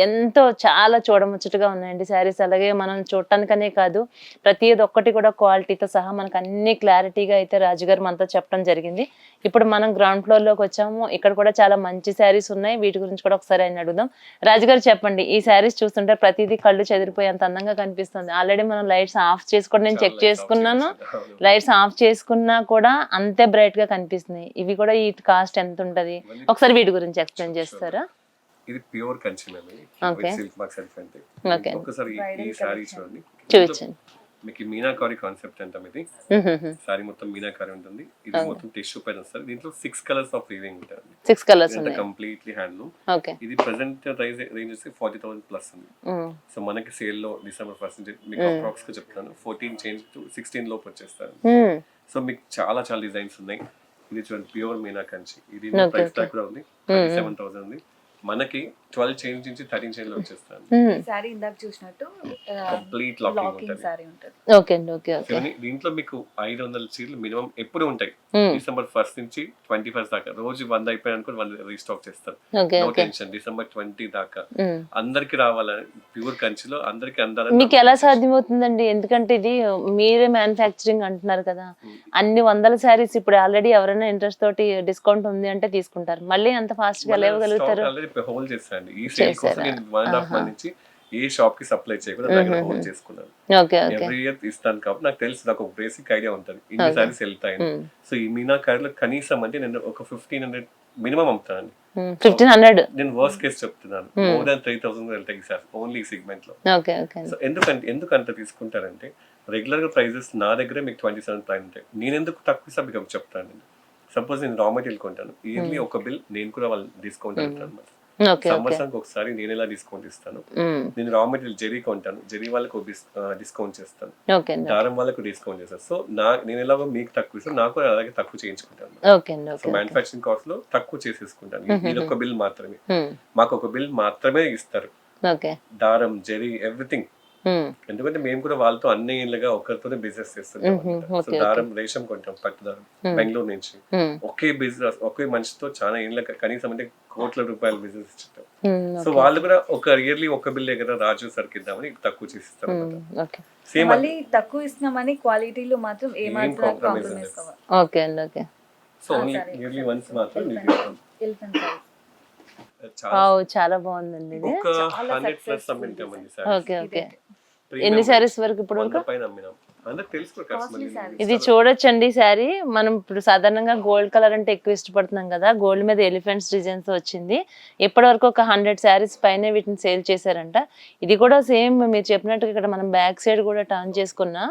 ఎంతో చాలా చూడముచ్చటగా ఉన్నాయండి శారీస్. అలాగే మనం చూడటానికనే కాదు, ప్రతి ఒక్కటి కూడా క్వాలిటీతో సహా మనకు అన్ని క్లారిటీగా అయితే రాజుగారు మనతో చెప్పడం జరిగింది. ఇప్పుడు మనం గ్రౌండ్ ఫ్లోర్ లోకి వచ్చాము. ఇక్కడ కూడా చాలా మంచి శారీస్ ఉన్నాయి, వీటి గురించి కూడా ఒకసారి ఆయన అడుగుదాం. రాజుగారు చెప్పండి, ఈ శారీస్ చూస్తుంటే ప్రతిదీ కళ్ళు చెదిరిపోయి అంత అందంగా కనిపిస్తుంది. ఆల్రెడీ మనం లైట్స్ ఆఫ్ చేసుకోవడం నేను చెక్ చేసుకున్నాను, లైట్స్ ఆఫ్ చేసుకున్నా కూడా అంతే బ్రైట్ గా కనిపిస్తున్నాయి. ఇవి కూడా ఈ కాస్ట్ ఎంత ఉంటది ఒకసారి వీటి గురించి ఎక్స్ప్లెయిన్ చేస్తారా? ఇది pure Kanchi okay silk mark self అంటే ఓకే ఒకసారి ఈ సారీ చూడండి. చూపించండి. మీకు మీనాకారి కాన్సెప్ట్ అంటాం. ఇది సారీ మొత్తం మీనాకారి ఉంటుంది. ఇది మొత్తం టిష్యూ పైన వస్తుంది. దీంట్లో 6 కలర్స్ ఆఫ్ వీవింగ్ ఉంటుంది. 6 కలర్స్ ఉన్నాయి, కంప్లీట్లీ హ్యాండ్లూమ్. ఓకే. ఇది ప్రెసెంట్ ప్రైస్ రేంజ్ వచ్చి 40,000 ప్లస్ ఉంది. సో మనకి సేల్ లో December 1st మీకు అప్రాక్స్ గా చెప్తాను 14 చేంజ్ టు 16 లోపు వచ్చేస్తాను. సో మీకు చాలా డిజైన్స్ ఉన్నాయి. ఇది చూడండి, ప్యూర్ మీనా కంచి. ఇది ప్రైస్ ట్యాగ్ కూడా ఉంది, 37,000 ఉంది. మనకి 12 చేంజ్ నుంచి 13 చేంజ్ లో వచ్చేస్తాను. సారీ ఇందాక చూసినట్టు కంప్లీట్ లాకింగ్ సారీ ఉంటుంది. ఓకే అండి, ఓకే ఓకే. దీంట్లో మీకు 500 చీరలు మినిమం ఎప్పుడు ఉంటాయి. December 1st నుంచి 21st దాకా రోజు 100 అయిపోయాయనుకో 100 రీస్టాక్ చేస్తారు. No tension. December 20 దాకా అందరికి రావాలని ప్యూర్ కంచిలో అందరికి అందాలని. మీకు ఎలా సాధ్యమవుతుందండి? ఎందుకంటే ఇది మీరే మ్యానుఫ్యాక్చరింగ్ అంటున్నారు కదా, అన్ని వందల శారీస్ ఇప్పుడు ఆల్రెడీ ఎవరైనా ఇంట్రెస్ట్ తోటి డిస్కౌంట్ ఉంది అంటే తీసుకుంటారు, మళ్ళీ అంత ఫాస్ట్ గా లేవగలుగుతారు? హోల్డ్ చేస్తారండి. ఈ సేల్ కోసం నేను 1.5 month నుంచి ఏ షాప్ కి సప్లై చేయకుండా దగ్గర హోల్డ్ చేసుకున్నాను. ఎవ్రీ ఇయర్ ఇస్తాను కాబట్టి నాకు తెలుసు, నాకు ఒక బేసిక్ ఐడియా ఉంటుంది ఇన్ని సారీస్ వెళ్తాయని. సో ఈ మీనాకారిలో కనీసం అంటే నేను ఒక 1,500 మినిమం అమ్ముతానండి. 1,500 నేను వర్స్ట్ కేసు చెప్తున్నాను, మోర్ దాన్ 3,000 వెళ్తాయి సార్ ఓన్లీ సెగ్మెంట్ లో. సో ఎందుకు అంత తీసుకుంటారంటే రెగ్యులర్ గా ప్రైజెస్ నా దగ్గర మీకు 27 ప్రైస్ ఉంటాయి. నేను ఎందుకు తక్కువ ఇస్తా మీకు చెప్తాను. సపోజ్ నేను రా మెటీరియల్ కొంటాను, ఇయర్లీ ఒక బిల్ నేను కూడా వాళ్ళు డిస్కౌంట్ అంటాను. సంవత్సరానికి ఒకసారి నేను ఎలా డిస్కౌంట్ ఇస్తాను. నేను రా మెటీరియల్ జెరీ కొంటాను, జెరీ వాళ్ళకు డిస్కౌంట్ చేస్తాను, దారం వాళ్ళకు డిస్కౌంట్ చేస్తాను. సో నేను ఎలాగో మీకు తక్కువ ఇస్తాను, నాకు అలాగే తక్కువ చేయించుకుంటాను. సో మ్యానుఫాక్చరింగ్ కాస్ట్ లో తక్కువ చేసేసుకుంటాను. ఇది ఒక బిల్ మాత్రమే, మాకు ఒక బిల్ మాత్రమే ఇస్తారు. దారం, జెరీ, ఎవ్రీథింగ్. ఎందుకంటే మేము కూడా వాళ్ళతో అన్ని ఏళ్ళగా ఒకరితోనే బిజినెస్ చేస్తుంటాం. సో దారం, రేషం కొంటాం, పట్టు దారం బెంగళూరు నుంచి. ఒకే బిజినెస్ ఒకే మనిషితో చాలా ఏళ్ళ కనీసం అంటే కోట్ల రూపాయల బిజినెస్ ఇచ్చుంటాం. సో వాళ్ళు కూడా ఒక ఇయర్లీ ఒక బిల్ దగ్గర రాజు సరికిద్దామని తక్కువ చేసిస్తాం. సేమ్ మళ్ళీ తక్కువ ఇస్తున్నామని క్వాలిటీలో మాత్రం ఏమాత్రం కాంప్రమైజ్ కావాలి. ఓకే అండి, okay. So only yearly once మాత్రం చాలా బాగుందండి ఇది. ఒక 100+ అమ్మింటామండి సార్. Okay okay. ఎన్ని శారీస్ వరకు ఇప్పుడు వరకు? ఇది చూడొచ్చండి శారీ. మనం ఇప్పుడు సాధారణంగా గోల్డ్ కలర్ అంటే ఎక్కువ ఇష్టపడుతున్నాం కదా, గోల్డ్ మీద ఎలిఫెంట్స్ డిజైన్స్ వచ్చింది. ఇప్పటి వరకు ఒక 100 శారీస్ పైన వీటిని సేల్ చేశారంట. ఇది కూడా సేమ్ మీరు చెప్పినట్టుగా ఇక్కడ మనం బ్యాక్ సైడ్ కూడా టర్న్ చేసుకున్నా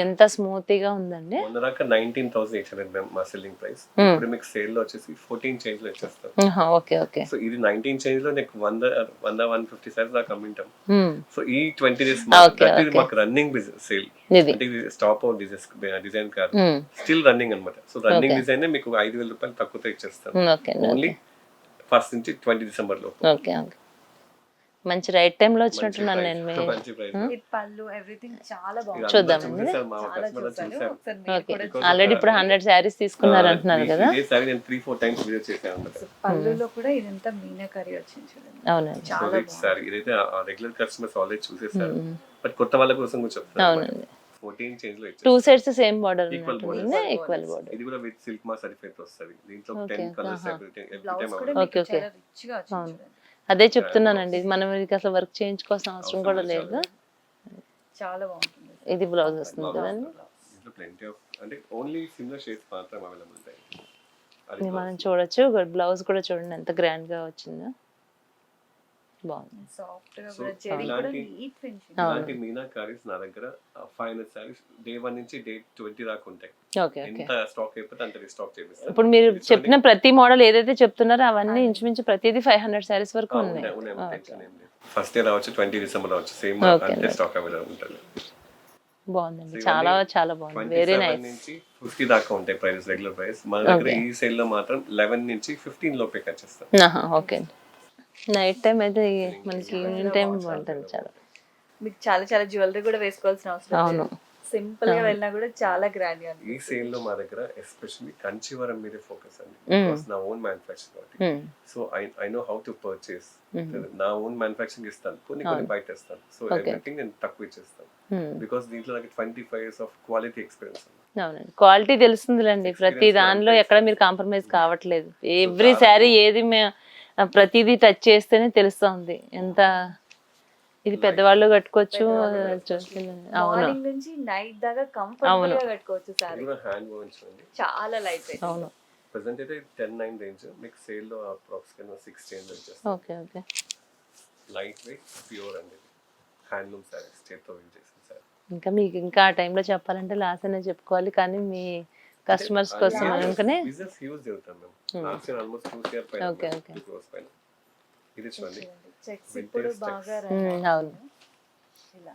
ఎంత స్మూత్ గా ఉందండి. 19,800 మా సెల్లింగ్ ప్రైస్. ఇప్పుడు మీకు సేల్ లో వచ్చేసి 14 చేంజ్ లో వచ్చేస్తారు. Okay okay. సో ఇది 19 చేంజ్ లో నీకు 100-150 శారీస్ దాకా అమ్మింటాం. సో ఈ 20 డేస్ మాకు రన్నింగ్ బిజినెస్ సేల్. అంటే స్టాప్ డిజైన్ కాదు, స్టిల్ రన్నింగ్ అన్నమాట. సో రన్నింగ్ డిజైన్ మీకు 5,000 రూపాయలు తక్కువతో ఇచ్చేస్తాను ఓకే ఓన్లీ 1st నుంచి 20 డిసెంబర్ లో. ఓకే ఓకే మంచి రైట్ టైంలో వచ్చినట్టున్నాను నేను మంచి ప్రైస్. విత్ పళ్ళు ఎవ్రీథింగ్ చాలా బాగుంది. చూద్దామండి. మా చాలా కస్టమర్ చూసాను. చూసారు. ఒకసారి మీరు ఓకే కూడా ఆల్రెడీ ఇప్పుడు 100 శారీస్ తీసుకున్నారు అంటున్నారు కదా. ఇదే సారీ నేను 3-4 టైమ్స్ వీడియో చేశాను అన్నమాట. పళ్ళులో కూడా ఇదంతా మీనాకరీ వచ్చింది చూడండి. అవునండి సో చాలా రిచ్ సారీ. ఇదైతే రెగ్యులర్ కస్టమర్స్ ఆల్రెడీ చూసేసారు, బట్ కొత్త వాళ్ళ కోసం కూడా చెప్తాను. అవునండి 14 చేంజ్ లో 2 sets same border equal equal border. ఇది కూడా విత్ సిల్క్ మా సర్టిఫైడ్ వస్తుంది. దీంట్లో Okay, 10 కలర్స్ ఆహా. ఎవ్రీ బ్లౌజ్ టైం కూడా ఓకే, మీకు ఓకే. చాలా రిచ్ గా వచ్చింది అవును. చూడండి. అదే చెప్తున్నానండి, మనం ఇది అసలు వర్క్ చేయించుకోవాల్సిన అవసరం కూడా లేదు. చాలా బాగుంటుంది. ఇది బ్లౌజ్ వస్తుంది కదండి. దీంట్లో ప్లెంటీ ఆఫ్ అంటే ఓన్లీ సిమిలర్ షేడ్స్ మాత్రం అవైలబుల్ ఉంటాయి. అది ఇది మనం చూడొచ్చు. బ్లౌజ్ కూడా చూడండి ఎంత గ్రాండ్ గా వచ్చిందో, బాగుంది. సాఫ్ట్ గా So, కూడా చెరీ కూడా ఇలాంటి- నీట్ ఫినిషింగ్. ఇలాంటి మీనా కారీస్ నా దగ్గర 500 సారీస్ డే 1 నుంచి డే 20 దాకా ఉంటాయి. Okay okay. ఎంత స్టాక్ అయిపోతే అంత రీస్టాక్ చేపిస్తాను. ఇప్పుడు మీరు చెప్పిన ప్రతి మోడల్ ఏదైతే చెప్తున్నారో అవన్నీ ఇంచుమించు ప్రతిదీ 500 శారీస్ వరకు ఉన్నాయి. ఫస్ట్ డే రావచ్చు, 20 డిసెంబర్ రావచ్చు, సేమ్ Okay, అంతే okay. స్టాక్ అవైలబుల్ ఉంటుంది. బాగుందండి, So, చాలా ఇవన్నీ చాలా బాగుంది. Very 27 nice. నుంచి 50 దాకా ఉంటాయి ప్రైస్, రెగ్యులర్ ప్రైస్. మన దగ్గర Okay. ఈ సేల్ లో మాత్రం 11 నుంచి 15 లోపే కట్ చేస్తాం. ఓకే అండి. నైట్ టైం అయితే మనకి ఈవినింగ్ టైం బాగుంటుంది చాలా. మీకు చాలా చాలా జ్యువెలరీ కూడా వేసుకోవాల్సిన అవసరం అవును. లేదు. సింపుల్ గా వెళ్ళినా కూడా చాలా గ్రాండ్ గా ఈ సేల్ లో మా దగ్గర ఎస్పెషల్లీ కంచివరం మీదే ఫోకస్ అండి. Mm. బికాస్ నా ఓన్ మ్యానుఫ్యాక్చర్ కాబట్టి. So I know how to purchase. నా ఓన్ మ్యానుఫ్యాక్చరింగ్ ఇస్తాను, కొన్ని కొన్ని బయట ఇస్తాను. So Okay. ఎవ్రీథింగ్ నేను తక్కువ ఇచ్చేస్తాను బికాస్ దీంట్లో నాకు 25 years ఆఫ్ క్వాలిటీ ఎక్స్పీరియన్స్ ఉంది. అవునండి, క్వాలిటీ తెలుస్తుందిలేండి. ప్రతి దానిలో ఎక్కడ మీరు కాంప్రమైజ్ కావట్లేదు. ఎవ్రీ శారీ ఏది ప్రతిదీ టచ్ చేస్తేనే తెలుస్తుంది ఎంత ఇది పెద్దవాళ్ళు కట్టుకోవచ్చు. అవును మార్నింగ్ నుంచి నైట్ దాకా కంఫర్టబుల్ గా కట్టుకోవచ్చు సారీ. ఇది కూడా హ్యాండ్ వర్క్ అండి. చాలా లైట్ వెయిట్. అవును. ప్రెసెంట్ అయితే 10-9 రేంజ్, మీకు సేల్ లో అప్రాక్సిమేట్గా 6 వచ్చేస్తాయి. Okay okay. Light weight pure అండి, హ్యాండ్లూమ్ సారీస్, చేతితో విన్ చేసిన సారీ. ఇంకా మీకు ఇంకా ఆ టైంలో చెప్పాలంటే లాస్ అనే చెప్పుకోవాలి, కానీ మీ కస్టమర్స్ కోసం అనుకునే బిజినెస్ హ్యూజ్ జరుగుతాం మేము. లాస్ట్ ఇయర్ ఆల్మోస్ట్ 2 crore పైన, Okay, 2 crores పైన. ఇది చూడండి, చెక్స్ ఇప్పుడు Vintage బాగా checks. రన్ అవును. ఇలా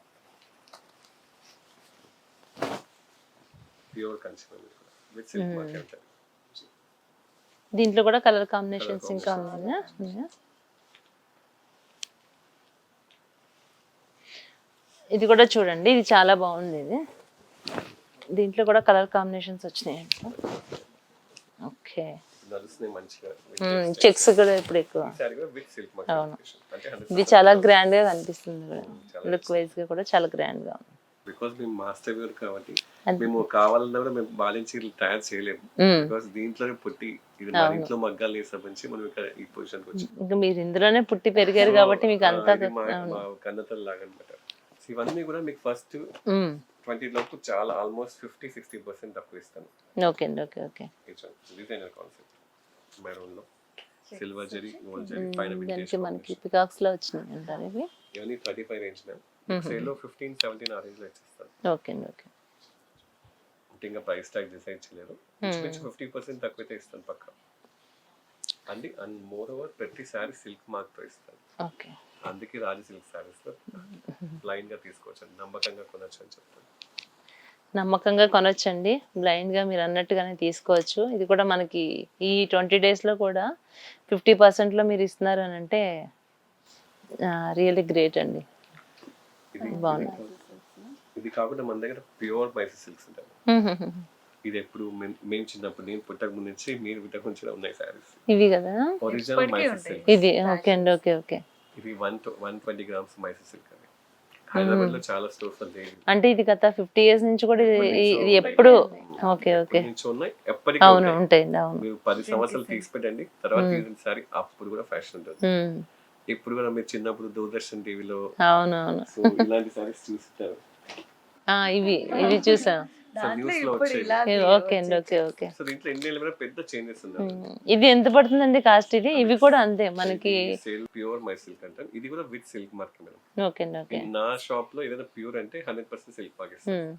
pure Kanchivaram with silk mark అంటారు. దీంట్లో కూడా కలర్ కాంబినేషన్స్ ఇంకా ఉన్నాయా? ఇది కూడా చూడండి, ఇది చాలా బాగుంది. ఇది దీంట్లో కూడా కలర్ కాంబినేషన్స్ వచ్చినాయంట. ఓకే. నడుస్తున్నాయి మంచిగా. చెక్స్ కూడా ఇప్పుడు ఎక్కువ. ఈ సారీ కూడా విత్ సిల్క్ మార్క్ అవును. అంటే 100% ఇది చాలా గ్రాండ్ గా కనిపిస్తుంది కూడా, లుక్ వైజ్ గా కూడా చాలా గ్రాండ్ గా ఉంది. బికాస్ మేము మాస్టర్ వేర్ కాబట్టి అది- మేము కావాలన్నా కూడా మేము బాలించి తయారు చేయలేము. మ్మ్. బికాస్ దీంట్లోనే పుట్టి ఇది మన అవును. ఇంట్లో మగ్గాలు వేసా నుంచి మనం ఇక్కడ ఈ పొజిషన్ వచ్చి ఇంకా మీరు ఇందులోనే పుట్టి పెరిగారు కాబట్టి మీకు అంతా మా కన్నతలు లాగా అనమాట. ఇవన్నీ కూడా మీకు ఫస్ట్ మ్మ్. 20 లోపు చాలా ఆల్మోస్ట్ 50-60% తక్కువ ఇస్తాను. ఓకే అండి, okay okay. Designer concept maroon లో సిల్వర్ జరీ, గోల్డ్ జరీ పైన దానికి మనకి పికాక్స్ లో వచ్చినాయి అంటారు ఇవి. ఇవన్నీ 35 రేంజ్ మ్యామ్. సేల్ లో 15-17 ఆ రేంజ్ లో ఇచ్చేస్తాను. ఓకే అండి, ఓకే. అంటే ఇంకా ప్రైస్ ట్యాగ్ డిసైడ్ చేయలేదు. 50% తక్కువైతే ఇస్తాను పక్కా అండి. అండ్ మోర్ ఓవర్ ప్రతి సారీ సిల్క్ మార్క్ తో ఇస్తాను. ఓకే. అందుకే రాజు సిల్క్ సారీస్ లో బ్లైండ్ గా తీసుకోవచ్చు, నమ్మకంగా కొనొచ్చు అని చెప్తాను. నమ్మకంగా కొనొచ్చండి, బ్లైండ్ గా మీరు అన్నట్టుగానే తీసుకోవచ్చు. ఇది కూడా మనకి ఈ 20 days లో కూడా 50% లో మీరు ఇస్తున్నారు అని అంటే రియల్లీ గ్రేట్ అండి. బాగున్నాయి. ఇది కాకుండా మన దగ్గర ప్యూర్ మైసూర్ సిల్క్స్ ఉంటాయి. ఇది ఎప్పుడు మేము చిన్నప్పుడు, నేను పుట్టక ముందు నుంచి మీరు పుట్టక నుంచి ఉన్నాయి సారీస్. ఇవి కదా ఒరిజినల్ మైసూర్ సిల్క్. ఇది. ఓకే అండి, ఓకే ఓకే. ఇది 120 grams మైసూర్ సిల్క్ అండి. హైదరాబాద్ లో చాలా స్టోర్స్ లో లేదు. అంటే ఇది గత 50 years నుంచి కూడా ఇది ఎప్పుడు. Okay okay. నుంచి ఉన్నాయి, ఎప్పటికీ అవును ఉంటాయి. ఉంటాయండి. అవును. మీరు 10 సంవత్సరాలు తీసి పెట్టండి, తర్వాత తీసిన సారీ అప్పుడు కూడా ఫ్యాషన్ ఉంటుంది. మ్మ్. ఇప్పుడు కూడా మీరు చిన్నప్పుడు దూరదర్శన్ టీవీలో అవును అవును. ఇలాంటి సారీస్ చూస్తుంటారు. ఇవి ఇవి చూసా. దాంట్లో న్యూస్ లో ఇప్పుడు వచ్చాయి. ఇలా ఓకే అండి, ఓకే ఓకే. సో దీంట్లో ఎన్ని ఏళ్ళ పెద్ద చేంజెస్ ఉన్నాయి. ఇది ఎంత పడుతుందండి కాస్ట్? ఇది ఇవి కూడా అంతే మనకి. సేల్ ప్యూర్ మై సిల్క్ అంటారు. ఇది కూడా with silk mark madam. Okay అండి, ఓకే. నా షాప్ లో ఏదైనా ప్యూర్ అంటే 100% సిల్క్ మార్క్ ఇస్తాను.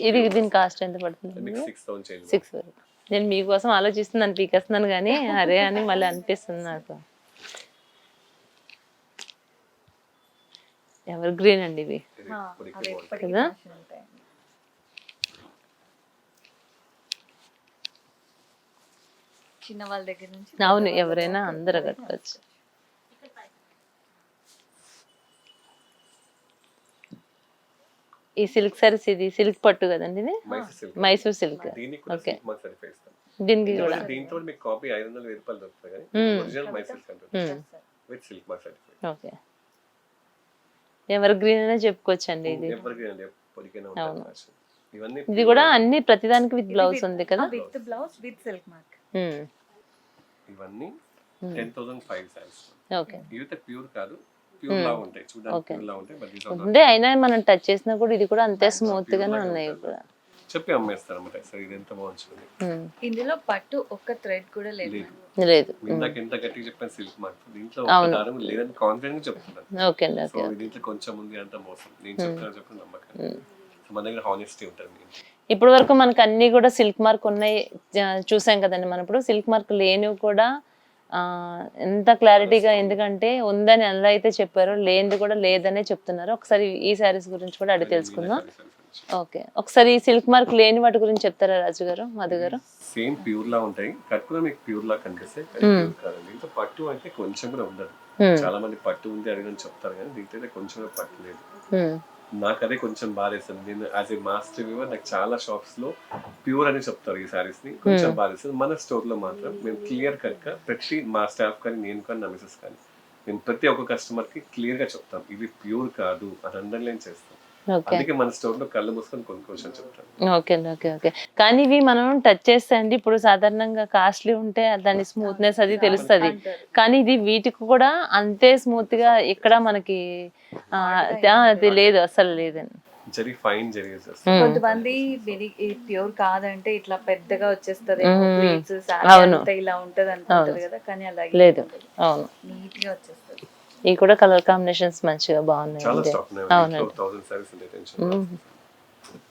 ఇది దీని కాస్ట్ ఎంత పడుతుంది? మీకు 6,000 చేంజ్. 6 వరకు. నేను మీకోసం ఆలోచిస్తున్నాను, పీకేస్తున్నాను కానీ అరే అని మళ్ళీ అనిపిస్తుంది నాకు. ఎవర్ గ్రీన్ అండి ఇవి అది ఎప్పటికీ కదా? fashion ఉంటాయి. చిన్న వాళ్ళ దగ్గర నుంచి అవును, ఎవరైనా అందరూ కట్టుకోవచ్చు. ఈ సిల్క్ సారీస్, ఇది సిల్క్ పట్టు కదండి, ఇది మైసూర్ సిల్క్. దీనికి కూడా ఓకే. సిల్క్ మార్క్ సర్టిఫై ఇస్తాం. దీనికి కూడా దీంతో మీకు కాపీ 500 రూపాయలు దొరుకుతాయి కానీ ఒరిజినల్ మైసూర్ సిల్క్ అంటుంది with silk mark certify. Okay. Ever green అనే చెప్పుకోవచ్చండి ఇది. ఎవర్ గ్రీన్ అండి, ఎప్పటికైనా ఉంటుంది. ఇవన్నీ ఇది కూడా అన్ని ప్రతిదానికి విత్ బ్లౌజ్ ఉంది కదా. With blouse with silk mark. ఇవన్నీ 10,005 సారీస్. ఓకే. ఇవి ప్యూర్ కాదు, ప్యూర్ లా ఉంటాయి, చూడడానికి ప్యూర్ లా ఉంటాయి. బట్ ఉంది అయినా మనం టచ్ చేసినా కూడా ఇది కూడా అంతే స్మూత్ గానే ఉన్నాయి కూడా. చెప్పి అమ్మేస్తారు అన్నమాట. సరే ఇది ఎంత బాగుంటుంది. ఇందులో పట్టు ఒక్క థ్రెడ్ కూడా లేదు. లేదు. ఇందాక ఎంత గట్టిగా చెప్పాను సిల్క్ మార్క్, దీంట్లో ఒక దారం లేదని కాన్ఫిడెంట్ గా చెప్తున్నాను. ఓకే అండి. సో దీంట్లో కొంచెం ఉంది అంత మోసం. నేను చెప్తాను చెప్పిన నమ్మకం. మన దగ్గర హానెస్టీ ఉంటుంది. ఇప్పటి వరకు మనకు అన్ని కూడా సిల్క్ మార్క్ ఉన్నాయి చూసాం కదండి. మనం ఇప్పుడు సిల్క్ మార్క్ లేనివి కూడా ఎంత క్లారిటీగా, ఎందుకంటే ఉందని ఎలా అయితే చెప్పారో లేనిది కూడా లేదనే చెప్తున్నారు. ఒకసారి ఈ శారీస్ గురించి కూడా అడిగి తెలుసుకుందాం. ఓకే, ఒకసారి ఈ సిల్క్ మార్క్ లేని వాటి గురించి చెప్తారా రాజు గారు, మధు గారు? సేమ్ ప్యూర్ లా ఉంటాయి, కట్టుకున్న మీకు ప్యూర్ లా కనిపిస్తాయి. ప్యూర్ కాదండి. దీంతో పట్టు అంటే కొంచెం కూడా ఉండదు. చాలా మంది పట్టు ఉంది అడిగిన చెప్తారు కానీ దీంట్లో కొంచెం కూడా పట్టు లేదు. నాకు అదే కొంచెం బాధేస్తుంది. నేను యాజ్ ఏ మాస్టర్ వ్యూవర్ నాకు చాలా షాప్స్ లో ప్యూర్ అని చెప్తారు ఈ సారీస్ ని, కొంచెం బాధేస్తుంది. మన స్టోర్ లో మాత్రం మేము క్లియర్ కట్ గా ప్రతి మా స్టాఫ్ కానీ నేను కానీ నా మిసెస్ కానీ మేము ప్రతి ఒక్క కస్టమర్ కి క్లియర్ గా చెప్తాం ఇది ప్యూర్ కాదు అని అండర్లైన్ చేస్తాం. అందుకే మన స్టోర్ లో కళ్ళు మూసుకొని కొనుక్కోవచ్చు చెప్తాను. ఓకే అండి. Okay okay. కానీ ఇవి మనం టచ్ చేస్తే అండి ఇప్పుడు సాధారణంగా కాస్ట్లీ ఉంటే దాని స్మూత్నెస్ అది తెలుస్తుంది. కానీ ఇది వీటికి కూడా అంతే స్మూత్ గా ఇక్కడ మనకి అది లేదు, అసలు లేదండి. జరీ ఫైన్ జరీ. కొంతమంది ప్యూర్ కాదంటే ఇట్లా పెద్దగా వచ్చేస్తది, ఇలా ఉంటది అనుకుంటారు కదా, కానీ అలా లేదు. అవును, నీట్ గా వచ్చేస్తది. ఇవి కూడా కలర్ కాంబినేషన్స్ మంచిగా బాగున్నాయి. చాలా స్టాక్ ఉన్నాయి. 1000 సారీస్ ఉంటాయి టెన్షన్.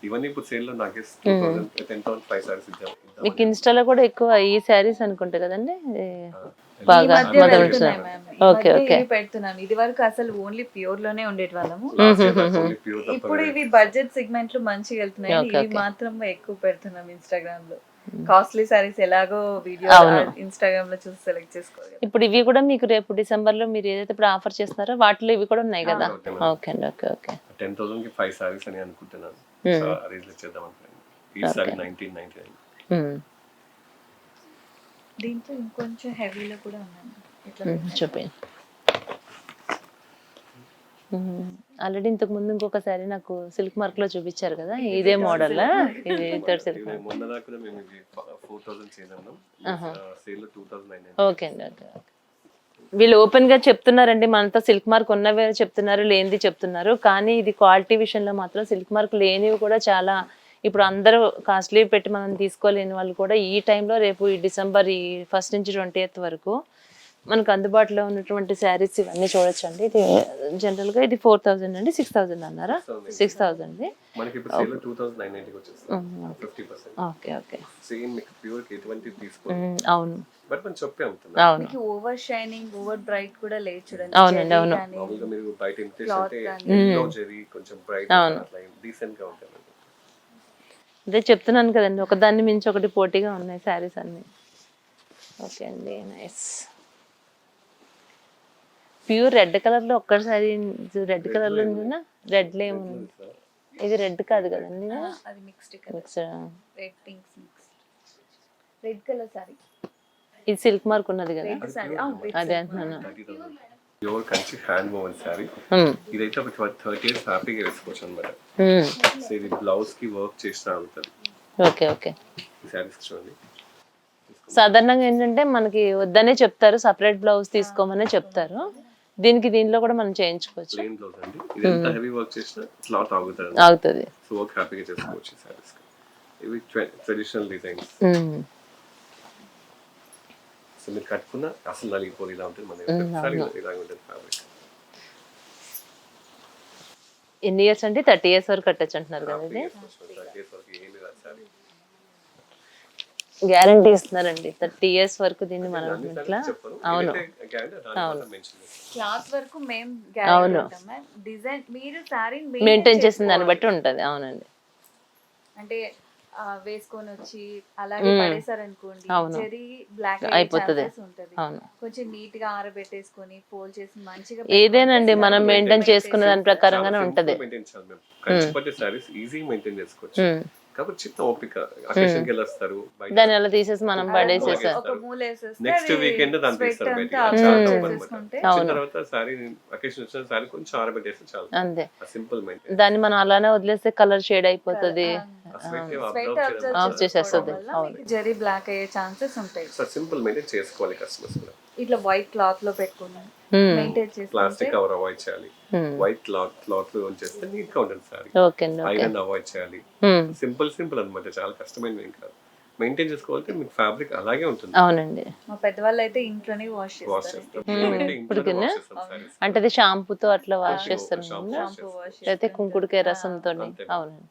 ఇవన్నీ ఇప్పుడు సేల్ లో నాకు 10,005 సారీస్ ఇద్దాం. మీకు ఇన్స్టాలో కూడా ఎక్కువ ఈ శారీస్ అనుకుంటా కదండి బాగా ఓకే ఓకే పెడుతున్నాం. ఇది వరకు అసలు ఓన్లీ ప్యూర్ లోనే ఉండేటి వాళ్ళము. ఇప్పుడు ఇవి బడ్జెట్ సెగ్మెంట్ లో మంచిగా వెళ్తున్నాయి. ఇవి మాత్రం ఎక్కువ పెడుతున్నాం ఇన్స్టాగ్రామ్ లో. కాస్ట్లీ సారీస్ ఎలాగో వీడియో ఇన్స్టాగ్రామ్ లో చూసి సెలెక్ట్ చేసుకోవాలి. ఇప్పుడు ఇవి కూడా మీకు రేపు డిసెంబర్ లో మీరు ఏదైతే ఇప్పుడు ఆఫర్ చేస్తున్నారో వాటిలో ఇవి కూడా ఉన్నాయి కదా. ఓకే అండి. Okay okay. 10,000 కి 5 సారీస్ అని అనుకుంటున్నాను. సో రేంజ్ చేద్దాం అనుకుంటున్నాను. ఈ సారీ 1999. దీంట్లో ఇంకొంచెం హెవీలో కూడా ఉన్నాను. ఇట్లా చూపించండి. ఆల్రెడీ ఇంతకు ముందు ఇంకొక సారీ నాకు సిల్క్ మార్క్ లో చూపించారు కదా, ఇదే మోడల్. ఇది థర్డ్ సిల్క్ మార్క్. మొన్న దాకా మేము ఇది 4000 చేద్దాం. సేల్ లో 2009. ఓకే అండి. Okay okay. వీళ్ళు ఓపెన్ గా చెప్తున్నారండి, మనతో సిల్క్ మార్క్ ఉన్నవే చెప్తున్నారు, లేనిది చెప్తున్నారు. కానీ ఇది క్వాలిటీ విషయంలో మాత్రం సిల్క్ మార్క్ లేనివి కూడా చాలా, ఇప్పుడు అందరూ కాస్ట్లీ పెట్టి మనం తీసుకోలేని వాళ్ళు కూడా ఈ టైంలో రేపు ఈ డిసెంబర్ 1 నుంచి 20th వరకు మనకు అందుబాటులో ఉన్నటువంటి శారీస్ ఇవన్నీ చూడొచ్చు అండి. ఇది జనరల్ గా ఇది 4000 అండి. 6000 అన్నారా? 6000. మనకి ఇప్పుడు సేల్ లో 2990 కి వచ్చేస్తుంది 50%. Okay okay. సేమ్ మీకు ప్యూర్ కి ఎటువంటి తీసుకోండి. అవును, బట్ మనం చెప్పే అమ్ముతున్నాం. అవును. మీకు ఓవర్ షైనింగ్ ఓవర్ బ్రైట్ కూడా లేదు చూడండి. అవునండి. అవును. మామూలుగా మీరు బయట ఇంప్రెస్ అంటే ఎల్లో జెరీ కొంచెం బ్రైట్ అట్లా డీసెంట్ గా ఉంటుంది. అదే చెప్తున్నాను కదండి, ఒకదాన్ని మించి ఒకటి పోటీగా ఉన్నాయి శారీస్ అన్ని. ఓకే అండి, నైస్. ప్యూర్ రెడ్ కలర్ లో ఒక్కసారి రెడ్ కలర్ లో ఉందా? రెడ్ లో ఏముంది? ఇది రెడ్ కాదు కదండి, అది mixed colour. Mixed red pink mix. Red colour sorry. ఇది సిల్క్ మార్క్ ఉన్నది కదా, అదే అంటున్నాను. Pure Kanchi hand woven sorry. ఇదైతే ఒక 30 years హ్యాపీగా వేసుకోవచ్చు అన్నమాట. సో ఇది బ్లౌజ్ కి వర్క్ చేసినా అవుతుంది. Okay okay. ఈ సారీస్ చూడండి. సాధారణంగా ఏంటంటే మనకి వద్దనే చెప్తారు, సపరేట్ బ్లౌజ్ తీసుకోమనే చెప్తారు. దీనిలో కూడా మనం చేయించుకోవచ్చు. ప్లెయిన్ బ్లౌజ్ అండి. ఇది ఎంత హెవీ వర్క్ చేసినా క్లాత్ ఆగుతుంది. సో వర్క్ హ్యాపీగా చేసుకోవచ్చు ఈ సారీస్. ఇవి ట్రెడిషనల్ డిజైన్స్. సో మీరు కట్టుకున్న అసలు నలిగిపోయి ఇలా ఉంటుంది. మన ఇలా ఉంటుంది ఫ్యాబ్రిక్. ఎన్ని ఇయర్స్ అంటే 30 years వరకు కట్టచ్చు అంటున్నారు కదా. ఇది గ్యారంటీ ఇస్తున్నారండి 30 years వరకు దీన్ని మనం ఇట్లా. అవును అవును. క్లాత్ వరకు మేము గ్యారెంటీ ఉంటాం. డిజైన్ మీరు సారీ మెయింటైన్ చేసిన దాన్ని బట్టి ఉంటది. అవునండి. అంటే వేసుకొని వచ్చి అలాగే పడేసారనుకోండి అవును. జరీ బ్లాక్ అయిపోతది. ఉంటది. అవును. కొంచెం నీట్ గా ఆరబెట్టేసుకొని ఫోల్డ్ చేసి మంచిగా ఏదేనండి పెట్టుకుంటే మనం చాలా మెయింటైన్ maintain చేసుకునే దాని ప్రకారంగానే ఉంటది. మెయింటైన్ చేయాలి మేము. కంచిపట్టు సారీస్ ఈజీ మెయింటైన్ చేసుకోవచ్చు. కాబట్టి చిన్న ఓపిక, అకేషన్ కి వెళ్ళొస్తారు బయట. దాన్ని అలా తీసేసి మనం పడేసేసా. ఒక మూల వేసేస్తే నెక్స్ట్ అది వీకెండ్ దాన్ని sweat తీస్తారు అంతా బయటికి. absorb చాలా తక్కువ చేసేసుకుంటే అన్నమాట. అవును. వచ్చిన తర్వాత సారీ అకేషన్ వచ్చిన సారీ కొంచెం ఆరబెట్టేస్తే చాలు. అంతే. Simple maintain. దాన్ని మనం అలానే వదిలేస్తే కలర్ షేడ్ అయిపోతుంది. Sweat Absorb చేసేస్తది. అవును. జరీ బ్లాక్ అయ్యే ఛాన్సెస్ ఉంటాయి. సింపుల్ మెయింటైన్ చేసుకోవాలి కస్టమర్స్ కూడా. ఇట్లా వైట్ క్లాత్ లో పెట్టుకుని మెయింటైన్ చేసుకుంటే ప్లాస్టిక్ కవర్ అవాయిడ్ చేయాలి. వైట్ క్లాత్ లో ఉంచేస్తే నీట్ గా ఉంటుంది సారీ. ఓకే అండి. ఓకే. ఐరన్ అవాయిడ్ చేయాలి. సింపుల్ అన్నమాట, చాలా కష్టమైనది ఏం కాదు. మెయింటైన్ చేసుకోవాలంటే మీకు ఫ్యాబ్రిక్ అలాగే ఉంటుంది. అవునండి. మా పెద్దవాళ్ళు అయితే ఇంట్లోనే వాష్ వాష్ చేస్తారు. చేస్తాం. ఇప్పటికినే? సారీస్ అంటే అది షాంపూతో అట్లా వాష్ చేస్తారు షాంపూ షాంపూ వాష్ అయితే కుంకుడుకాయ రసంతో. అంతే. అవునండి.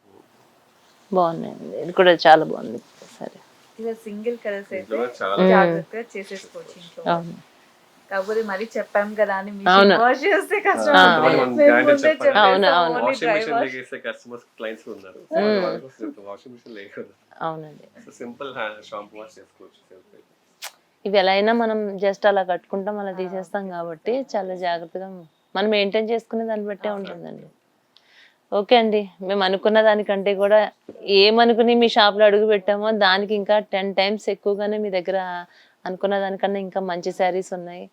బాగున్నాయండి, ఇది కూడా చాలా బాగుంది. సరే. ఇలా సింగిల్ కలర్స్ అయితే ఇంట్లో చాలా జాగ్రత్తగా చేసేసుకోవచ్చు ఇంట్లో. అవును. కాకపోతే మరి చెప్పాం కదా అని అవును. వాష్ చేస్తే కష్టం. కొంతమంది మనం మేము guarantee ముందే చెప్పాలి. అవును, చెప్పేస్తాం, అవును. only washing dry machine wash. లేకేసే కస్టమర్స్ క్లయింట్స్ ఉన్నారు. వాషింగ్ మిషన్ లేకూడదు. అవునండి. సో సింపుల్ షాంపూ వాష్ చేసుకోవచ్చు. ఇవి ఎలా అయినా మనం జస్ట్ అలా కట్టుకుంటాం, అలా తీసేస్తాం కాబట్టి చాలా జాగ్రత్తగా మనం మెయింటైన్ చేసుకునే దాన్ని బట్టే ఉంటుందండి. ఓకే అండి, మేము అనుకున్న దానికంటే కూడా ఏమనుకుని మీ షాప్లో అడుగు పెట్టామో దానికి ఇంకా 10 times ఎక్కువగానే మీ దగ్గర అనుకున్న దానికన్నా ఇంకా మంచి శారీస్ ఉన్నాయి.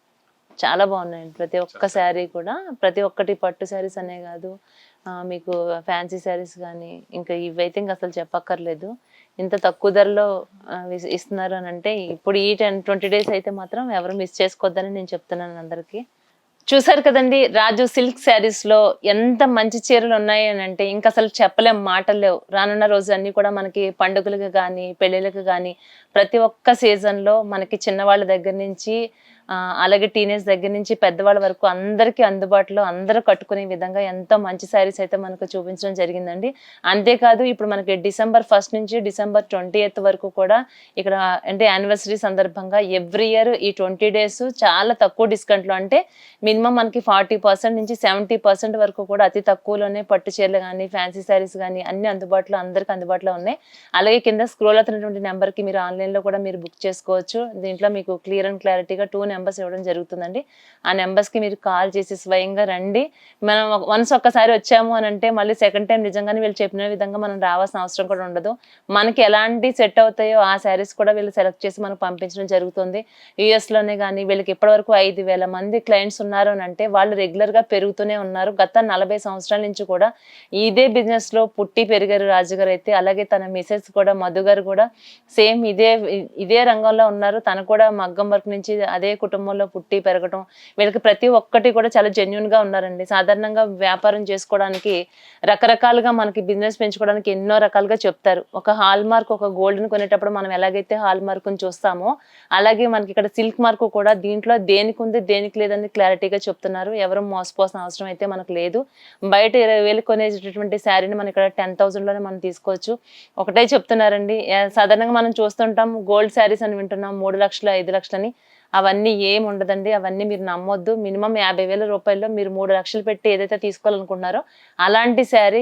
చాలా బాగున్నాయండి ప్రతి ఒక్క శారీ కూడా. ప్రతి ఒక్కటి పట్టు శారీస్ అనే కాదు, మీకు ఫ్యాన్సీ శారీస్ కానీ ఇంకా ఇవైతే ఇంకా అసలు చెప్పక్కర్లేదు. ఇంత తక్కువ ధరలో ఇస్తున్నారు అని అంటే ఇప్పుడు ఈ 10-20 days అయితే మాత్రం ఎవరు మిస్ చేసుకోవద్దని నేను చెప్తున్నాను అందరికీ. చూసారు కదండి, రాజు సిల్క్ శారీస్ లో ఎంత మంచి చీరలు ఉన్నాయి అని అంటే ఇంకా అసలు చెప్పలేం, మాటలు లేవు. రానున్న రోజు అన్ని కూడా మనకి పండుగలకు కానీ పెళ్ళిళ్ళకి కానీ ప్రతి ఒక్క సీజన్ లో మనకి చిన్నవాళ్ళ దగ్గర నుంచి అలాగే టీనేజ్ దగ్గర నుంచి పెద్దవాళ్ళ వరకు అందరికీ అందుబాటులో అందరూ కట్టుకునే విధంగా ఎంతో మంచి శారీస్ అయితే మనకు చూపించడం జరిగిందండి. అంతేకాదు ఇప్పుడు మనకి December 1st నుంచి December 20th వరకు కూడా ఇక్కడ అంటే యానివర్సరీ సందర్భంగా ఎవ్రీ ఇయర్ ఈ 20 days చాలా తక్కువ డిస్కౌంట్లో, అంటే మినిమం మనకి 40% నుంచి 70% వరకు కూడా అతి తక్కువలోనే పట్టు చీరలు కానీ ఫ్యాన్సీ శారీస్ కానీ అన్ని అందుబాటులో అందరికి అందుబాటులో ఉన్నాయి. అలాగే కింద స్క్రోల్ అవుతున్నటువంటి నెంబర్కి మీరు ఆన్లైన్లో కూడా మీరు బుక్ చేసుకోవచ్చు. దీంట్లో మీకు క్లియర్ అండ్ క్లారిటీగా 2 నెంబర్స్ ఇవ్వడం జరుగుతుందండి. ఆ నెంబర్స్కి మీరు కాల్ చేసి స్వయంగా రండి. మనం వన్స్ ఒక్కసారి వచ్చాము అని అంటే మళ్ళీ సెకండ్ టైం నిజంగానే వీళ్ళు చెప్పిన విధంగా మనం రావాల్సిన అవసరం కూడా ఉండదు. మనకి ఎలాంటి సెట్ అవుతాయో ఆ శారీస్ కూడా వీళ్ళు సెలెక్ట్ చేసి మనకు పంపించడం జరుగుతుంది. యూఎస్లోనే కానీ వీళ్ళకి ఇప్పటివరకు 5,000 మంది క్లయింట్స్ ఉన్నారు అని అంటే వాళ్ళు రెగ్యులర్గా పెరుగుతూనే ఉన్నారు. గత 40 సంవత్సరాల నుంచి కూడా ఇదే బిజినెస్లో పుట్టి పెరిగారు రాజుగారు అయితే. అలాగే తన మిసెస్ కూడా మధు గారు కూడా సేమ్ ఇదే రంగంలో ఉన్నారు. తను కూడా మగ్గం వర్క్ నుంచి అదే కుటుంబంలో పుట్టి పెరగడం, వీళ్ళకి ప్రతి ఒక్కటి కూడా చాలా జెన్యున్ గా ఉన్నారండి. సాధారణంగా వ్యాపారం చేసుకోవడానికి రకరకాలుగా మనకి బిజినెస్ పెంచుకోవడానికి ఎన్నో రకాలుగా చెప్తారు. ఒక హాల్ మార్క్, ఒక గోల్డ్ ని కొనేటప్పుడు మనం ఎలాగైతే హాల్ మార్క్ ని చూస్తామో అలాగే మనకి ఇక్కడ సిల్క్ మార్క్ కూడా దీంట్లో దేనికి ఉంది దేనికి లేదని క్లారిటీగా చెప్తున్నారు. ఎవరు మోసపోసిన అవసరం అయితే మనకు లేదు. బయట 20,000 కొనేటటువంటి శారీని మనం ఇక్కడ 10,000లోనే మనం తీసుకోవచ్చు. ఒకటే చెప్తున్నారండి, సాధారణంగా మనం చూస్తుంటాం గోల్డ్ శారీస్ అని వింటున్నాం 3 లక్షలు 5 లక్షలని. అవన్నీ ఏం ఉండదండి, అవన్నీ మీరు నమ్మొద్దు. మినిమం 50,000 రూపాయల్లో మీరు 3 లక్షలు పెట్టి ఏదైతే తీసుకోవాలనుకుంటున్నారో అలాంటి శారీ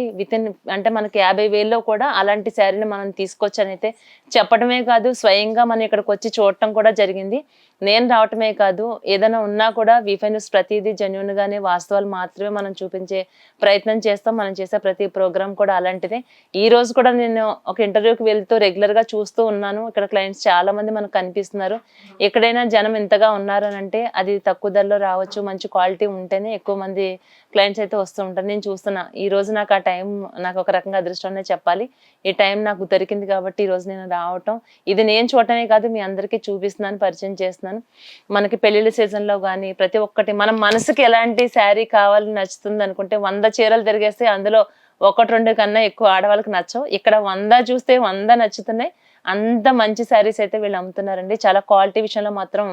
అంటే మనకి 50,000లో కూడా అలాంటి శారీని మనం తీసుకోవచ్చు అని అయితే చెప్పడమే కాదు, స్వయంగా మనం ఇక్కడికి వచ్చి చూడటం కూడా జరిగింది. నేను రావటమే కాదు, ఏదైనా ఉన్నా కూడా వీఫై న్యూస్ ప్రతిదీ జెన్యూన్ గానే వాస్తవాలు మాత్రమే మనం చూపించే ప్రయత్నం చేస్తాం. మనం చేసే ప్రతి ప్రోగ్రామ్ కూడా అలాంటిదే. ఈ రోజు కూడా నేను ఒక ఇంటర్వ్యూకి వెళ్తూ రెగ్యులర్ గా చూస్తూ ఉన్నాను. ఇక్కడ క్లయింట్స్ చాలా మంది మనకు కనిపిస్తున్నారు. ఎక్కడైనా జనం ఇంతగా ఉన్నారు అని అంటే అది తక్కువ ధరలో రావచ్చు, మంచి క్వాలిటీ ఉంటేనే ఎక్కువ మంది క్లయింట్స్ అయితే వస్తూ ఉంటారు. నేను చూస్తున్నా ఈ రోజు నాకు ఆ టైం నాకు ఒక రకంగా అదృష్టం చెప్పాలి. ఈ టైం నాకు దొరికింది కాబట్టి ఈ రోజు నేను రావటం, ఇది నేను చూడటమే కాదు మీ అందరికీ చూపిస్తున్నాను, పరిచయం చేస్తున్నాను. మనకి పెళ్లిళ్ళ సీజన్ లో కానీ ప్రతి ఒక్కటి మనం మనసుకి ఎలాంటి శారీ కావాలని నచ్చుతుంది అనుకుంటే 100 చీరలు తిరిగేస్తే అందులో 1-2 కన్నా ఎక్కువ ఆడవాళ్ళకి నచ్చవు. ఇక్కడ 100 చూస్తే 100 నచ్చుతున్నాయి. అంత మంచి శారీస్ అయితే వీళ్ళు అమ్ముతున్నారండి. చాలా క్వాలిటీ విషయంలో మాత్రం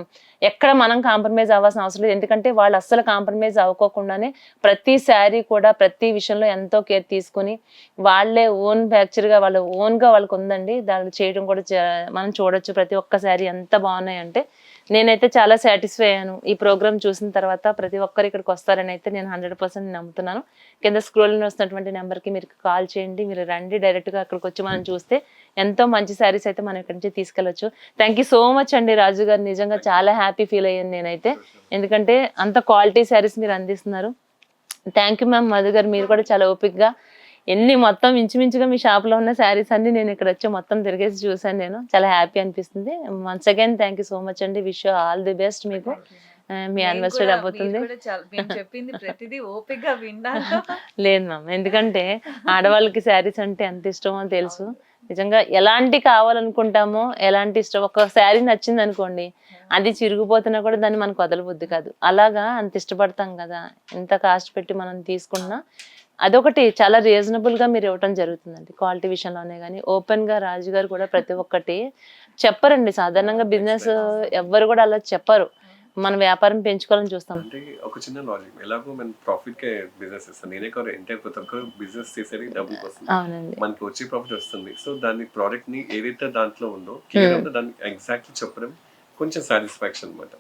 ఎక్కడ మనం కాంప్రమైజ్ అవ్వాల్సిన అవసరం లేదు. ఎందుకంటే వాళ్ళు అస్సలు కాంప్రమైజ్ అవ్వకోకుండానే ప్రతి శారీ కూడా ప్రతి విషయంలో ఎంతో కేర్ తీసుకుని వాళ్ళే ఓన్ ఫ్యాక్చర్గా వాళ్ళకి ఉందండి. దాన్ని చేయడం కూడా మనం చూడొచ్చు. ప్రతి ఒక్క శారీ ఎంత బాగున్నాయంటే నేనైతే చాలా సాటిస్ఫై అయ్యాను ఈ ప్రోగ్రామ్ చూసిన తర్వాత. ప్రతి ఒక్కరు ఇక్కడికి వస్తారని అయితే నేను 100% నమ్ముతున్నాను. కింద స్క్రోల్ వస్తున్నటువంటి నెంబర్కి మీరు కాల్ చేయండి, మీరు రండి, డైరెక్ట్గా అక్కడికి వచ్చి మనం చూస్తే ఎంతో మంచి శారీస్ అయితే మనం ఇక్కడి నుంచి తీసుకెళ్ళొచ్చు. థ్యాంక్ యూ సో మచ్ అండి రాజు గారు, నిజంగా చాలా హ్యాపీ ఫీల్ అయ్యాను నేనైతే, ఎందుకంటే అంత క్వాలిటీ శారీస్ మీరు అందిస్తున్నారు. Thank you ma'am. మధు గారు మీరు కూడా చాలా ఓపిక్గా మొత్తం ఇంచుమించుగా మీ షాప్లో ఉన్న శారీస్ అన్ని నేను ఇక్కడ వచ్చి మొత్తం తిరిగేసి చూసాను, నేను చాలా హ్యాపీ అనిపిస్తుంది. Once again thank you so much అండి. Wish you all the best. మీకు మీ యానివర్సరీ అయిపోతుంది. చెప్పింది ప్రతిదీ ఓపికగా విన్నాను. లేదు మ్యామ్, ఎందుకంటే ఆడవాళ్ళకి శారీస్ అంటే ఎంత ఇష్టమో తెలుసు. నిజంగా ఎలాంటి కావాలనుకుంటామో, ఎలాంటి ఇష్టం, ఒక శారీ నచ్చింది అనుకోండి, అది చిరిగిపోతున్నా కూడా దాన్ని మనకు వదలబుద్ధి కాదు. అలాగా అంత ఇష్టపడతాం కదా, ఎంత కాస్ట్ పెట్టి మనం తీసుకున్నా. అదొకటి చాలా రీజనబుల్ గా మీరు ఇవ్వటం జరుగుతుందండి, క్వాలిటీ విషయంలోనే. కానీ ఓపెన్ గా రాజు గారు కూడా ప్రతి ఒక్కటి చెప్పరండి. సాధారణంగా బిజినెస్ ఎవ్వరు కూడా అలా చెప్పరు, మన వ్యాపారం పెంచుకోవాలని చూస్తాం. అంటే ఒక చిన్న లాజిక్, ఎలాగో మనం ప్రాఫిట్ కే బిజినెస్ చేస్తాం. నేనే కాదు, ఎంటైర్ ప్రతి ఒక్కరు బిజినెస్ చేసేది డబ్బుల కోసం. అవునండి, మనకి వచ్చే ప్రాఫిట్ వస్తుంది. సో దాని ప్రోడక్ట్ ని ఏదైతే దాంట్లో ఉందో క్లియర్ ఉందో దాన్ని ఎగ్జాక్ట్లీ చెప్పడం కొంచెం సాటిస్ఫాక్షన్ అనమాట.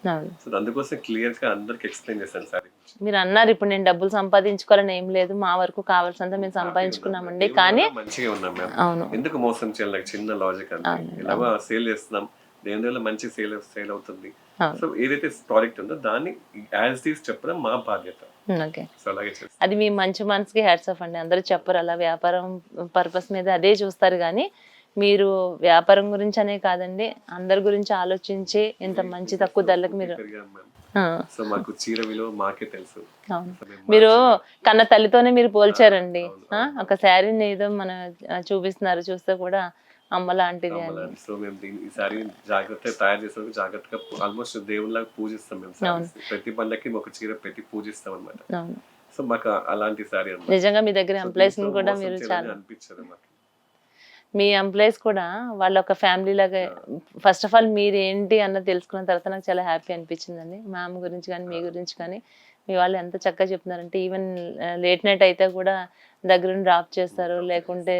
సో అందుకోసం క్లియర్ గా అందరికి ఎక్స్ప్లెయిన్ చేశాను సారీ. మీరు అన్నారు ఇప్పుడు నేను డబ్బులు సంపాదించుకోవాలని ఏం లేదు, మా వరకు కావాల్సినంత మేము సంపాదించుకున్నామండి. కానీ మంచిగా ఉన్నాం మేము, అవును, ఎందుకు మోసం చేయాలి, నాకు చిన్న లాజిక్ అంటే. ఎలాగో సేల్ చేస్తున్నాం, దేని వల్ల మంచి సేల్ అవుతుంది. సో ఏదైతే ప్రోడక్ట్ ఉందో దాన్ని యాజ్ దీస్ చెప్పడం మా బాధ్యత. సో అలాగే చేస్తాం. అది మీ మంచి మనసుకి హ్యాట్స్ ఆఫ్ అండి. అందరూ చెప్పరు అలా, వ్యాపారం పర్పస్ మీద అదే చూస్తారు. కానీ మీరు వ్యాపారం గురించి అనే కాదండి, అందరి గురించి ఆలోచించి ఇంత మంచి తక్కువ ధరలకు మీరు. సో మాకు చీర విలువ మాకే తెలుసు. మీరు కన్న తల్లితోనే మీరు పోల్చారండి. ఒక శారీని ఏదో మన చూపిస్తున్నారు, చూస్తే కూడా అమ్మ లాంటిది అని. సో మేము ఈ సారీ జాగ్రత్తగా తయారు చేసేందుకు జాగ్రత్తగా ఆల్మోస్ట్ దేవుళ్ళగా పూజిస్తాం మేము. ప్రతి పండగకి ఒక చీర పెట్టి పూజిస్తాం అనమాట. సో మాకు అలాంటి సారీ అన్నమాట. నిజంగా మీ దగ్గర ఎంప్లాయీస్ కూడా మీరు చాలా అనిపించదు మాకు. మీ ఎంప్లాయీస్ కూడా వాళ్ళ ఒక ఫ్యామిలీ లాగా. ఫస్ట్ ఆఫ్ ఆల్ మీరు ఏంటి అన్నది తెలుసుకున్న తర్వాత నాకు చాలా హ్యాపీ అనిపించిందండి. మ్యామ్ గురించి కానీ మీ గురించి కానీ మీ వాళ్ళు ఎంత చక్కగా చెప్తున్నారంటే, ఈవెన్ లేట్ నైట్ అయితే కూడా దగ్గరుండి డ్రాప్ చేస్తారు, లేకుంటే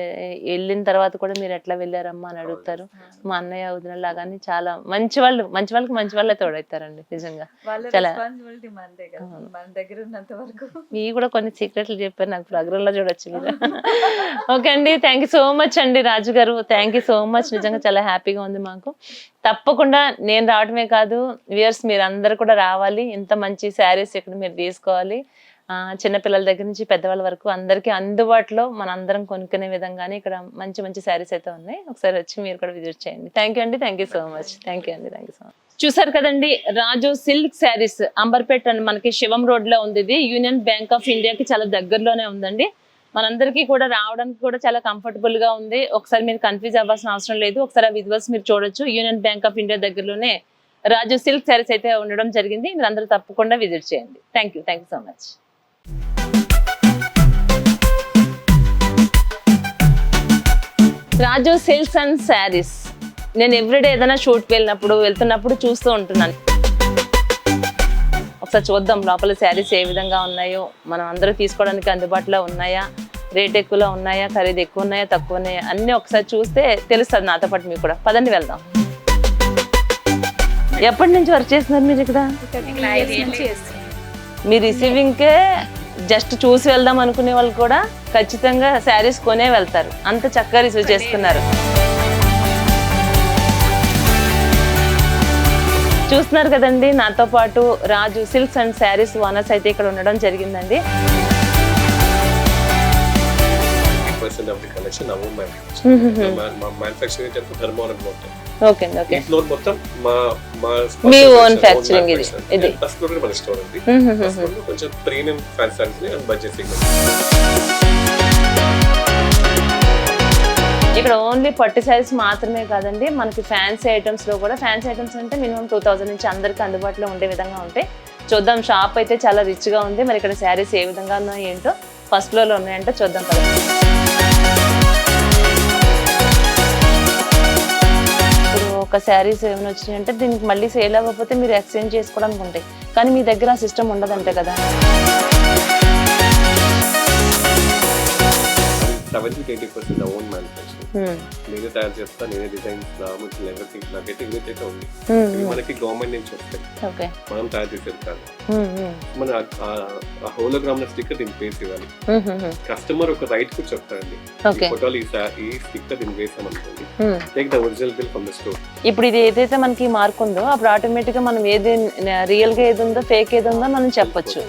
వెళ్ళిన తర్వాత కూడా మీరు ఎట్లా వెళ్ళారమ్మా అని అడుగుతారు. మా అన్నయ్య వదిన లాగానే చాలా మంచి వాళ్ళు, మంచి వాళ్ళకి మంచి వాళ్ళే తోడవుతారండి నిజంగా. చాలా మన దగ్గర ఉన్నంత వరకు మీ కూడా కొన్ని సీక్రెట్లు చెప్పారు, నాకు ప్రోగ్రామ్ లో చూడొచ్చు మీరు. ఓకే అండి, థ్యాంక్ యూ సో మచ్ అండి రాజు గారు, థ్యాంక్ యూ సో మచ్. నిజంగా చాలా హ్యాపీగా ఉంది మాకు. తప్పకుండా నేను రావడమే కాదు, వ్యూయర్స్ మీరు అందరు కూడా రావాలి. ఇంత మంచి శారీస్ ఇక్కడ మీరు తీసుకోవాలి. చిన్నపిల్లల దగ్గర నుంచి పెద్దవాళ్ళ వరకు అందరికీ అందుబాటులో మనందరం కొనుక్కునే విధంగానే ఇక్కడ మంచి మంచి శారీస్ అయితే ఉన్నాయి. ఒకసారి వచ్చి మీరు కూడా విజిట్ చేయండి. థ్యాంక్ యూ అండి, thank you so much. Thank you అండి, థ్యాంక్ యూ సో మచ్. చూసారు కదండి, రాజు సిల్క్ శారీస్ అంబర్పేట అని మనకి శివం రోడ్ లో ఉంది. ఇది యూనియన్ బ్యాంక్ ఆఫ్ ఇండియాకి చాలా దగ్గరలోనే ఉందండి. మనందరికీ కూడా రావడానికి కూడా చాలా కంఫర్టబుల్ గా ఉంది. ఒకసారి మీరు కన్ఫ్యూజ్ అవ్వాల్సిన అవసరం లేదు. ఒకసారి ఆ విజువల్స్ మీరు చూడొచ్చు. యూనియన్ బ్యాంక్ ఆఫ్ ఇండియా దగ్గరలోనే రాజు సిల్క్ శారీస్ అయితే ఉండడం జరిగింది. మీరు అందరూ తప్పకుండా విజిట్ చేయండి. Thank you so much. Raju silks and saris నేను ఎవ్రీడే ఏదైనా షూట్కి వెళ్తున్నప్పుడు చూస్తూ ఉంటున్నాను. ఒకసారి చూద్దాం లోపల శారీస్ ఏ విధంగా ఉన్నాయో, మనం అందరూ తీసుకోవడానికి అందుబాటులో ఉన్నాయా, రేట్ ఎక్కువలో ఉన్నాయా, ఖరీదు ఎక్కువ ఉన్నాయా, తక్కువ ఉన్నాయా, అన్నీ ఒకసారి చూస్తే తెలుస్తుంది. నాతో పాటు మీకు కూడా పదండి వెళ్దాం. ఎప్పటి నుంచి వర్క్ చేస్తున్నారు మీరు ఇక్కడ? మీ రిసీవింగ్కే జస్ట్ చూసి వెళ్దాం అనుకునే వాళ్ళు కూడా ఖచ్చితంగా శారీస్ కొనే వెళ్తారు, అంత చక్కగా రిసీవ్ చేసుకున్నారు. చూస్తున్నారు కదండి, నాతో పాటు రాజు సిల్క్స్ అండ్ శారీస్ ఓనర్స్ అయితే ఇక్కడ ఉండడం జరిగిందండి. ఓకే ఓకే, మీ ఓన్ ఫ్యాక్చరింగ్ ఇది. కొంచెం premium fancy and budget segment. ఇక్కడ ఓన్లీ పట్టు శారీస్ మాత్రమే కాదండి, మనకి ఫ్యాన్సీ ఐటమ్స్ లో కూడా. ఫ్యాన్సీ ఐటమ్స్ అంటే మినిమం 2000 నుంచి అందరికి అందుబాటులో ఉండే విధంగా ఉంటాయి. చూద్దాం, షాప్ అయితే చాలా రిచ్ గా ఉంది. మరి ఇక్కడ శారీస్ ఏ విధంగా ఉన్నాయో ఏంటో, ఫస్ట్ ఫ్లోర్ లో ఉన్నాయంటే చూద్దాం కదా. ఇప్పుడు ఒక శారీస్ ఏమైనా వచ్చినాయంటే దీనికి మళ్ళీ సేల్ అవ్వకపోతే మీరు ఎక్స్చేంజ్ చేసుకోవడానికి ఉంటాయి, కానీ మీ దగ్గర ఆ సిస్టమ్ ఉండదంటే కదా. 70-80% own manufacturing. నేనే తయారు చేస్తా, నేనే డిజైన్స్ ఎవ్రీథింగ్ నాకైతే ఇమేజ్ అయితే ఉంది. ఇవి మనకి గవర్నమెంట్ నుంచి వస్తాయి, మనం తయారు చేసేది కాదు. మన ఆ హోలోగ్రామ్ స్టిక్కర్ దీనికి వేసి ఇవ్వాలి. కస్టమర్ ఒక రైట్ కు చెప్తారండి, ఈ ఫోటోలు ఈ స్టిక్కర్ దీనికి వేసామనుకోండి, take the original bill from the store. ఇప్పుడు ఇది ఏదైతే మనకి మార్క్ ఉందో అప్పుడు ఆటోమేటిక్ గా మనం ఏది రియల్ గా ఏది ఉందో ఫేక్ ఏది ఉందో మనం చెప్పొచ్చు.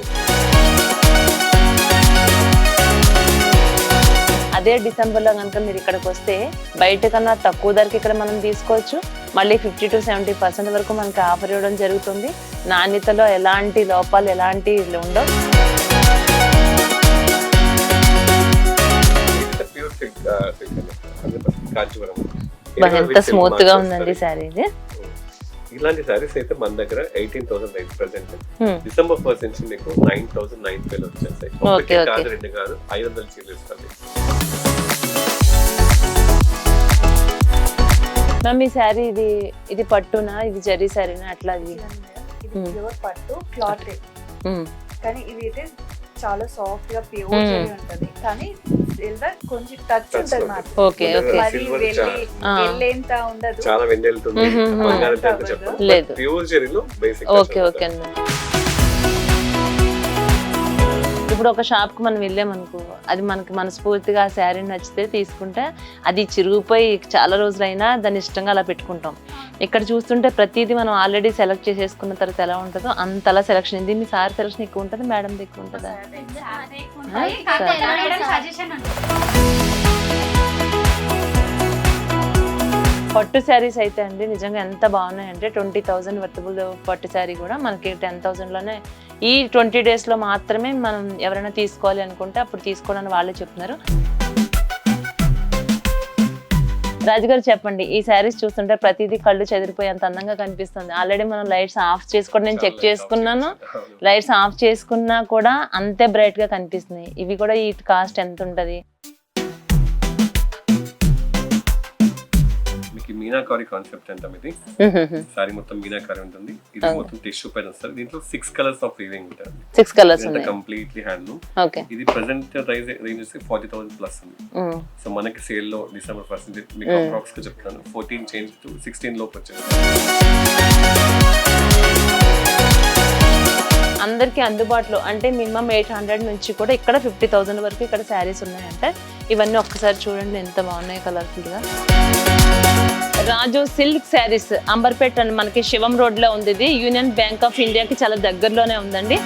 అదే డిసెంబర్లో కనుక మీరు ఇక్కడికి వస్తే బయట కన్నా తక్కువ ధరకి ఇక్కడ మనం తీసుకోవచ్చు. మళ్ళీ 50 to 70% వరకు మనకి ఆఫర్ ఇవ్వడం జరుగుతుంది. నాణ్యతలో ఎలాంటి లోపాలు ఎలాంటి ఉండవు. ఎంత స్మూత్ గా ఉందండి శారీ ఇది. ఇలాంటి సారీస్ అయితే మన దగ్గర 18,000 రైట్ ప్రెసెంట్. డిసెంబర్ 1st నుంచి మీకు 9,900 వచ్చేస్తాయి. ఒకటి కాదు, రెండు కాదు, 500 చీరలు ఇస్తుంది. మ్యామ్ ఈ శారీ ఇది పట్టునా, ఇది జరీ శారీనా, అట్లా ఇది ప్యూర్ పట్టు క్లాత్, కానీ ఇది అయితే చాలా సాఫ్ట్ గా ప్యూర్ జరీ ఉంటది, కానీ సిల్వర్ కొంచెం టచ్ ఉంటది మాత్రం. ఓకే ఓకే, వెళ్ళేంత ఉండదు, చాలా వెన్నెలుతుంది, లేదు ప్యూర్ జరీలో బేసిక్. ఓకే ఓకే అండి. ఇప్పుడు ఒక షాప్కి మనం వెళ్ళామనుకో, అది మనకి మనస్ఫూర్తిగా ఆ శారీ నచ్చితే తీసుకుంటే అది చిరిగిపోయి చాలా రోజులైనా దాన్ని ఇష్టంగా అలా పెట్టుకుంటాం. ఇక్కడ చూస్తుంటే ప్రతిదీ మనం ఆల్రెడీ సెలెక్ట్ చేసేసుకున్న తర్వాత ఎలా ఉంటుందో అంతలా సెలెక్షన్. ఇది మీ సార్ సెలెక్షన్ ఎక్కువ ఉంటుంది, మేడం ఎక్కువ ఉంటుందా? పట్టు శారీస్ అయితే అండి నిజంగా ఎంత బాగున్నాయంటే 20,000 వర్తబుల్ పట్టు శారీ కూడా మనకి 10,000లోనే. ఈ 20 daysలో మాత్రమే మనం ఎవరైనా తీసుకోవాలి అనుకుంటే అప్పుడు తీసుకోవడానికి వాళ్ళే చెప్తున్నారు. రాజుగారు చెప్పండి, ఈ శారీస్ చూస్తుంటే ప్రతిదీ కళ్ళు చెదిరిపోయేంత అందంగా కనిపిస్తుంది. ఆల్రెడీ మనం లైట్స్ ఆఫ్ చేసుకోవడం నేను చెక్ చేసుకున్నాను, లైట్స్ ఆఫ్ చేసుకున్నా కూడా అంతే బ్రైట్ గా కనిపిస్తున్నాయి. ఇవి కూడా ఈ కాస్ట్ ఎంత ఉంటుంది? మీనాకారి కాన్సెప్ట్ అంటాం. ఇది సారీ మొత్తం మీనాకారి ఉంటుంది. ఇది మొత్తం టిష్యూ పైన వస్తుంది. దీంట్లో 6 కలర్స్ ఆఫ్ వీవింగ్ ఉంటుంది. 6 కలర్స్ ఉన్నాయి, కంప్లీట్లీ హ్యాండ్లూమ్. ఇది ప్రెసెంట్ ప్రైస్ రేంజ్ 40,000 ప్లస్ ఉంది. సో మనకి సేల్ లో డిసెంబర్ 1st మీకు అప్రాక్స్ గా చెప్తాను 14 చేంజ్ టు 16 లోపు వచ్చేది. అందరికి అందుబాటులో అంటే మినిమం 800 నుంచి కూడా ఇక్కడ 50,000 వరకు ఇక్కడ శారీస్ ఉన్నాయంటే ఇవన్నీ ఒక్కసారి చూడండి ఎంత బాగున్నాయి కలర్ఫుల్ గా. రాజు సిల్క్ శారీస్ అంబర్పేట్ అని మనకి శివం రోడ్ లో ఉంది. ఇది యూనియన్ బ్యాంక్ ఆఫ్ ఇండియాకి చాలా దగ్గరలోనే ఉందండి.